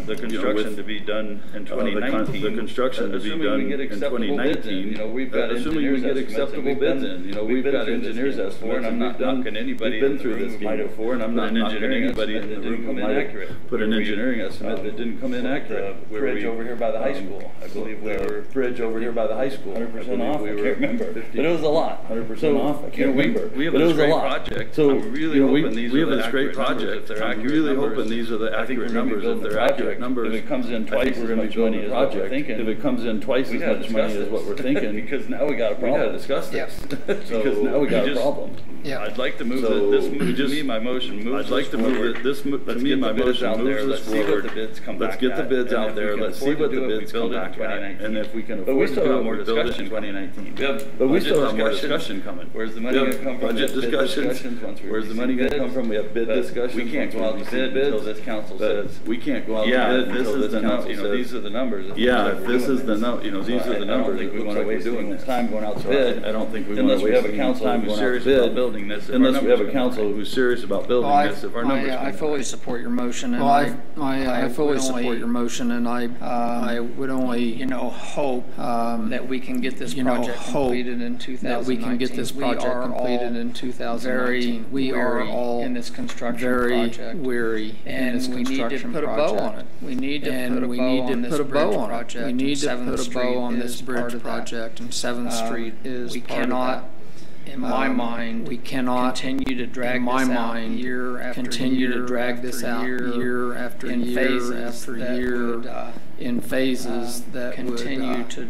The construction to be done in 2019. The construction to be done in 2019. We've got assuming we get acceptable bids in. We've got engineers estimates, and I'm not knocking anybody. We've been through this game before, and I'm not knocking anybody in the room who might have put an engineering estimate that didn't come in accurate. Bridge over here by the high school. I believe we were bridge over here by the high school. 100% off. I can't remember, but it was a lot. 100% off. I can't remember. We have this great project. So I'm really hoping these are the accurate numbers. I'm really hoping these are the accurate numbers. If they're accurate numbers, if it comes in twice as much money as what we're thinking, if it comes in twice as much money as what we're thinking, because now we got a problem. We got to discuss this. Because now we got a problem. Yeah, I'd like to move this. To me, my motion moves. I'd like to move it. This to me, my motion moves us forward. Let's get the bids out there. Let's see what the bids come back at, and if we can afford to do it, more discussion in 2019. But we still have more discussion coming. Where's the money going to come from? Budget discussions. Where's the money going to come from? We have bid discussions. We can't go out to bid until this council says. We can't go out to bid until this council says. These are the numbers. Yeah, if this is the these are the numbers. I don't think we want to waste doing this time going out to bid. I don't think we want to waste any time going out to bid. Building this. Unless we have a council who's serious about building this. If our numbers, I fully support your motion, and I fully support your motion, and I would only hope that we can get this project completed in 2019. That we can get this project completed in 2019. We are all in this construction project very weary, and we need to put a bow on it. We need to put a bow on this bridge project. We need to put a bow on this bridge project, and 7th Street is part of that. In my mind, we cannot continue to drag this out year after year after year in phases that continue to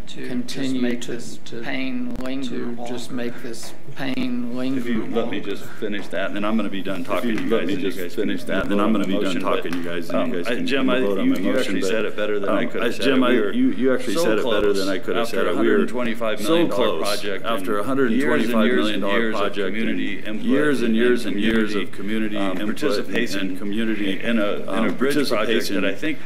continue to pain linger, to just make this pain linger. If you let me just finish that, and then I'm going to be done talking to you guys. Let me just finish that, and then I'm going to be done talking to you guys. And you guys can Jim, vote on my motion. You actually said it better than I could have said Jim, it. You actually said it better than I could have said it. We were $125 million project. After a $125 million project, years and years and years of community participation and community in a bridge project that I think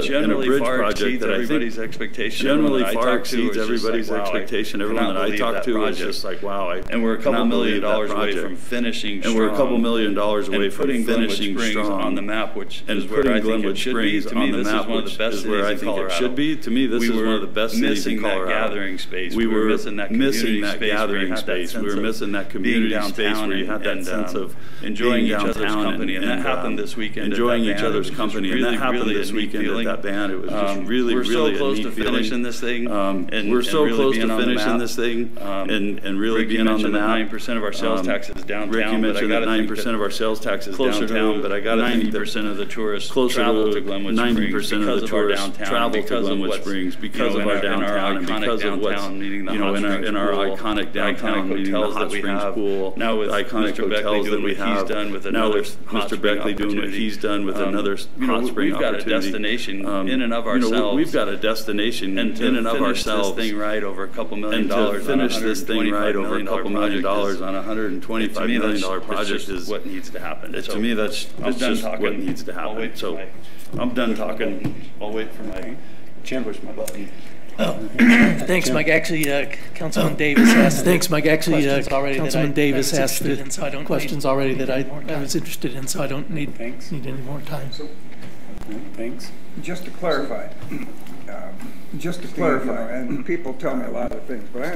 generally far exceeds everybody's expectation. Generally far exceeds everybody's expectation. Everyone that I talk to is just like, wow, and we're a couple $2 million away from finishing strong. And we're a couple $1 million away from finishing strong on the map, which is where I think it should be. To me, this is one of the best cities in Colorado. To me, this is one of the best cities in Colorado. Missing that gathering space. We were missing that gathering space. We were missing that community space where you had that sense of enjoying each other's company, and that happened this weekend. Enjoying each other's company, and that happened this weekend at that band. It was just really, really a neat feeling. We're so close to finishing this thing, and we're so close to finishing this thing, and really being on the map. 9% of our sales taxes downtown. Ricky mentioned that 9% of our sales taxes downtown, but I got to think 90% of the tourists travel to Glenwood Springs 90% of the tourists travel to Glenwood Springs because of our downtown and because of what's in our iconic downtown, meaning the Hot Springs pool, now with iconic hotels that we have. Now with Mr. Beckley doing what he's done with another hot spring opportunity. We've got a destination in and of ourselves. We've got a destination in and of ourselves. And to finish this thing right over a couple $1 million on a $125 million project is what needs to happen. To me, that's just what needs to happen. So I'm done talking. I'll wait for my push my button. Thanks, Mike. Actually, Councilman Davis asked. Thanks, Mike. Actually, Councilman Davis asked the questions already that I was interested in, so I don't need any more time. Thanks. Just to clarify, and people tell me a lot of things, but I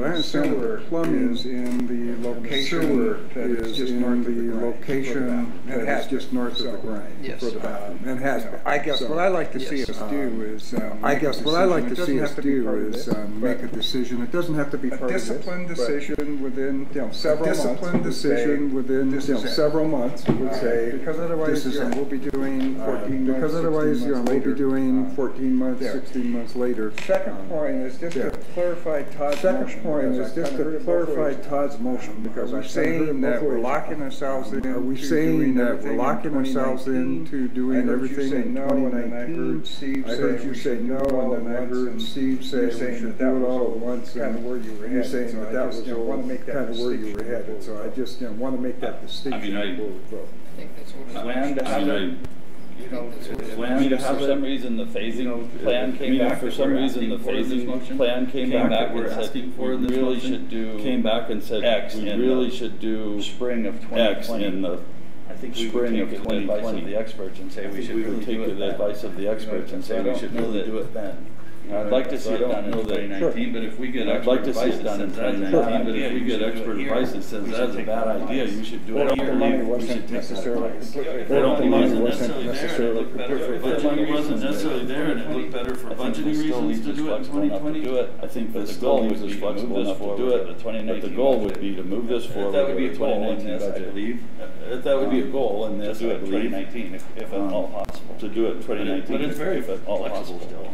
understand where Plum is in the location that is just north of the location that is just north of the grind. Yes. And has been. I guess what I like to see us do is make a decision. It doesn't have to be a disciplined decision within several months. Would say because otherwise we'll be doing 14 months. Because otherwise we'll be doing 14 months, 16 months later. Second point is just to clarify Todd's motion. Because we're saying that we're locking ourselves in. Are we saying that we're locking ourselves into doing everything in 2019? I heard you say no, and then I heard Steve say we should do it all at once. Kind of where you were headed. You're saying that was kind of where you were headed. So I just want to make that distinction. I think that's what For some reason, the phasing plan came back. For some reason, the phasing plan came back. We're asking for this really should do. Came back and said X. We really should do spring of 2020 in the. I think we spring of 2020. The experts and say we should really take the advice of the experts and say we should really do it then. I'd like to see it done in 2019, but if we get expert advice done in 2019, but if we get expert advice that says that's a bad idea, you should do it here. We should take that advice. They don't believe it wasn't necessarily the money wasn't necessarily there, and it looked better for budgeting reasons to do it in 2020. I think the goal was as flexible enough to do it, but the goal would be to move this forward. That would be a goal in this, I believe. That would be a goal in this, I believe. 2019, if at all possible. To do it in 2019, but it's very flexible still.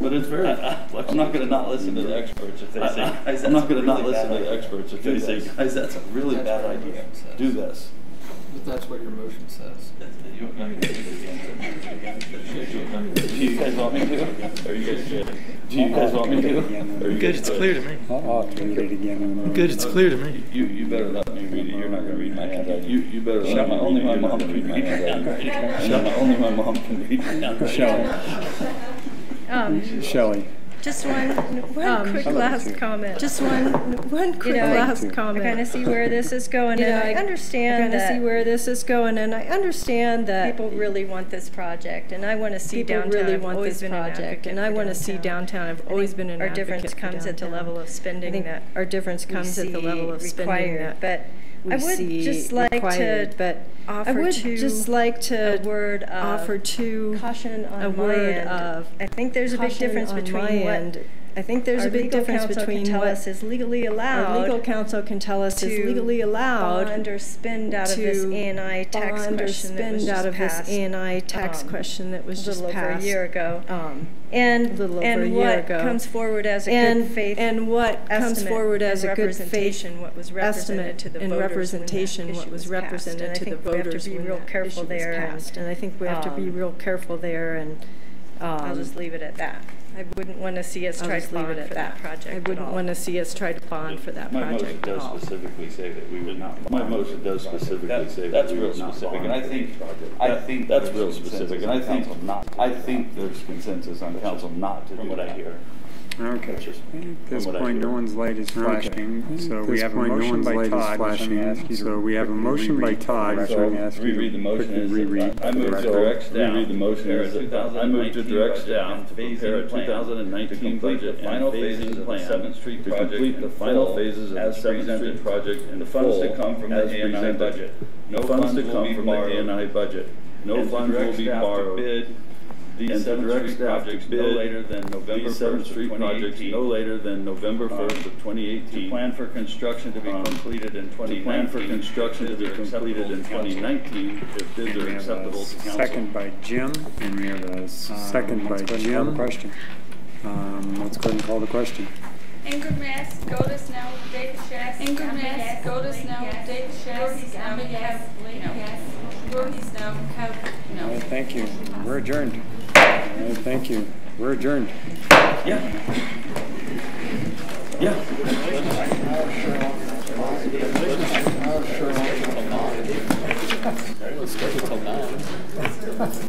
But it's very. I'm not going to not listen to the experts if they say. I'm not going to not listen to the experts if they say, guys, that's a really bad idea. Do this. But that's what your motion says. Do you guys want me to? Are you guys good? Do you guys want me to? Good, it's clear to me. I'll read it again. Good, it's clear to me. You better let me read it. You're not going to read my handwriting. You better let me. Only my mom can read my handwriting. Only my mom can read my handwriting. Shelley. Just one quick last comment. Just one quick last comment. I kind of see where this is going, and I understand that people really want this project, and I want to see downtown. I've always been an advocate. I've always been an advocate. Our difference comes at the level of spending that our difference comes at the level of spending that. But I would just like to offer to caution on my end. I think there's a big difference between what I think there's a big difference between what is legally allowed. Our legal counsel can tell us is legally allowed bond or spend out of this A&I tax question that was just passed. A&I tax question that was just passed a little over a year ago. And what comes forward as a good faith representation, what was represented to the voters, and representation what was represented to the voters when the issue was passed. And I think we have to be real careful there. And I'll just leave it at that. I wouldn't want to see us try to bond for that project. I wouldn't want to see us try to bond for that project at all. My motion does specifically say that we would not. My motion does specifically say that we would not bond. And I think that's real specific. And I think there's consensus on council not to do what I hear. Okay. At this point, no one's light is flashing. So we have a motion by Todd. So we have a motion by Todd. Reread the motion. I move to direct staff. Reread the motion. I move to direct staff to prepare a 2019 budget and phasing plan 7th Street project to complete the final phases of the 7th Street project and the funds to come from the A&I budget. No funds to come from the A&I budget. No funds will be borrowed. These 7th Street projects no later than November 1st of 2018. No later than November 1st of 2018. To plan for construction to be completed in 2019. To plan for construction to be completed in 2019 if bids are acceptable to council. Second by Jim. And we have a second by Jim. Question. Let's go ahead and call the question. Ingram Mass, Goldis now, David Shass. Ingram Mass, Goldis now, David Shass. Now, yes. Voorhees now, no. All right, thank you. We're adjourned. All right, thank you. We're adjourned. Yeah. Let's go till 9.